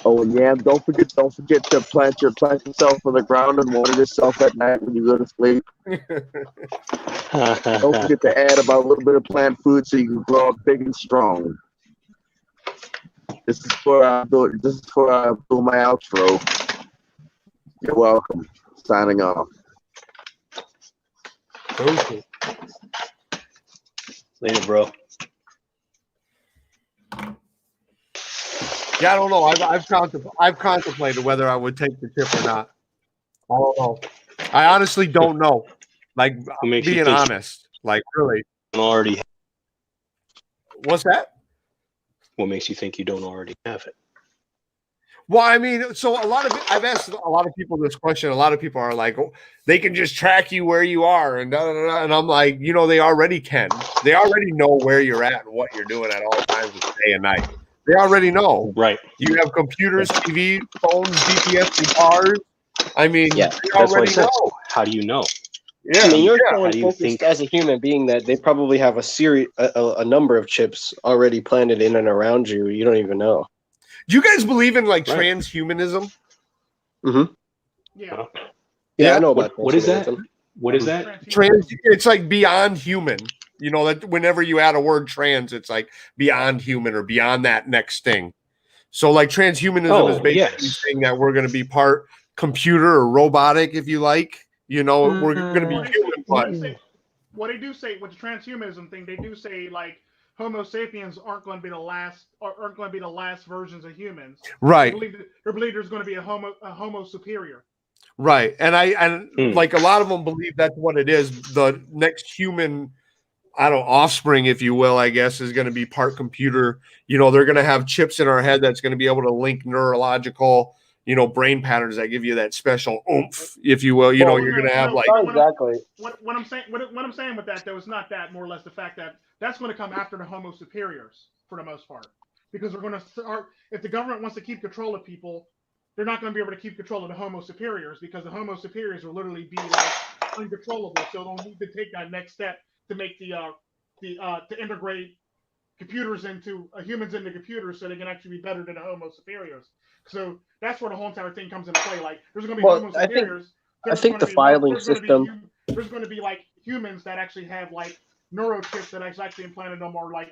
Oh, and yeah, don't forget to plant yourself on the ground and water yourself at night when you go to sleep. Don't forget to add about a little bit of plant food so you can grow up big and strong. This is for I do my outro. You're welcome. Signing off. Okay. Later, bro. Yeah, I don't know. I've contemplated whether I would take the tip or not. I don't know. I honestly don't know. Like, being honest. Like, really. Already. What's that? What makes you think you don't already have it? Well, I mean, so I've asked a lot of people this question. A lot of people are like, oh, they can just track you where you are, and and I'm like, they already can. They already know where you're at and what you're doing at all times of the day and night. They already know. Right. You have computers, TV, phones, GPS, and cars. I mean, yeah, they already know. How do you know? Yeah, I mean, you're so focused as a human being that they probably have a number of chips already planted in and around you. You don't even know. Do you guys believe in like transhumanism? Mm-hmm. Yeah. Yeah, I know about what is that? What is that? It's like beyond human. That whenever you add a word trans, it's like beyond human or beyond that next thing. So like transhumanism is basically saying that we're going to be part computer or robotic, if you like. We're going to be human. But what they do say with the transhumanism thing, they do say like Homo sapiens aren't going to be the last versions of humans. Right. They believe there's going to be a Homo superior. Right. And like a lot of them believe that's what it is. The next human, offspring, if you will, I guess, is going to be part computer. They're going to have chips in our head that's going to be able to link neurological, brain patterns that give you that special oomph, if you will. You're going to have exactly. What I'm saying with that though is not that, more or less the fact that that's going to come after the Homo superiors for the most part, because we're going to start. If the government wants to keep control of people, they're not going to be able to keep control of the Homo superiors, because the Homo superiors will literally be like uncontrollable. So they'll need to take that next step to make to integrate computers into humans into computers, so they can actually be better than the Homo superiors. So that's where the whole entire thing comes into play. Like there's going to be Homo superiors. I think the filing system. There's going to be like humans that actually have like neurochips that actually implanted them, or like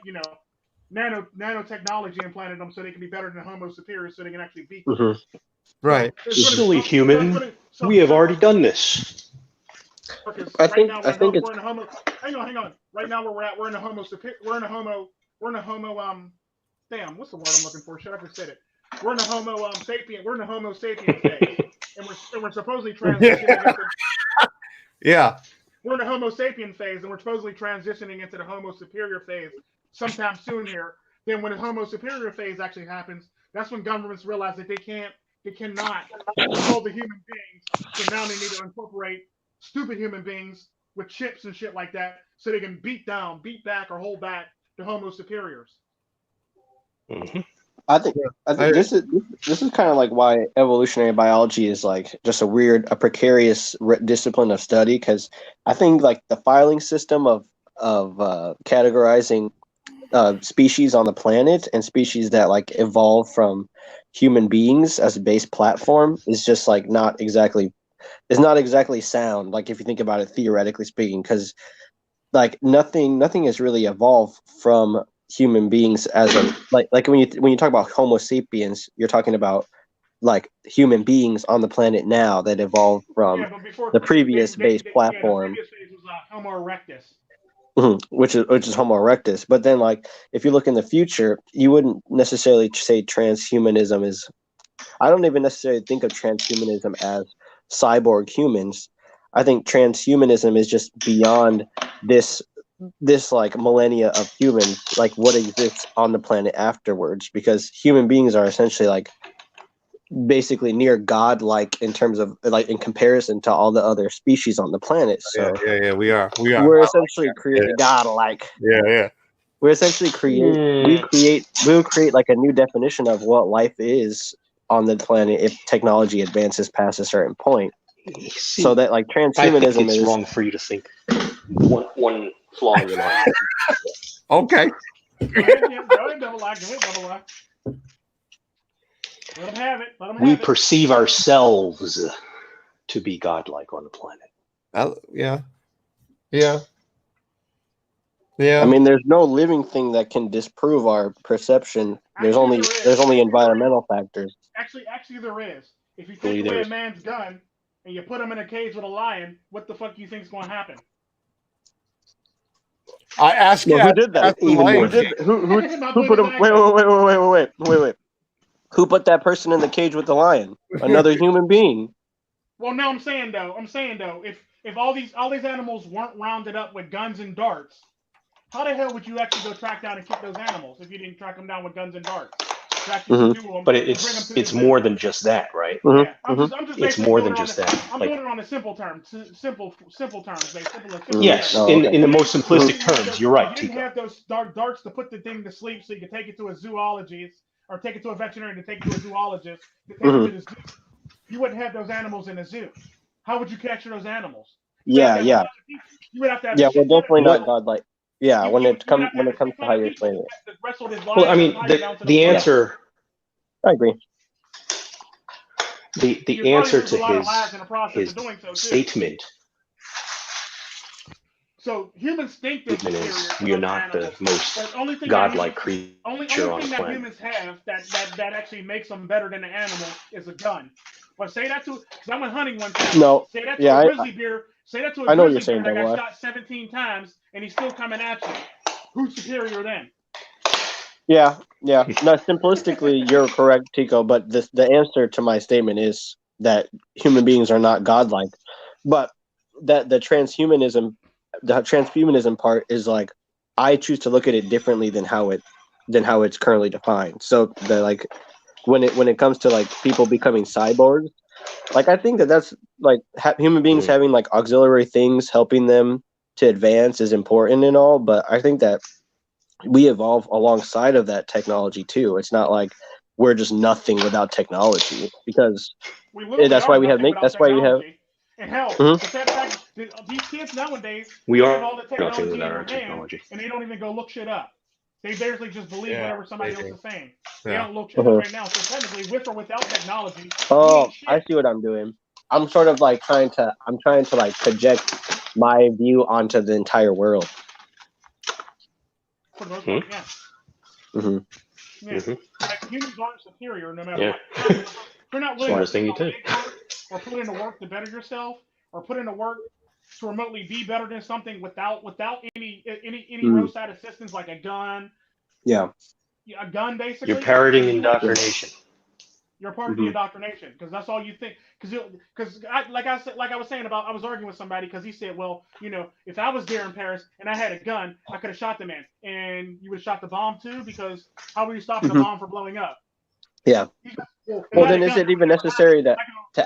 nanotechnology implanted them, so they can be better than Homo superiors, so they can actually beat them. Mm-hmm. Right. Silly human. We have already done this. I think we're in a homo. Hang on. Right now, where we're at, we're in a homo. Damn, what's the word I'm looking for? Shut up and said it. We're in a homo sapien. We're in a homo sapien phase, and we're supposedly transitioning into. Yeah. We're in a homo sapien phase, and we're supposedly transitioning into the homo superior phase sometime soon here. Then when the homo superior phase actually happens, that's when governments realize that they cannot control the human beings. So now they need to incorporate stupid human beings with chips and shit like that, so they can beat back, or hold back the homo superiors. Mm-hmm. I think this is kind of like why evolutionary biology is like just a precarious discipline of study, because I think like the filing system of categorizing species on the planet and species that like evolve from human beings as a base platform is just like not exactly sound, like if you think about it theoretically speaking, because like nothing has really evolved from human beings as a like when you talk about Homo sapiens, you're talking about like human beings on the planet now that evolved from the previous base platform. The previous phase was Homo erectus. Which is Homo erectus. But then like if you look in the future, you wouldn't necessarily say transhumanism is, I don't even necessarily think of transhumanism as cyborg humans. I think transhumanism is just beyond this like millennia of humans, like what exists on the planet afterwards, because human beings are essentially like basically near God-like in terms of like in comparison to all the other species on the planet. So yeah, we are. We're essentially creating God-like. Yeah. We're essentially we'll create like a new definition of what life is on the planet if technology advances past a certain point. So that like transhumanism I think it's wrong for you to think one flaw in your life. Okay. Go ahead, double I. Let them have it. We perceive ourselves to be godlike on the planet. Yeah. I mean, there's no living thing that can disprove our perception. There's only environmental factors. Actually, there is. If you take away a man's gun and you put him in a cage with a lion, what the fuck do you think is going to happen? I asked you. Who did that? Who put him? Wait. Who put that person in the cage with the lion? Another human being. Well, no, I'm saying though, if all these animals weren't rounded up with guns and darts, how the hell would you actually go track down and kill those animals if you didn't track them down with guns and darts? But it's more than just that, right? Yeah, I'm just it's more than just that. I'm doing it on the simple terms, simple terms. Yes, in the most simplistic terms, you're right. You didn't have those darts to put the thing to sleep, so you could take it to a zoologist or take it to a veterinarian to take it to a zoologist to take it to the zoo. You wouldn't have those animals in a zoo. How would you capture those animals? You would have to have we're definitely not godlike. Yeah, when it comes to how you explain it. Well, I mean, the answer. I agree. The answer to his statement. So humans think that we are not the most godlike creature on the planet. Only thing that humans have that actually makes them better than an animal is a gun. But say that to, because I went hunting one time. No. Say that to a grizzly bear. Say that to a grizzly bear that got shot 17 times and he's still coming at you. Who's superior then? Yeah. No, simplistically, you're correct, Tico. But the answer to my statement is that human beings are not godlike. But that the transhumanism part is like, I choose to look at it differently than how it's currently defined. So the like when it comes to like people becoming cyborgs, like I think that's like human beings having like auxiliary things helping them to advance is important and all, but I think that we evolve alongside of that technology too. It's not like we're just nothing without technology, because that's why we have and hell, these kids nowadays have all the technology in their hand, and they don't even go look shit up. They basically just believe whatever somebody else is saying. They don't look shit up right now. So technically, with or without technology, I see what I'm doing. I'm sort of like trying to like project my view onto the entire world. For the most part, yeah. Like, humans aren't superior no matter what. You're not willing Smartest to thing you did. or put in the work to better yourself, or put in the work to remotely be better than something without any roadside assistance like a gun. Yeah. A gun, basically. You're parroting indoctrination. You're part of the indoctrination because that's all you think. Because like I was saying I was arguing with somebody because he said, well, if I was there in Paris and I had a gun, I could have shot the man, and you would have shot the bomb too, because how were you stopping the bomb from blowing up? Yeah. Well, then is it even necessary to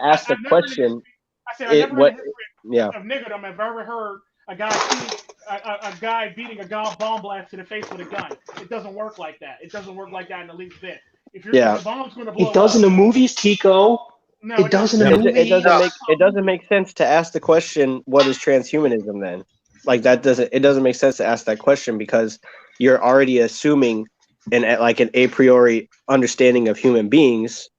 ask the question? I said, I never heard of niggerdom I've ever heard a guy beating a bomb blast to the face with a gun. It doesn't work like that. It doesn't work like that in the least bit. If the bomb's going to blow up, it does in the movies, Tico. No, it does in the movies. It doesn't make sense to ask the question, what is transhumanism then? Like it doesn't make sense to ask that question because you're already assuming an a priori understanding of human beings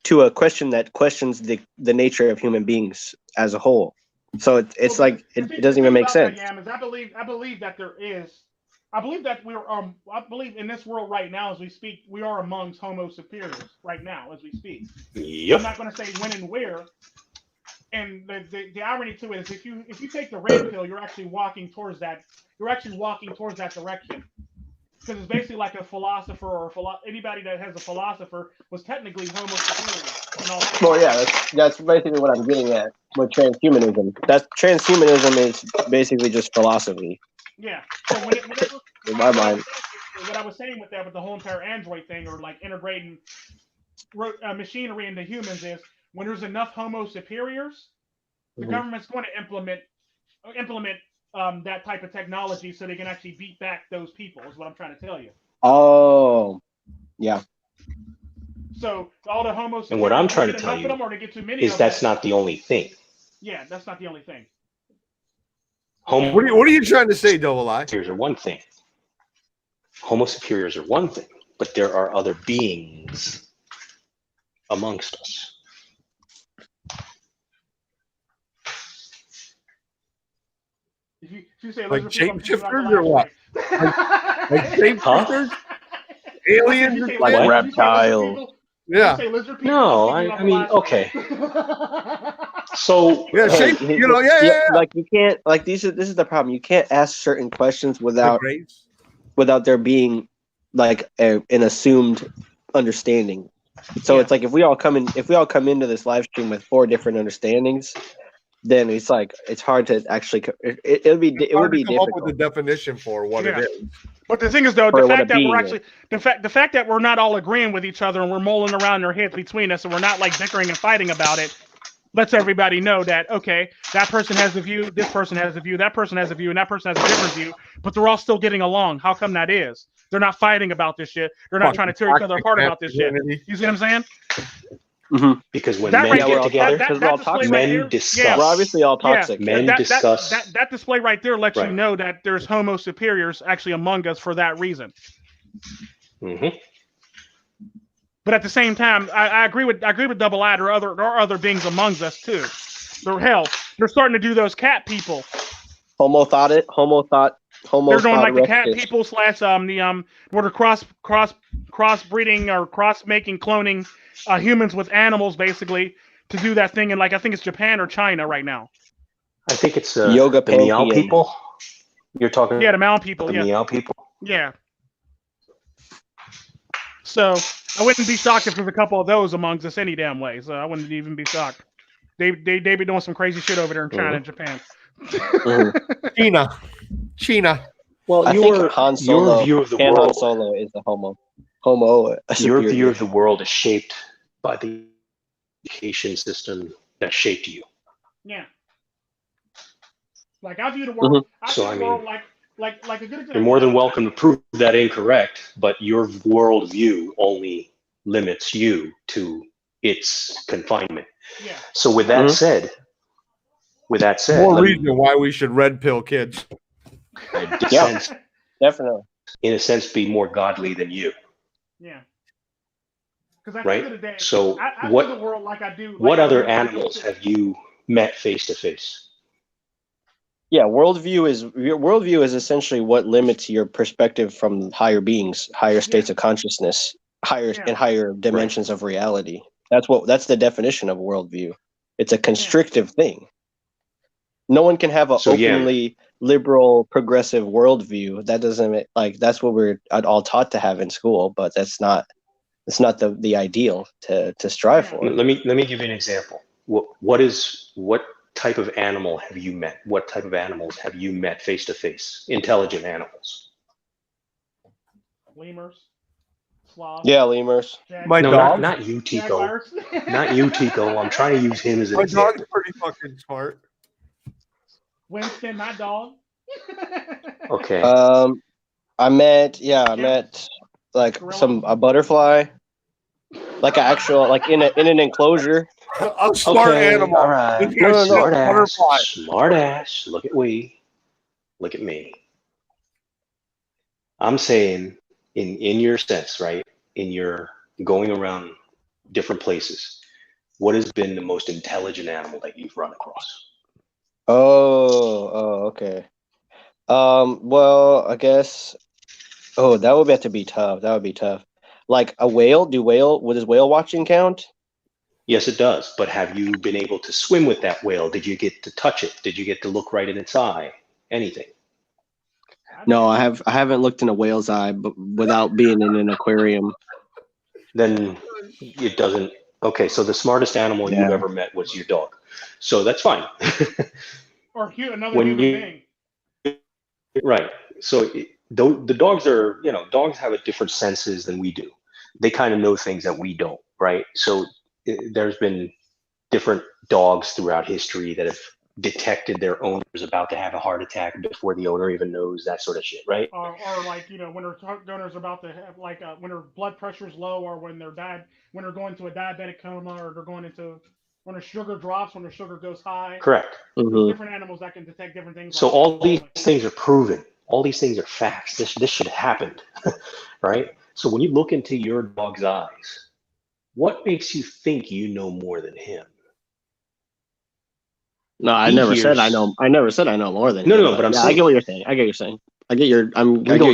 to a question that questions the nature of human beings as a whole. So it doesn't even make sense. I believe that there is. I believe that I believe in this world right now as we speak, we are amongst Homo superiors right now as we speak. Yep. I'm not going to say when and where. And the irony to it is if you take the red pill, you're actually walking towards that. You're actually walking towards that direction. Because it's basically like a philosopher or anybody that has a philosopher was technically Homo superior. Well, yeah, that's basically what I'm getting at with transhumanism. Transhumanism is basically just philosophy. Yeah. So in my mind, what I was saying with the whole entire Android thing, or like integrating machinery into humans, is when there's enough Homo superiors, the government's going to implement that type of technology so they can actually beat back those people. Is what I'm trying to tell you. Oh, yeah. So all the Homo superiors, and what I'm trying to tell you is that's not the only thing. Yeah, that's not the only thing. What are you trying to say, Double I? Superiors are one thing. Homo superiors are one thing, but there are other beings amongst us. If you say like shapeshifters or what? like shapeshifters? Aliens? Like reptiles? Yeah. No, I mean, okay. So yeah, like you can't this is the problem. You can't ask certain questions without there being like an assumed understanding. So it's like if we all come into this live stream with 4 different understandings, then it's hard to actually it would be difficult up with the definition for what it is. But the thing is, though, the fact that we're not all agreeing with each other and we're mulling around our heads between us and we're not like bickering and fighting about it, lets everybody know that, okay, that person has a view, this person has a view, that person has a view, and that person has a different view, but they're all still getting along. How come that is? They're not fighting about this shit. They're not trying to tear each other apart about this shit. You see what I'm saying? Mm-hmm. Because when men get together, men discuss. Yeah. We're obviously all toxic. Men discuss. That display right there lets you know that there's Homo superiors actually among us for that reason. Mm-hmm. But at the same time, I agree with Double I. There are other beings amongst us too. They're starting to do those cat people. Homo thought. They're doing like the cat people / where they're crossbreeding or cross-making, cloning humans with animals, basically, to do that thing in I think it's Japan or China right now. I think it's yoga the Meow people. You're talking. Yeah, the Meow people. The Meow people. Yeah. So I wouldn't be shocked if there's a couple of those amongst us any damn way. So I wouldn't even be shocked. They be doing some crazy shit over there in China and Japan. China. Well, your view of the world. Han Solo is the Homo. Your view of the world is shaped by the education system that shaped you. Yeah. Like I view the world. So I mean, like a good example. You're more than welcome to prove that incorrect, but your worldview only limits you to its confinement. Yeah. So with that said, more reason why we should red pill kids. Definitely. In a sense, be more godly than you. Yeah. Because right. The day, so I what? The world like I do. What other animals have you met face to face? Yeah, worldview is essentially what limits your perspective from higher beings, higher states of consciousness, higher dimensions of reality. That's the definition of worldview. It's a constrictive thing. No one can have an openly liberal, progressive worldview. That doesn't that's what we're all taught to have in school, but it's not the ideal to strive for. Let me give you an example. What type of animal have you met? What type of animals have you met face to face? Intelligent animals. Lemurs. Sloths. Yeah, lemurs. My dog. Not you, Tico. Not you, Tico. I'm trying to use him as an example. My dog's pretty fucking smart. Winston, my dog. Okay. I met like a butterfly, like an actual in an enclosure. A smart animal. All right. No. Smart ass. Look at me. I'm saying in your sense, right? In your going around different places, what has been the most intelligent animal that you've run across? Oh, okay. Well, I guess. Oh, that would have to be tough. That would be tough. Like a whale. Does whale watching count? Yes, it does. But have you been able to swim with that whale? Did you get to touch it? Did you get to look right in its eye? Anything? No, I haven't looked in a whale's eye, but without being in an aquarium. Then it doesn't. Okay, so the smartest animal you've ever met was your dog. So that's fine. Or another human being. Right. So the dogs are, dogs have a different senses than we do. They kind of know things that we don't, right? So there's been different dogs throughout history that have detected their owners about to have a heart attack before the owner even knows, that sort of shit, right? Or when their owner's about to have when their blood pressure's low, or when they're going to a diabetic coma, or they're going into when their sugar drops, when their sugar goes high. Correct. There's different animals that can detect different things. So all these things are proven. All these things are facts. This should have happened, right? So when you look into your dog's eyes, what makes you think you know more than him? No, I never said I know more than him. No, but I'm saying, I get what you're saying. I get your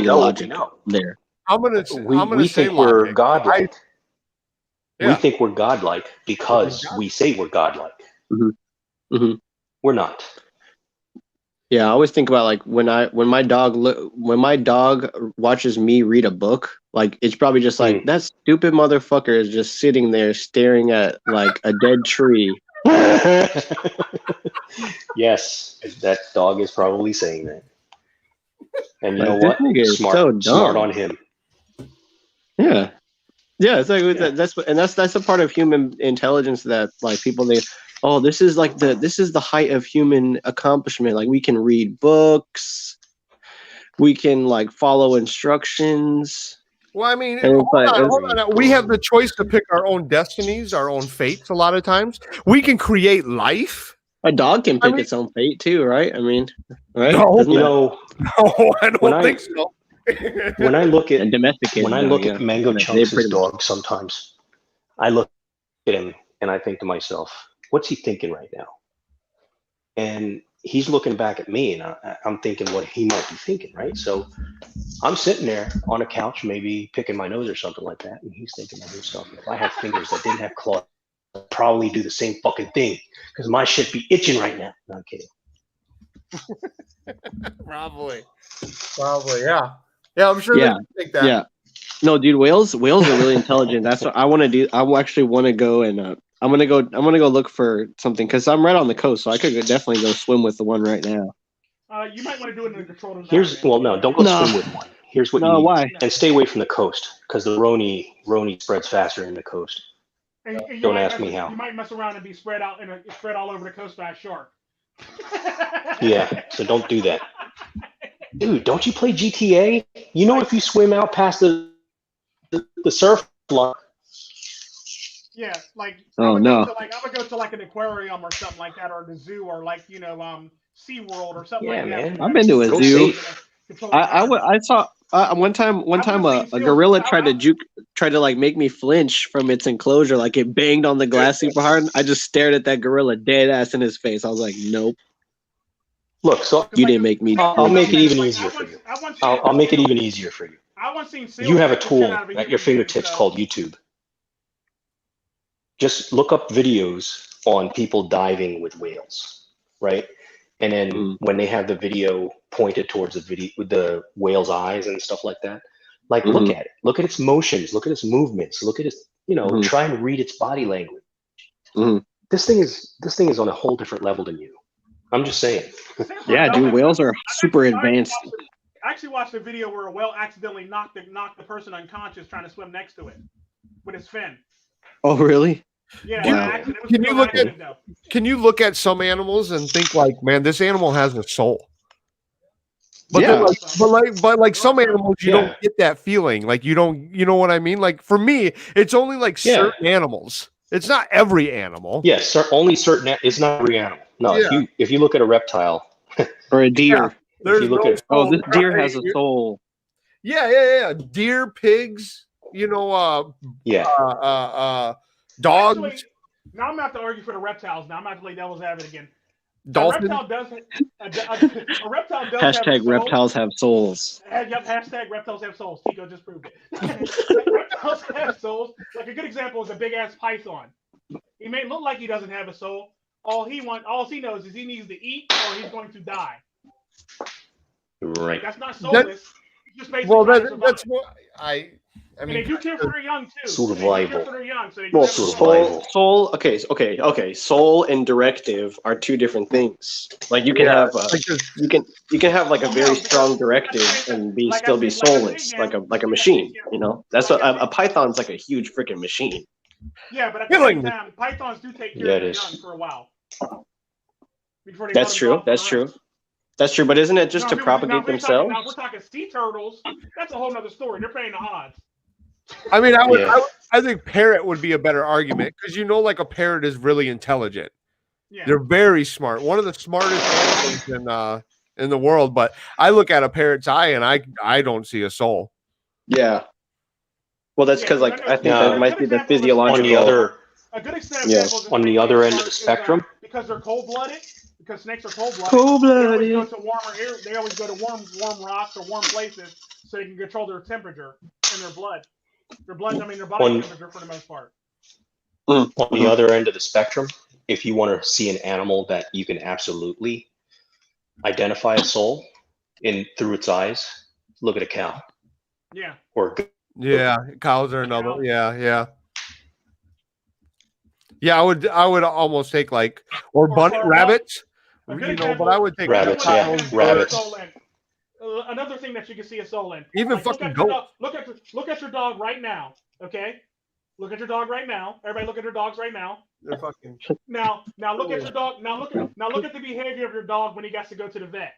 logic there. We think we're godlike. We think we're godlike because we say we're godlike. Mm-hmm. We're not. Yeah, I always think about when my dog watches me read a book, it's probably just that stupid motherfucker is just sitting there staring at a dead tree. Yes, that dog is probably saying that. And you know what? Smart on him. Yeah. Yeah, it's that's a part of human intelligence that people this is the height of human accomplishment. We can read books, we can follow instructions. Well, I mean, hold on. We have the choice to pick our own destinies, our own fates. A lot of times, we can create life. A dog can pick its own fate too, right? I mean, right? No, no, I don't think so. When I look at at Mango Chunks' dog, sometimes I look at him and I think to myself, "What's he thinking right now?" And he's looking back at me, and I'm thinking what he might be thinking, right? So I'm sitting there on a couch, maybe picking my nose or something like that, and he's thinking to himself, "If I had fingers that didn't have claws, I'd probably do the same fucking thing because my shit be itching right now." No, I'm kidding. Probably, yeah. Yeah, I'm sure they think that. Yeah. No, dude, whales are really intelligent. That's what I want to do. I actually want to go and I'm gonna go look for something because I'm right on the coast, so I could definitely go swim with the one right now. You might want to do it in a controlled environment. Don't go swim with one. Here's what you need. Why? And stay away from the coast because the Roni spreads faster in the coast. And don't ask me how. You might mess around and be spread all over the coast by a shark. Yeah, so don't do that. Dude, don't you play GTA? You know if you swim out past the surf line. Yeah, I would go to an aquarium or something like that, or the zoo, or SeaWorld or something like that. Man, I've been to a zoo. I saw one time a gorilla tried to make me flinch from its enclosure, it banged on the glass super hard. I just stared at that gorilla dead ass in his face. I was like, nope. Look, so you didn't make me. I'll make it even easier for you. I'll make it even easier for you. You have a tool at your fingertips called YouTube. Just look up videos on people diving with whales, right? And then when they have the video pointed towards the whale's eyes and stuff like that, like look at it, look at its motions, look at its movements, look at its, try and read its body language. This thing is on a whole different level than you. I'm just saying. Yeah, dude, whales are super advanced. I actually watched a video where a whale accidentally knocked the person unconscious trying to swim next to it with his fin. Oh, really? Yeah. Wow. Can you look at some animals and think like, man, this animal has a soul? But like some animals, you don't get that feeling. Like you don't, you know what I mean? Like for me, it's only like certain animals. It's not every animal. Yes, only certain. It's not every animal. No, if you look at a reptile or a deer, this deer has a soul. Yeah. Deer, pigs, dogs. Actually, now I'm about to argue for the reptiles. Now I'm about to play devil's advocate again. Dolphins. A reptile does hashtag reptiles have souls. Yep, hashtag reptiles have souls. Tico just proved it. Reptiles have souls. Like a good example is a big ass python. He may look like he doesn't have a soul. All he knows is he needs to eat or he's going to die. Right. That's not soulless. Just basically that's what I mean, they do care for their young too. Survival. Soul. Okay. Soul and directive are two different things. Like you can have you can have like a very strong directive and still be soulless, like a machine. That's what a python's like a huge freaking machine. Yeah, but at the same time, pythons do take care of their young for a while. That's true. But isn't it just to propagate themselves? We're talking sea turtles. That's a whole other story. They're playing the odds. I mean, I think parrot would be a better argument because like a parrot is really intelligent. Yeah. They're very smart. One of the smartest animals in the world. But I look at a parrot's eye and I don't see a soul. Yeah. Well, that's because I think that might be the physiological. A good example on the other end of the spectrum. Because they're cold-blooded. Because snakes are cold-blooded. They always go to warm rocks or warm places so they can control their temperature and their blood. Their body temperature for the most part. On the other end of the spectrum, if you want to see an animal that you can absolutely identify a soul through its eyes, look at a cow. Yeah. Cows are another. Yeah. Yeah, I would almost take rabbits. But I would take rabbits. Rabbits. Another thing that you can see a soul in. Even fucking goat. Look at your dog right now. Okay, look at your dog right now. Everybody, look at their dogs right now. They're fucking. Now look at your dog. Now look at the behavior of your dog when he gets to go to the vet.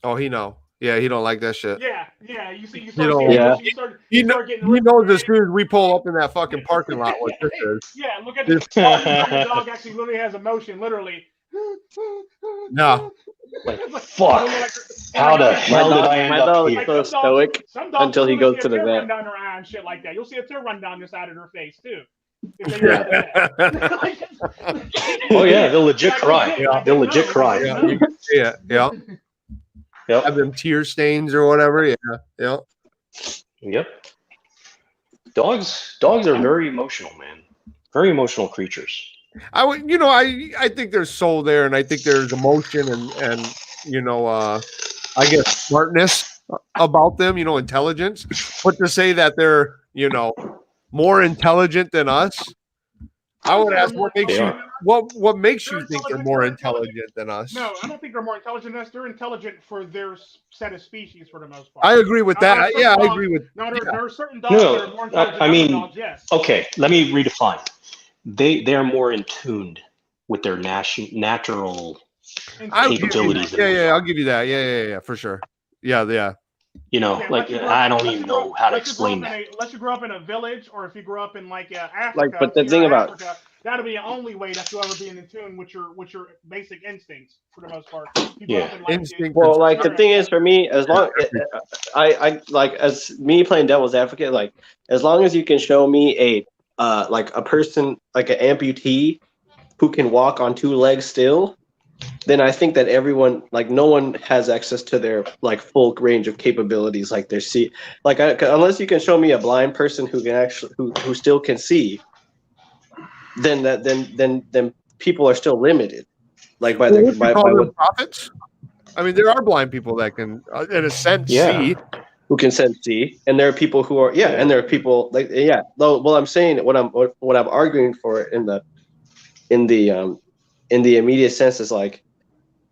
Oh, he know. Yeah, he don't like that shit. Yeah. You see, he knows as soon as we pull up in that fucking parking lot what this is. Yeah, look at this. Your dog actually literally has emotion, literally. No. Like, fuck. How the hell did I end up here? So stoic until he goes to the vet. Run down her eye and shit like that. You'll see a tear run down the side of her face too. Oh yeah, they'll legit cry. They'll legit cry. Yeah. Yep. Have them tear stains or whatever. Yeah. Yep. Dogs are very emotional, man. Very emotional creatures. I think there's soul there, and I think there's emotion and I guess smartness about them, intelligence. But to say that they're, more intelligent than us, I would ask what makes you think they're more intelligent than us? No, I don't think they're more intelligent than us. They're intelligent for their set of species for the most part. I agree with that. Yeah, I agree with. No, there are certain dogs that are more intelligent than dogs. Yes. Okay, let me redefine. They are more in tuned with their natural capabilities. Yeah, I'll give you that. Yeah, for sure. Yeah. I don't even know how to explain that. Unless you grow up in a village, or if you grow up in Africa. But the thing about that'll be the only way that you'll ever be in tune with your basic instincts for the most part. Instinct. Well, the thing is, for me, as long I as me playing devil's advocate, as long as you can show me a person, like an amputee who can walk on two legs still, then I think that everyone, no one has access to their full range of capabilities, unless you can show me a blind person who can actually who still can see, then people are still limited, like by Would you by call them what prophets? I mean, there are blind people that can, in a sense, see. who can sense see, and there are people who are and there are people like Well, I'm saying what I'm arguing for in the immediate sense is like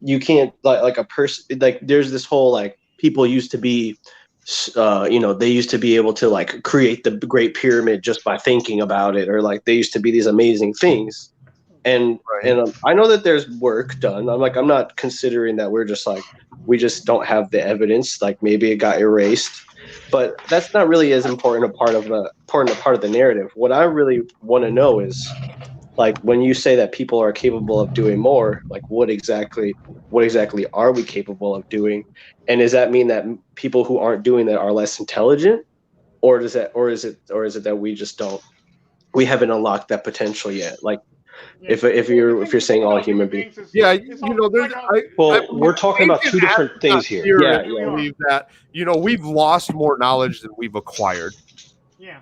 you can't like a person like there's this whole like people used to be they used to be able to like create the Great Pyramid just by thinking about it, or like they used to be these amazing things. And I know that there's work done. I'm not considering that we're just like we just don't have the evidence. Like maybe it got erased, but that's not really as important a part of the narrative. What I really want to know is like when you say that people are capable of doing more, like what exactly are we capable of doing? And does that mean that people who aren't doing that are less intelligent, or is it that we haven't unlocked that potential yet? Like if you're saying all human beings, we're talking about two different things here. I believe that we've lost more knowledge than we've acquired. Yeah.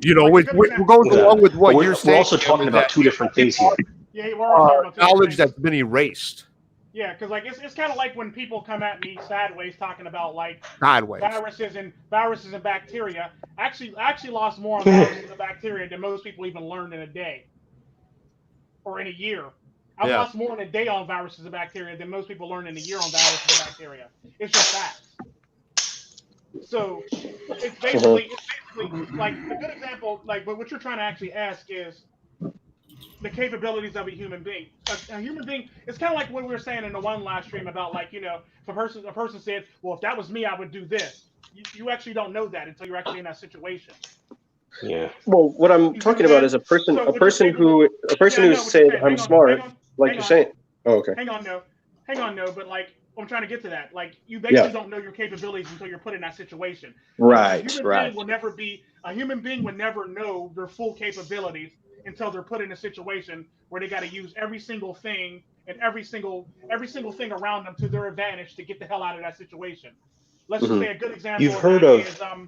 We're going along with what you're saying. We're also talking about two different things here. Yeah, we're all talking about knowledge that's been erased. Yeah, because like it's kind of like when people come at me sideways talking about like viruses and bacteria. I actually lost more on viruses and bacteria than most people even learned in a day or in a year. I've lost more in a day on viruses and bacteria than most people learn in a year on viruses and bacteria. It's just facts. So it's basically like a good example. Like what you're trying to actually ask is the capabilities of a human being. A human being, it's kind of like what we were saying in the one live stream about like, if a person said, well, if that was me, I would do this. You actually don't know that until you're actually in that situation. Yeah. Well, what I'm talking about is a person who said I'm smart, like you're saying. Oh, okay. Hang on, no, but like I'm trying to get to that. Like you basically don't know your capabilities until you're put in that situation. Right. A human being would never know their full capabilities until they're put in a situation where they got to use every single thing and every single thing around them to their advantage to get the hell out of that situation. Let's just say a good example.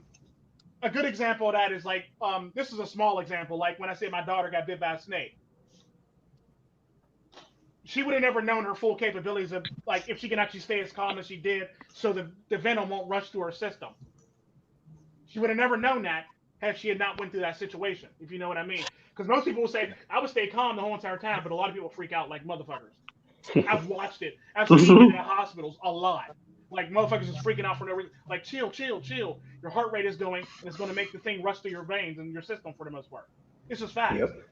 A good example of that is like this is a small example. Like when I say my daughter got bit by a snake, she would have never known her full capabilities of like if she can actually stay as calm as she did, so the venom won't rush through her system. She would have never known that had she had not went through that situation, if you know what I mean. Because most people will say, I would stay calm the whole entire time, but a lot of people freak out like motherfuckers. I've watched it. I've seen it in hospitals a lot. Like motherfuckers is freaking out for no reason. Like chill. Your heart rate is going, and it's going to make the thing rush through your veins and your system for the most part. It's just facts. Yep.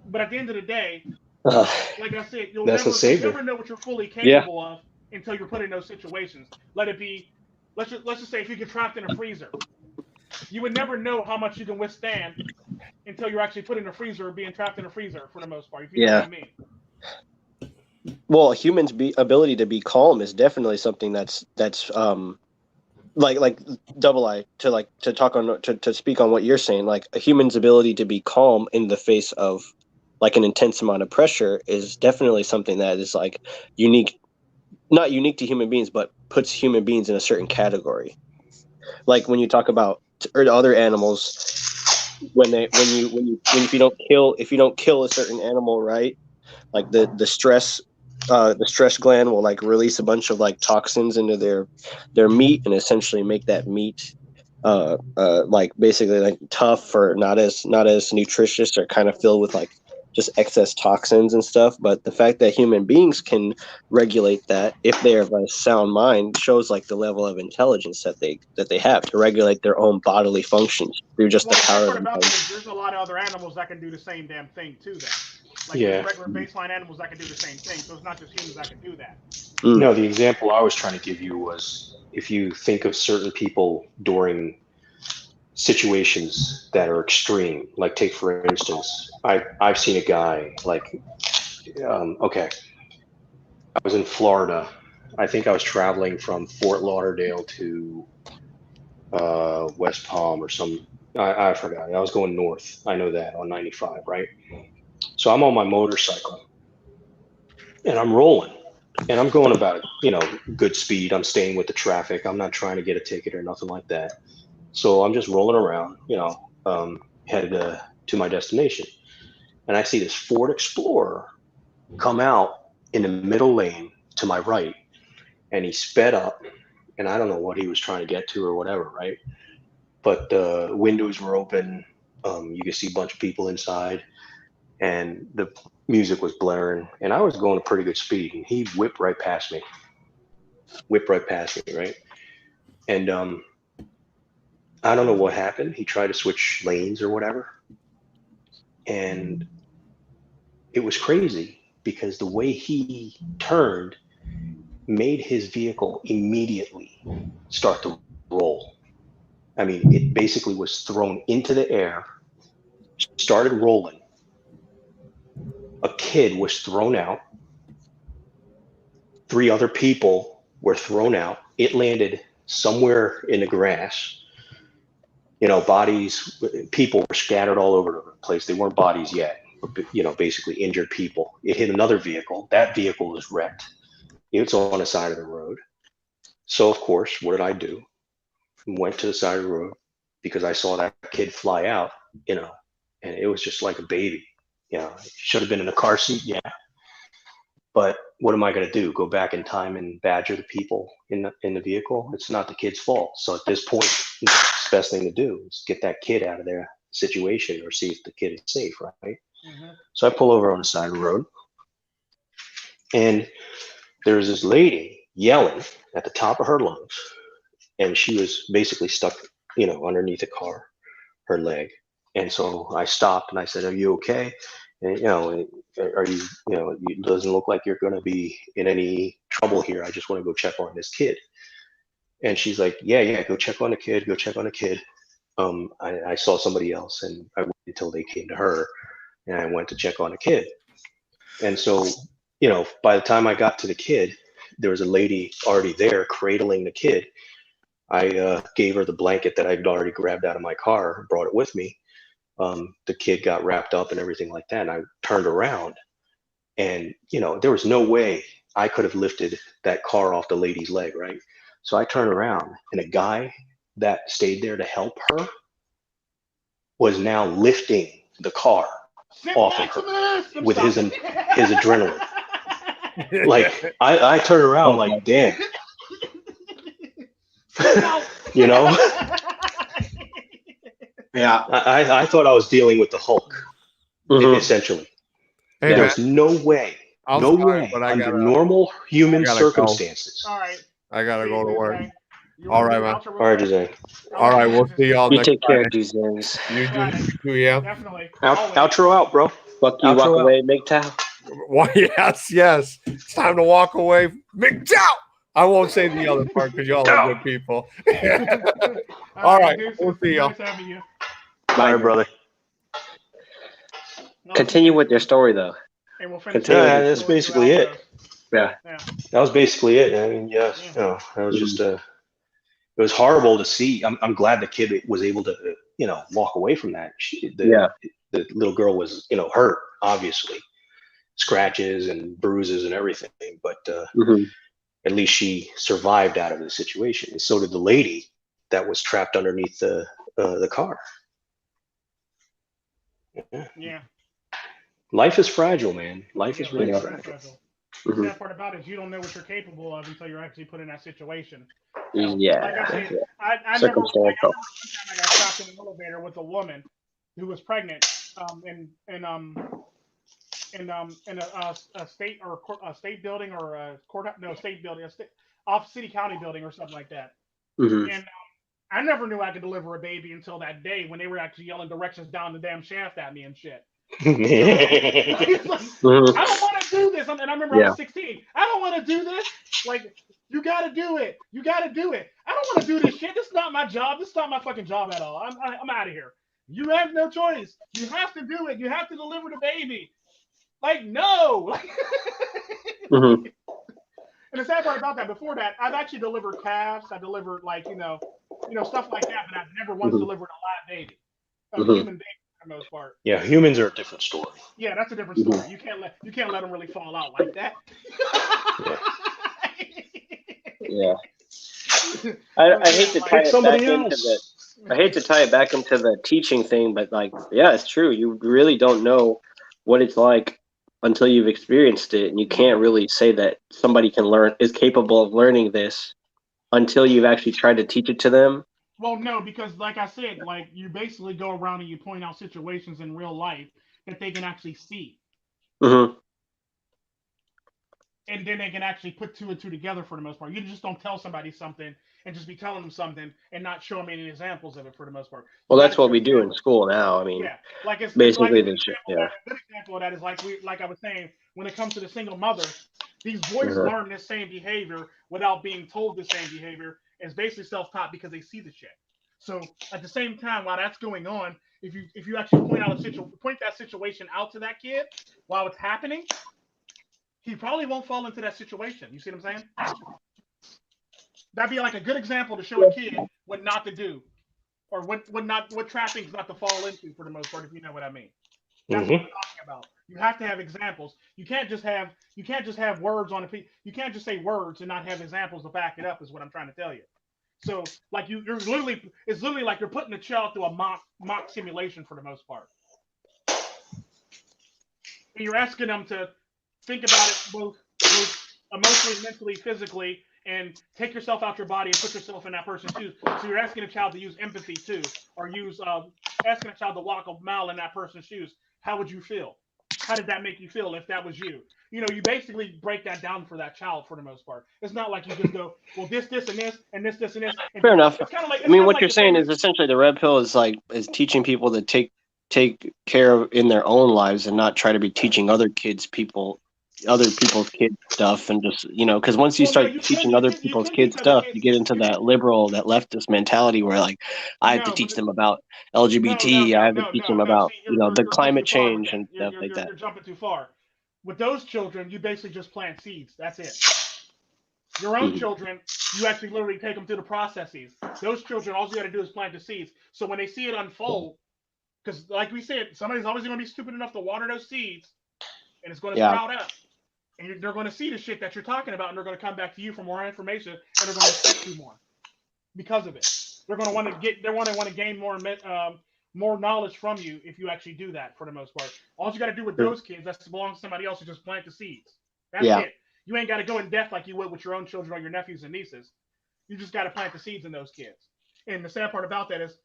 But at the end of the day, like I said, you'll never know what you're fully capable of until you're put in those situations. Let it be, let's just say if you get trapped in a freezer, you would never know how much you can withstand until you're actually put in a freezer or being trapped in a freezer for the most part. If you know what I mean. Well, a human's ability to be calm is definitely something that's like Double I to speak on what you're saying. Like a human's ability to be calm in the face of like an intense amount of pressure is definitely something that is like unique, not unique to human beings, but puts human beings in a certain category. Like when you talk about other animals, if you don't kill a certain animal, right? Like the stress gland will like release a bunch of like toxins into their meat and essentially make that meat like basically like tough or not as nutritious or kind of filled with like just excess toxins and stuff. But the fact that human beings can regulate that if they have a sound mind shows like the level of intelligence that they have to regulate their own bodily functions through just the power of the mind. There's a lot of other animals that can do the same damn thing too. Like regular baseline animals that can do the same thing. So it's not just humans that can do that. No, the example I was trying to give you was if you think of certain people during situations that are extreme, like take for instance, I've seen a guy like, I was in Florida. I think I was traveling from Fort Lauderdale to West Palm or some, I forgot. I was going north. I know that on 95, right? So I'm on my motorcycle and I'm rolling and I'm going about, good speed. I'm staying with the traffic. I'm not trying to get a ticket or nothing like that. So I'm just rolling around, headed to my destination. and I see this Ford Explorer come out in the middle lane to my right, and he sped up, and I don't know what he was trying to get to or whatever, right? But the windows were open. You could see a bunch of people inside, and the music was blaring, and I was going a pretty good speed, and he whipped right past me, right? And I don't know what happened. He tried to switch lanes or whatever, and it was crazy because the way he turned made his vehicle immediately start to roll. I mean, it basically was thrown into the air, started rolling. A kid was thrown out. 3 other people were thrown out. It landed somewhere in the grass. You know, bodies, people were scattered all over the place. They weren't bodies yet, but, you know, basically injured people. It hit another vehicle. That vehicle was wrecked. It's on the side of the road. So, of course, what did I do? Went to the side of the road because I saw that kid fly out, you know, and it was just like a baby. You know, it should have been in a car seat, yeah. But what am I going to do? Go back in time and badger the people in the vehicle? It's not the kid's fault. So at this point, the best thing to do is get that kid out of their situation or see if the kid is safe, right? Mm-hmm. So I pull over on the side of the road, and there's this lady yelling at the top of her lungs, and she was basically stuck, you know, underneath the car, her leg. And so I stopped and I said, "Are you okay? And, you know, are you, you know, it doesn't look like you're going to be in any trouble here. I just want to go check on this kid." And she's like, yeah, go check on the kid. Go check on the kid. I saw somebody else, and I waited until they came to her, and I went to check on the kid. And so, you know, by the time I got to the kid, there was a lady already there cradling the kid. I gave her the blanket that I'd already grabbed out of my car, brought it with me. The kid got wrapped up and everything like that. And I turned around, and, you know, there was no way I could have lifted that car off the lady's leg, right? So I turned around, and a guy that stayed there to help her was now lifting the car off of her with his adrenaline. Like, I turned around like, damn. You know? Yeah. I thought I was dealing with the Hulk, essentially. Hey, there's no way, under normal human circumstances. All right. I gotta go to work. All right, man. All right, Jose. All right, we'll see y'all next take care, Friday. Duzangs. You do, yeah. Definitely. Outro out, bro. Fuck you, walk away, MiGTOW. Well, yes. It's time to walk away. MiGTOW! I won't say the other part because y'all are good people. All right, we'll see y'all. Bye, brother. Continue with your story, though. Yeah, that's basically it. Yeah, that was basically it. I mean, yeah, you know, that was just it was horrible to see. I'm glad the kid was able to, you know, walk away from that. The little girl was, you know, hurt, obviously, scratches and bruises and everything, but at least she survived out of the situation, and so did the lady that was trapped underneath the car. Yeah. Life is fragile, man. Life is really fragile. The sad part about it is you don't know what you're capable of until you're actually put in that situation. Yeah. Like I said, I remember one time I got trapped in an elevator with a woman who was pregnant in a state or a state building or a court, no, state building, off city county building or something like that. And I never knew I could deliver a baby until that day when they were actually yelling directions down the damn shaft at me and shit. Like, I don't want to do this. And I remember I was 16. I don't want to do this. Like, you got to do it. You got to do it. I don't want to do this shit. This is not my job. This is not my fucking job at all. I'm out of here. You have no choice. You have to do it. You have to deliver the baby. Like, no. And the sad part about that, before that, I've actually delivered calves. I delivered, like, you know, stuff like that, but I've never once delivered a live baby. A human baby. For the most part. Yeah, humans are a different story. Yeah, that's a different story. You can't let them really fall out like that. Yeah. I hate to tie it back into the. I hate to tie it back into the teaching thing, but like, yeah, it's true. You really don't know what it's like until you've experienced it, and you can't really say that somebody is capable of learning this until you've actually tried to teach it to them. Well, no, because like I said, like you basically go around and you point out situations in real life that they can actually see. Mm-hmm. And then they can actually put two and two together for the most part. You just don't tell somebody something and just be telling them something and not show them any examples of it for the most part. Well, that's what we do in school now. I mean, yeah, like it's basically like this shit. Yeah. A good example of that is like I was saying, when it comes to the single mother, these boys learn this same behavior without being told the same behavior. It's basically self-taught because they see the shit. So at the same time, while that's going on, if you actually point that situation out to that kid while it's happening, he probably won't fall into that situation. You see what I'm saying? That'd be like a good example to show a kid what not to do, or what trappings not to fall into for the most part, if you know what I mean. That's what I'm talking about. You have to have examples. You can't just have words on a. You can't just say words and not have examples to back it up. Is what I'm trying to tell you. So like it's literally like you're putting a child through a mock simulation for the most part. And you're asking them to think about it both emotionally, mentally, physically, and take yourself out your body and put yourself in that person's shoes. So you're asking a child to use empathy too, or asking a child to walk a mile in that person's shoes. How would you feel? How did that make you feel if that was you? You know, you basically break that down for that child for the most part. It's not like you just go, well, this, and this, and this, and this. And fair enough. It's kind of like, I mean, what you're saying is essentially the red pill is teaching people to take care of in their own lives and not try to be teaching other people's kids stuff, and just because once you start teaching other people's kids stuff, you get into that leftist mentality where like I have to teach them about LGBT. I have to teach them about the climate change and stuff like that. You're jumping too far. With those children, you basically just plant seeds. That's it. Your own children, you actually literally take them through the processes. Those children, all you got to do is plant the seeds. So when they see it unfold, because like we said, somebody's always going to be stupid enough to water those seeds, and it's going to sprout up. And they're going to see the shit that you're talking about, and they're going to come back to you for more information, and they're going to respect you more because of it. They're going to want to gain more knowledge from you if you actually do that for the most part. All you got to do with those kids that belong to somebody else is just plant the seeds. That's it. You ain't got to go in depth like you would with your own children or your nephews and nieces. You just got to plant the seeds in those kids. And the sad part about that is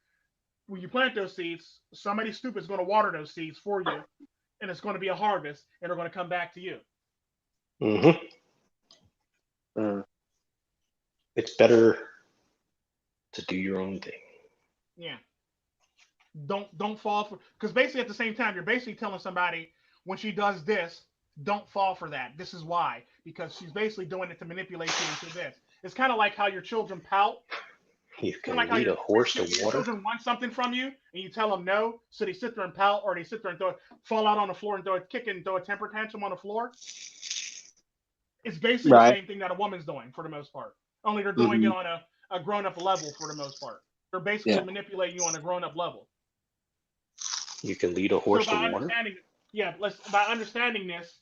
when you plant those seeds, somebody stupid is going to water those seeds for you, and it's going to be a harvest, and they're going to come back to you. It's better to do your own thing. Yeah. Don't fall for, because basically at the same time you're basically telling somebody when she does this, don't fall for that. This is why, because she's basically doing it to manipulate you into this. It's kind of like how your children pout. You can lead a horse to water. Children want something from you, and you tell them no, so they sit there and pout, or they sit there and fall out on the floor and throw a temper tantrum on the floor. It's basically the same thing that a woman's doing for the most part. Only they're doing it on a grown-up level for the most part. They're basically manipulating you on a grown-up level. You can lead a horse to water? By understanding this,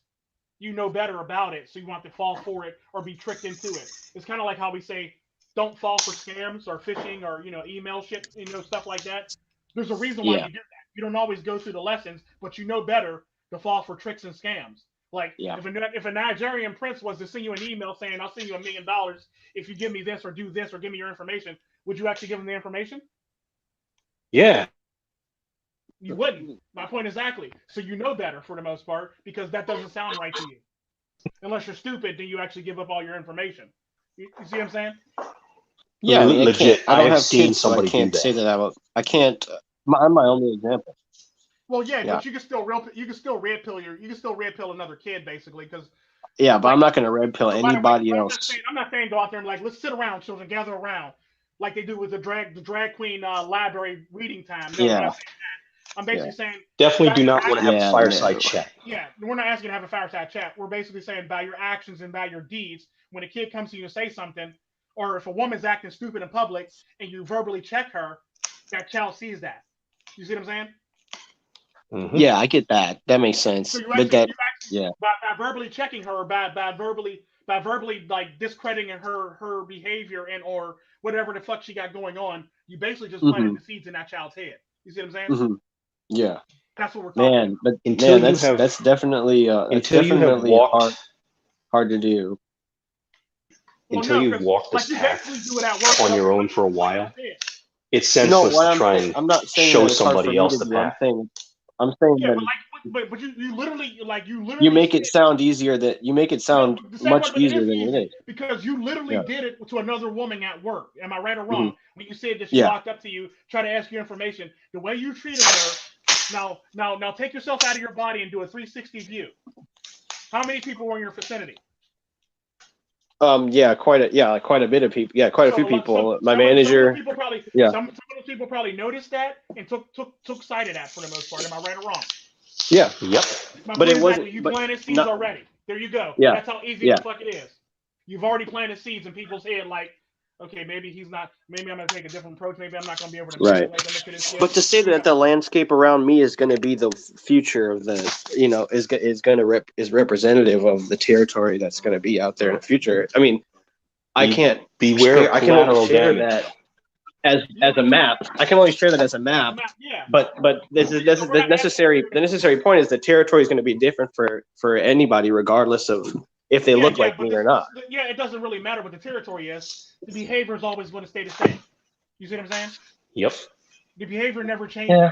you know better about it, so you want to fall for it or be tricked into it. It's kind of like how we say, don't fall for scams or phishing or email shit, stuff like that. There's a reason why you do that. You don't always go through the lessons, but you know better to fall for tricks and scams. Like if a Nigerian prince was to send you an email saying, I'll send you $1 million if you give me this or do this or give me your information, would you actually give him the information? Yeah. You wouldn't. My point exactly. So you know better for the most part, because that doesn't sound right to you. Unless you're stupid, then you actually give up all your information. You see what I'm saying? Yeah, legit. I don't have seen kids, somebody so I can't do that. say that. I can't. I'm my only example. Well, but you can still red pill another kid basically, because. Yeah, but I'm not going to red pill anybody else. I'm not saying go out there and like, let's sit around, children, gather around, like they do with the drag queen library reading time. No, I'm not saying that. I'm basically saying definitely do not want to have a fireside chat. Yeah, we're not asking to have a fireside chat. We're basically saying by your actions and by your deeds, when a kid comes to you and say something, or if a woman's acting stupid in public and you verbally check her, that child sees that. You see what I'm saying? Yeah, I get that. That makes sense. So by verbally checking her, by verbally like discrediting her behavior and or whatever the fuck she got going on, you basically just planted the seeds in that child's head. You see what I'm saying? Yeah. That's what we're talking about. But until man, you have that's definitely until you have walked hard to do. Well, until no, you've walked this you path basically do it at work on your own for a while, it's senseless to try and I'm not saying show that it's hard for somebody me else to the do. path. I'm saying Yeah, that but you literally you make it sound easier. That you make it sound much easier than it is. Because you literally did it to another woman at work. Am I right or wrong? When you said that she Yeah. walked up to you, tried to ask you information, the way you treated her. Now take yourself out of your body and do a 360 view. How many people were in your vicinity? Quite a bit of people. Yeah, quite a few people. My manager. Some of those people probably noticed that and took sight of that for the most part. Am I right or wrong? Yeah. Yep. But it wasn't. You planted seeds already. There you go. Yeah. That's how easy the fuck it is. You've already planted seeds in people's head. Like, okay, maybe he's not. Maybe I'm gonna take a different approach. Maybe I'm not gonna be able to manipulate him into this. But to say that the landscape around me is going to be the future of the, is representative of the territory that's going to be out there in the future. I mean, I can't beware. I can only share that as a map. I can only share that as a map. Yeah. But the necessary point is the territory is going to be different for anybody, regardless of if they look like me or not. Yeah, it doesn't really matter what the territory is. The behavior is always going to stay the same. You see what I'm saying? Yep. The behavior never changes. Yeah.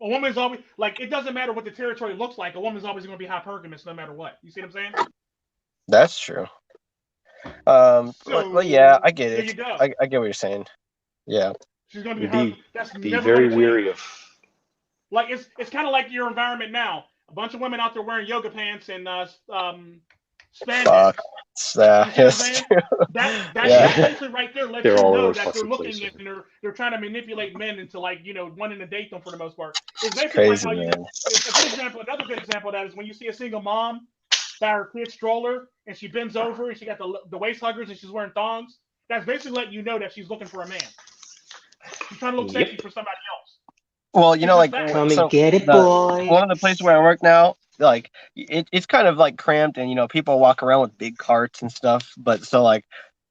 A woman's always it doesn't matter what the territory looks like. A woman's always going to be hypergamous no matter what. You see what I'm saying? That's true. Well, yeah, I get it. There you go. I get what you're saying. Yeah. She's going to be that's be very weary of. It's kind of like your environment now. A bunch of women out there wearing yoga pants and spandex. Fuck. That's basically right there lets you know that they're looking at and they're trying to manipulate men into wanting to date them for the most part. It's basically crazy, like man. Another good example of that is when you see a single mom by her kid's stroller and she bends over and she got the waist huggers and she's wearing thongs. That's basically letting you know that she's looking for a man. She's trying to look sexy for somebody else. Well, come and get it, boy. One of the places where I work now, it's kind of cramped, and people walk around with big carts and stuff. But so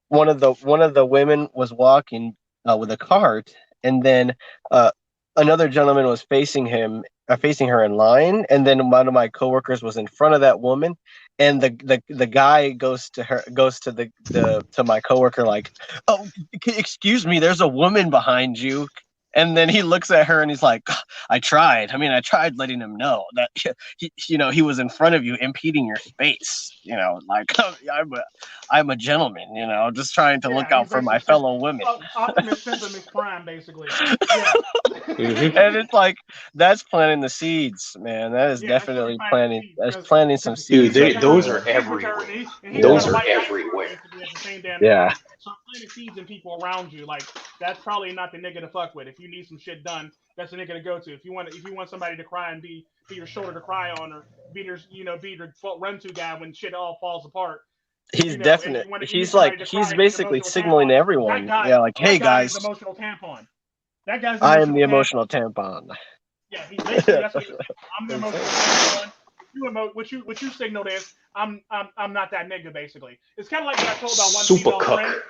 one of the women was walking with a cart, and then another gentleman was facing her in line, and then one of my coworkers was in front of that woman, and the guy goes to my coworker like, "Oh, excuse me, there's a woman behind you." And then he looks at her and he's like, I tried letting him know that he was in front of you, impeding your space. I'm a gentleman, just trying to look out for my fellow women. Optimus Sentiment Prime, basically. Yeah. And it's that's planting the seeds, man. That is definitely planting. That's planting some seeds. Dude, those are everywhere. Those are everywhere. Yeah. So planting seeds in people around you, that's probably not the nigga to fuck with. If you need some shit done, that's the nigga to go to. If you want somebody to cry and be your shoulder to cry on, or be your run to guy when shit all falls apart. He's definite. He's basically signaling to everyone. Hey guys, emotional tampon. That guy's. I am the emotional tampon. Yeah, he's basically that's what I'm the emotional tampon. What you signaled is I'm not that nigga. Basically, it's kind of like what I told my one female friend.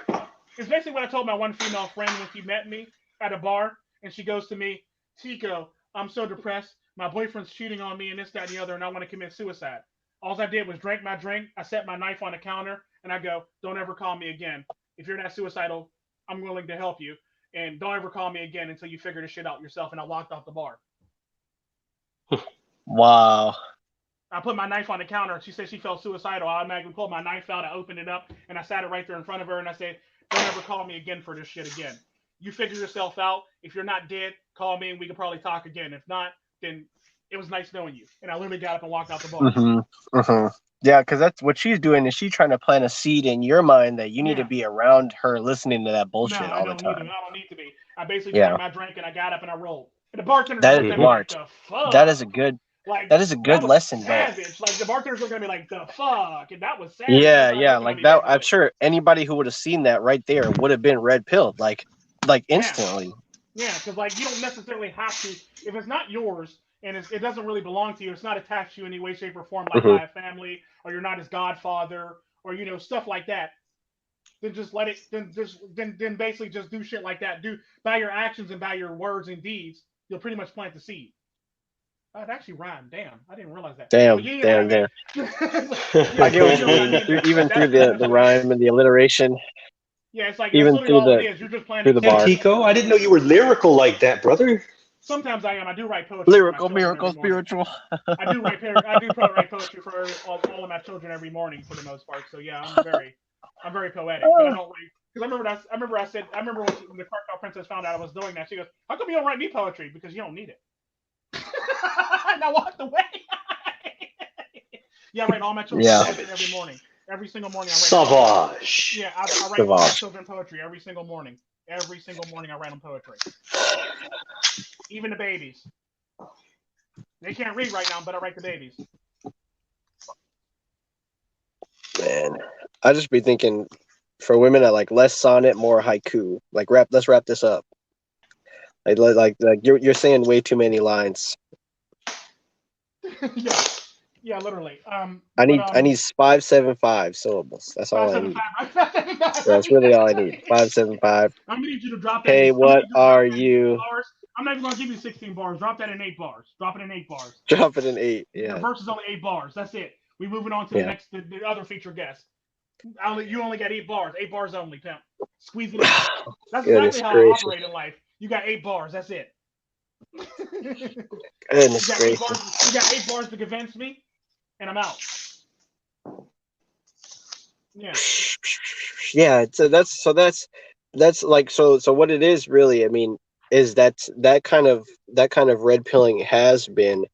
It's basically what I told my one female friend when she met me at a bar, and she goes to me, Tico, I'm so depressed. My boyfriend's cheating on me and this, that, and the other, and I want to commit suicide. All I did was drink my drink. I set my knife on the counter, and I go, don't ever call me again. If you're that suicidal, I'm willing to help you. And don't ever call me again until you figure this shit out yourself. And I walked off the bar. Wow. I put my knife on the counter, and she said she felt suicidal. I automatically pulled my knife out. I opened it up, and I sat it right there in front of her, and I said, don't ever call me again for this shit again. You figure yourself out. If you're not dead, call me, and we can probably talk again. If not, then it was nice knowing you. And I literally got up and walked out the bar. Yeah, because that's what she's doing. Is she trying to plant a seed in your mind that you need to be around her, listening to that bullshit all the time? I don't need to be. I basically drank my drink, and I got up and I rolled. And the bartender that is smart. That is a good. That is a good lesson, though. The bartender's looking at me like, the fuck, and that was savage. Yeah, that. I'm sure anybody who would have seen that right there would have been red pilled, like instantly. Yeah, because you don't necessarily have to. If it's not yours and it doesn't really belong to you, it's not attached to you in any way, shape, or form, like by a family, or you're not his godfather, or stuff like that. Then just let it. Then basically just do shit like that. By your actions and by your words and deeds, you'll pretty much plant the seed. It actually rhymed. Damn, I didn't realize that. Damn. I get what you mean. Even through the rhyme and the alliteration. Yeah, it's like even that's literally all it is. You're just playing through the bar. Tico, I didn't know you were lyrical like that, brother. Sometimes I am. I do write poetry. Lyrical, miracle, spiritual. I do write poetry for all of my children every morning for the most part. So yeah, I'm very poetic. But I don't write because I remember when the Cartel Princess found out I was doing that. She goes, "How come you don't write me poetry? Because you don't need it." And I walked away. Yeah, I write all my children poetry every morning. Every single morning I write Savage. Yeah, I write all my children poetry every single morning. Every single morning I write them poetry. Even the babies. They can't read right now, but I write the babies. Man, I just be thinking for women I like less sonnet, more haiku. Like let's wrap this up. Like you're saying way too many lines. Yeah, literally. I need 575 syllables. That's all I need. That's really all I need. 575. I'm gonna need you to drop that. Hey, what are you? I'm not even gonna give you 16 bars. Drop that in 8 bars. Drop it in 8 bars. Drop it in 8. Yeah. The verse is only 8 bars. That's it. We moving on to the next, the other feature guest. You only got 8 bars. 8 bars only, pimp. Squeeze it in. That's exactly how I operate in life. You got 8 bars. That's it. Goodness gracious. You got 8 bars to convince me, and I'm out. Yeah. Yeah. So that's like so what it is really. I mean, is that kind of red pilling has been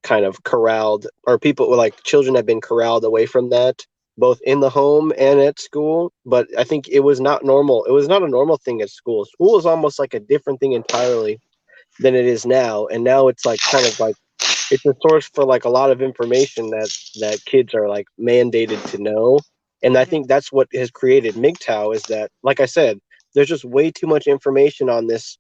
kind of corralled, or people like children have been corralled away from that, both in the home and at school. But I think it was not normal. It was not a normal thing at school. School is almost like a different thing entirely than it is now. And now it's like kind of like it's a source for like a lot of information that kids are like mandated to know. And I think that's what has created MiGTOW, is that, like I said, there's just way too much information on this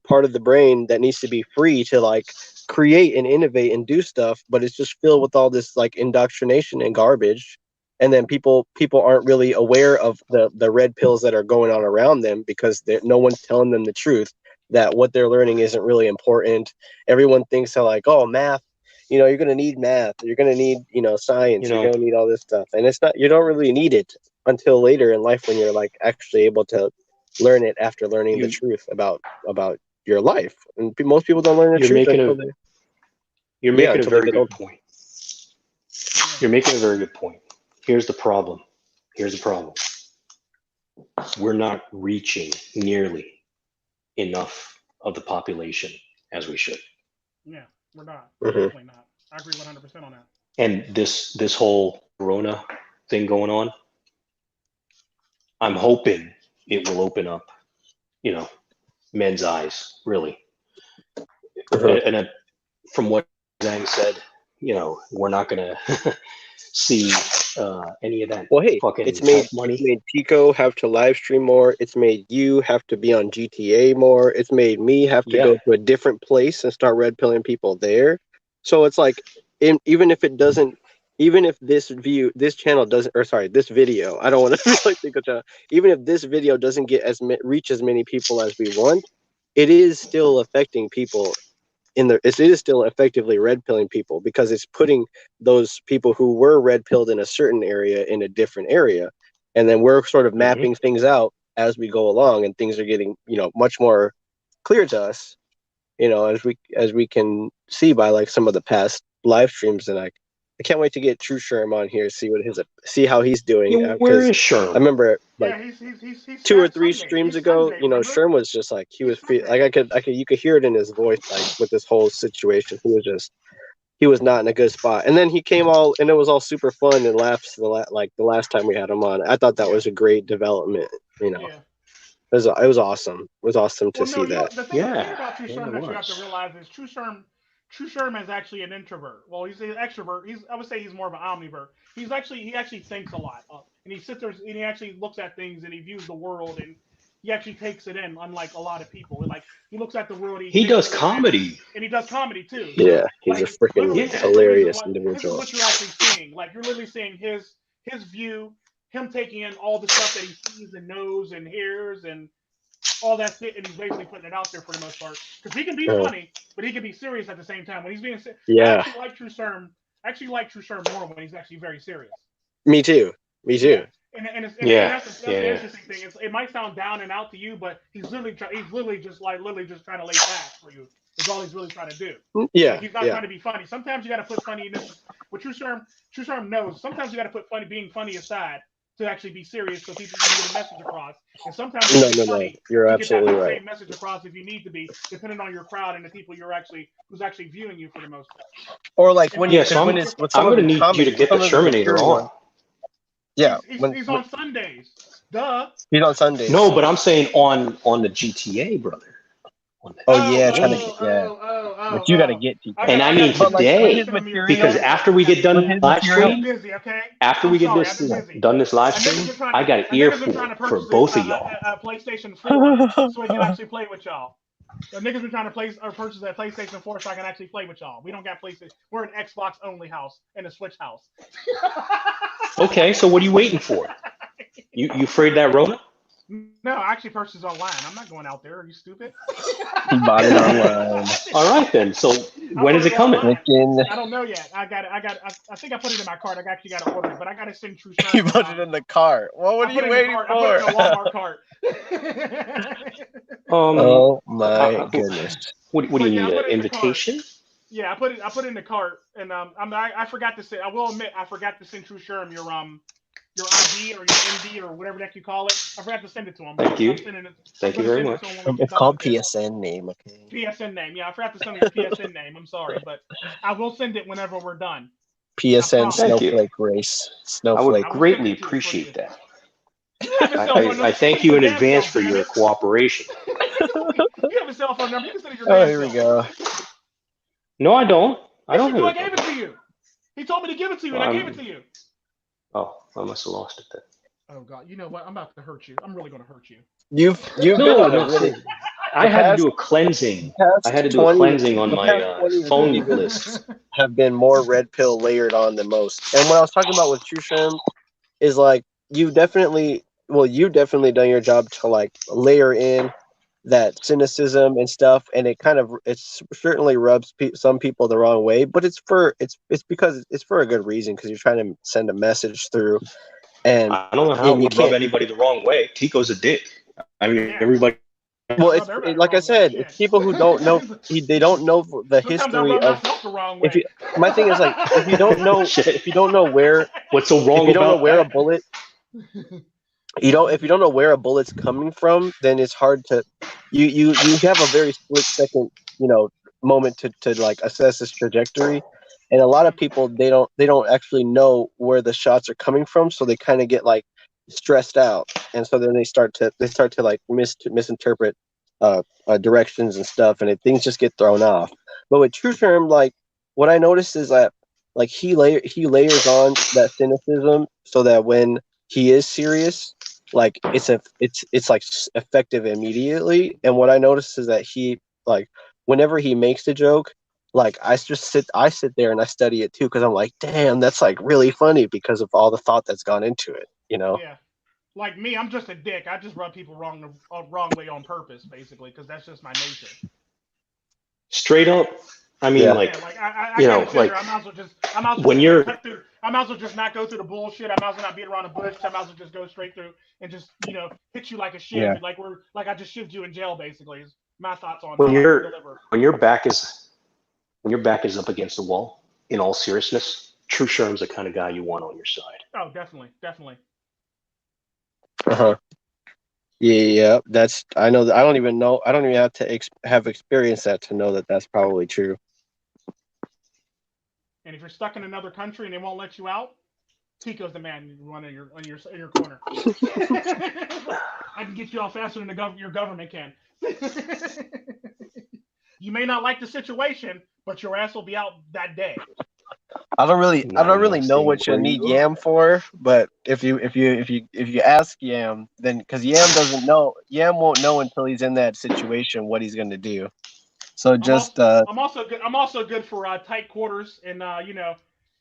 part of the brain that needs to be free to like create and innovate and do stuff, but it's just filled with all this like indoctrination and garbage. And then people aren't really aware of the red pills that are going on around them, because no one's telling them the truth that what they're learning isn't really important. Everyone thinks they're like, oh, math, you're going to need math, you're going to need science, you're going to need all this stuff, and it's not. You don't really need it until later in life, when you're like actually able to learn it after learning the truth about your life. And most people don't learn the truth You're making a very good point. You're making a very good point. Here's the problem. We're not reaching nearly enough of the population as we should. Yeah, we're not. Definitely not. I agree 100% on that. And this whole Corona thing going on, I'm hoping it will open up, men's eyes, really. And from what Zhang said, we're not gonna see any of that. Well, hey, it's made Tico have to live stream more. It's made you have to be on GTA more. It's made me have to go to a different place and start red pilling people there. So it's like, even if this video, I don't want to like think of, even if this video doesn't get reach as many people as we want, it is still affecting people. It is still effectively red pilling people, because it's putting those people who were red pilled in a certain area in a different area, and then we're sort of mapping things out as we go along, and things are getting much more clear to us, as we can see by like some of the past live streams. And I can't wait to get True Sherm on here, see how he's doing. Where is Sherm? I remember he's 2 or 3 streams ago, Sherm was just like, he was like, you could hear it in his voice, like with this whole situation. He was not in a good spot. And then he came and it was all super fun and laughs like the last time we had him on. I thought that was a great development. It was awesome. It was awesome to see that. The thing about True Sherm that you have to realize is True Sherm is actually an introvert. Well, he's an extrovert. I would say he's more of an omnivert. He actually thinks a lot, and he sits there and he actually looks at things and he views the world and he actually takes it in. Unlike a lot of people, like he looks at the world. He does comedy, and he does comedy too. Yeah, he's a freaking hilarious individual. This is what you're actually seeing. Like you're literally seeing his view, him taking in all the stuff that he sees and knows and hears and all that shit, and he's basically putting it out there for the most part. Because he can be funny, but he can be serious at the same time. When he's being serious, I actually like True Sherm more when he's actually very serious. Me too. And that's the interesting thing. It might sound down and out to you, but he's literally just trying to lay facts for you. Is all he's really trying to do. Yeah, like, he's not trying to be funny. Sometimes you got to put funny in this. What True Sherm knows. Sometimes you got to put being funny aside to actually be serious, so people can get a message across. And sometimes funny, you're absolutely right. Same message across if you need to be, depending on your crowd and the people who's actually viewing you for the most part. Or like when I'm going to need you to get the Terminator on. Yeah, he's on Sundays. Duh. He's on Sundays. No, but I'm saying on the GTA, brother. But you got to get people. And I mean today, because after we get done live stream, after we get done this live stream, I got an earful for both of y'all. PlayStation 4, so we can actually play with y'all. The niggas been trying to purchase a PlayStation 4 so I can actually play with y'all. We don't got PlayStation. We're an Xbox only house and a Switch house. Okay, so what are you waiting for? You afraid that Rona? No, I actually purchased online. I'm not going out there. Are you stupid? He bought it online. All right then. So when is it coming? I don't know yet. I think I put it in my cart. I actually got to order it, but I got to send True Sherm. You put it in the cart. Well, what are you waiting for? I put it in a Walmart cart. Oh my goodness. What do you need? An invitation? Yeah, I put it in the cart, and I forgot to say. I will admit I forgot to send True Sherm your ID or your MD or whatever the heck you call it. I forgot to send it to him. Thank you. Thank you very much. It's called PSN name, okay? PSN name. Yeah, I forgot to send him your PSN name. I'm sorry, but I will send it whenever we're done. PSN Snowflake Race. Snowflake. I would greatly appreciate that. I thank you in advance for your cooperation. You have a cell phone number. You can send it your Oh, here we go. No, I don't. I don't have I gave it to you. He told me to give it to you, and I gave it to you. Oh, I must have lost it then. Oh God, you know what? I'm about to hurt you. I'm really going to hurt you. You've been really. I had to do a cleansing. I had to do a cleansing on my phone list. Have been more red pill layered on than most. And what I was talking about with True Sherm is like you definitely done your job to like layer in that cynicism and stuff, and it certainly rubs some people the wrong way, but it's because it's for a good reason, because you're trying to send a message through. And I don't know how it would rub anybody the wrong way. Tico's a dick. I mean, everybody. Well, it's like I said, it's people who don't know. They don't know the history of. My thing is like, if you don't know where what's so wrong, if you don't know where a bullet. If you don't know where a bullet's coming from, then it's hard to you have a very split second moment to like assess its trajectory, and a lot of people they don't actually know where the shots are coming from, so they kind of get like stressed out, and so then they start to like misinterpret directions and stuff, and things just get thrown off. But with True Sherm, like what I noticed is that like he layers on that cynicism so that when he is serious, like it's like effective immediately. And what I noticed is that he like whenever he makes a joke, like I sit there and I study it too, because I'm like, damn, that's like really funny because of all the thought that's gone into it, Yeah, like me, I'm just a dick. I just rub people wrong way on purpose, basically, because that's just my nature. Straight up. I mean, I might as well just not go through the bullshit. I might as well not beat around the bush. I might as well just go straight through and just, hit you like a shiv. Yeah. Like I just shivved you in jail, basically. Is my thoughts on when your back is up against the wall. In all seriousness, True Sherm's the kind of guy you want on your side. Oh, definitely. Yeah, that's. I know. I don't even know. I don't even have to have experienced that to know that that's probably true. And if you're stuck in another country and they won't let you out, Tico's the man you run in your corner. I can get you out faster than your government can. You may not like the situation, but your ass will be out that day. I don't really know what you need Yam for, but if you ask Yam, then because Yam won't know until he's in that situation what he's gonna do. So I'm also good for tight quarters, and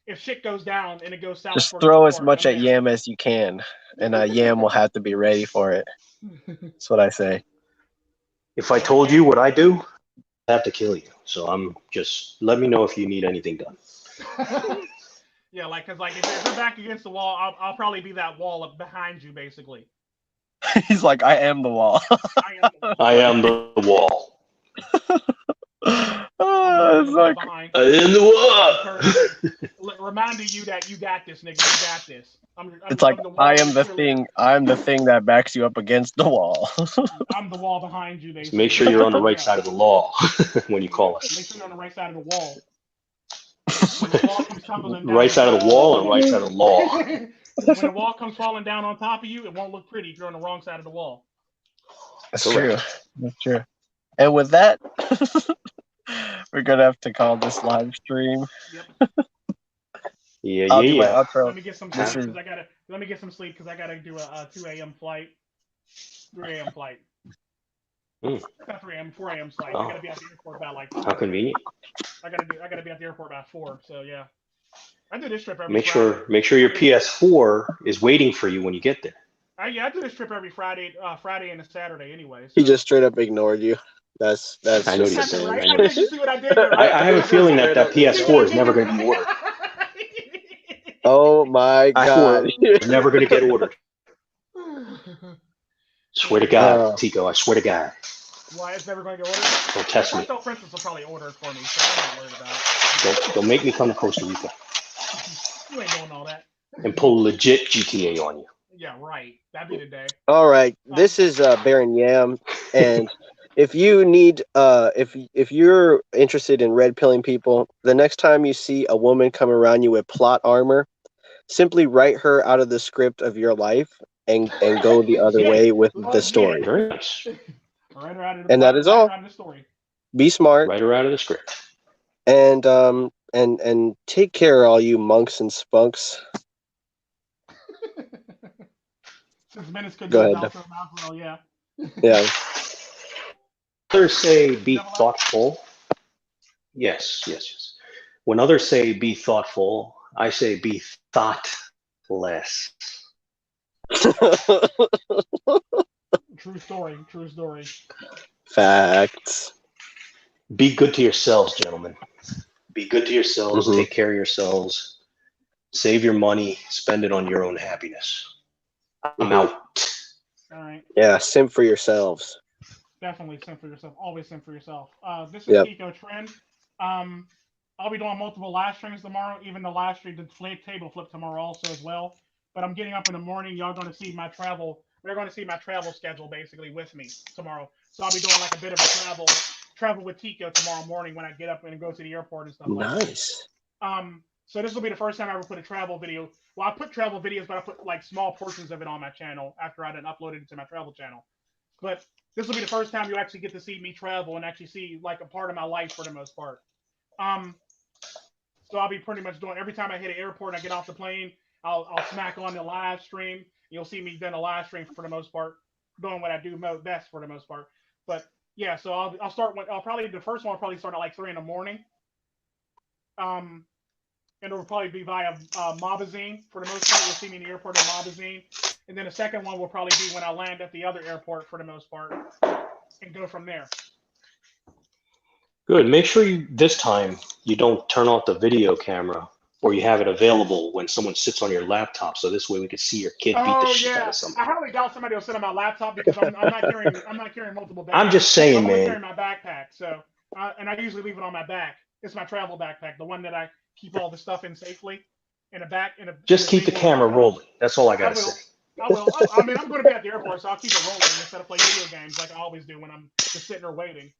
if shit goes down and it goes south, just throw as much at Yam as you can, and Yam will have to be ready for it. That's what I say. If I told you what I do, I have to kill you. So I'm just let me know if you need anything done. Yeah, like because like if you're back against the wall, I'll probably be that wall up behind you, basically. He's like, I am the wall. I am the wall. Oh, like, behind. I am the wall. Reminding you that you got this, nigga. You got this. It's like I am the thing. I'm the thing that backs you up against the wall. I'm the wall behind you. Make sure you're on the right side of the law when you call us. Make sure you're on the right side of the wall. When the wall comes tumbling down, right side of the wall or right side of the law? When the wall comes falling down on top of you, it won't look pretty if you're on the wrong side of the wall. That's true. That's true. And with that, we're gonna have to call this live stream. Yep. I'll do my outro. Let me get some sleep because I gotta. Let me get some sleep because I gotta do a 2 a.m. flight, 3 a.m. flight. Not 3 a.m. 4 a.m. flight. I gotta be at the airport by like 4. How convenient. I gotta be at the airport by 4. So yeah, I do this trip every. Make sure your PS4 is waiting for you when you get there. I do this trip every Friday and a Saturday anyway. So. He just straight up ignored you. That's. I know what you're saying. Right? You see what I did there, right? I have a feeling that PS4 is never going to be ordered. Oh my God! It's never going to get ordered. Swear to God, Tico. I swear to God. Why it's never going to get ordered? Don't test me. I thought Princess will probably order it for me, so I'm not worried about it. Don't make me come to Costa Rica. You ain't doing all that. And pull legit GTA on you. Yeah, right. That'd be the day. All right, this is Baron Yam, and if you need, if you're interested in red pilling people, the next time you see a woman come around you with plot armor, simply write her out of the script of your life and go the other way with the story. Very nice. And that is all. Be smart. Write her out of the script. And take care, all you monks and spunks. Since minutes could go ahead. Yeah. Yeah. Others say be thoughtful. Yes. When others say be thoughtful, I say be thoughtless. True story. Facts. Be good to yourselves, gentlemen. Be good to yourselves. Take care of yourselves. Save your money. Spend it on your own happiness. I'm out. All right. Yeah, simp for yourselves. Definitely simp for yourself. Always simp for yourself. This is Eco Trend. I'll be doing multiple live streams tomorrow. Even the live stream, the table flip tomorrow also as well. But I'm getting up in the morning. Y'all going to see my travel. They're going to see my travel schedule basically with me tomorrow. So I'll be doing like a bit of a travel with Tico tomorrow morning when I get up and go to the airport and stuff like that. Nice. So this will be the first time I ever put a travel video. Well, I put travel videos, but I put like small portions of it on my channel after I done uploaded it to my travel channel. But this will be the first time you actually get to see me travel and actually see like a part of my life for the most part. So I'll be pretty much doing every time I hit an airport and I get off the plane, I'll smack on the live stream. You'll see me doing a live stream for the most part, doing what I do best for the most part. But yeah, so I'll start with the first one will probably start at like 3 in the morning. And it'll probably be via Mobazine for the most part. You'll see me in the airport in Mobazine. And then the second one will probably be when I land at the other airport for the most part and go from there. Good. Make sure this time you don't turn off the video camera or you have it available when someone sits on your laptop. So this way we can see your kid beat the shit out of something. I highly doubt somebody will sit on my laptop because I'm not carrying multiple bags. I'm just saying, I'm man. carrying my backpack. So, and I usually leave it on my back. It's my travel backpack, the one that I keep all the stuff in safely in the back. Just keep the camera rolling. That's all I gotta say. I will. I mean, I'm going to be at the airport, so I'll keep it rolling instead of play video games like I always do when I'm just sitting there waiting.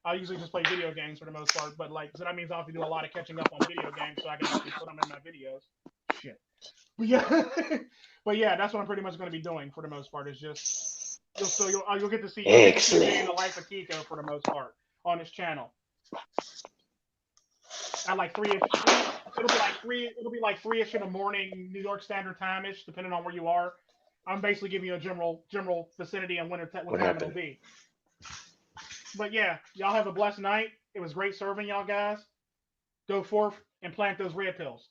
I usually just play video games for the most part, but like, so that means I'll have to do a lot of catching up on video games so I can actually put them in my videos. Shit. But yeah, that's what I'm pretty much going to be doing for the most part. Is just you'll get to see the life of Tico for the most part on this channel. At like 3-ish, it'll be like 3-ish in the morning, New York Standard Time-ish, depending on where you are. I'm basically giving you a general vicinity and what time it'll be. But yeah, y'all have a blessed night. It was great serving y'all guys. Go forth and plant those red pills.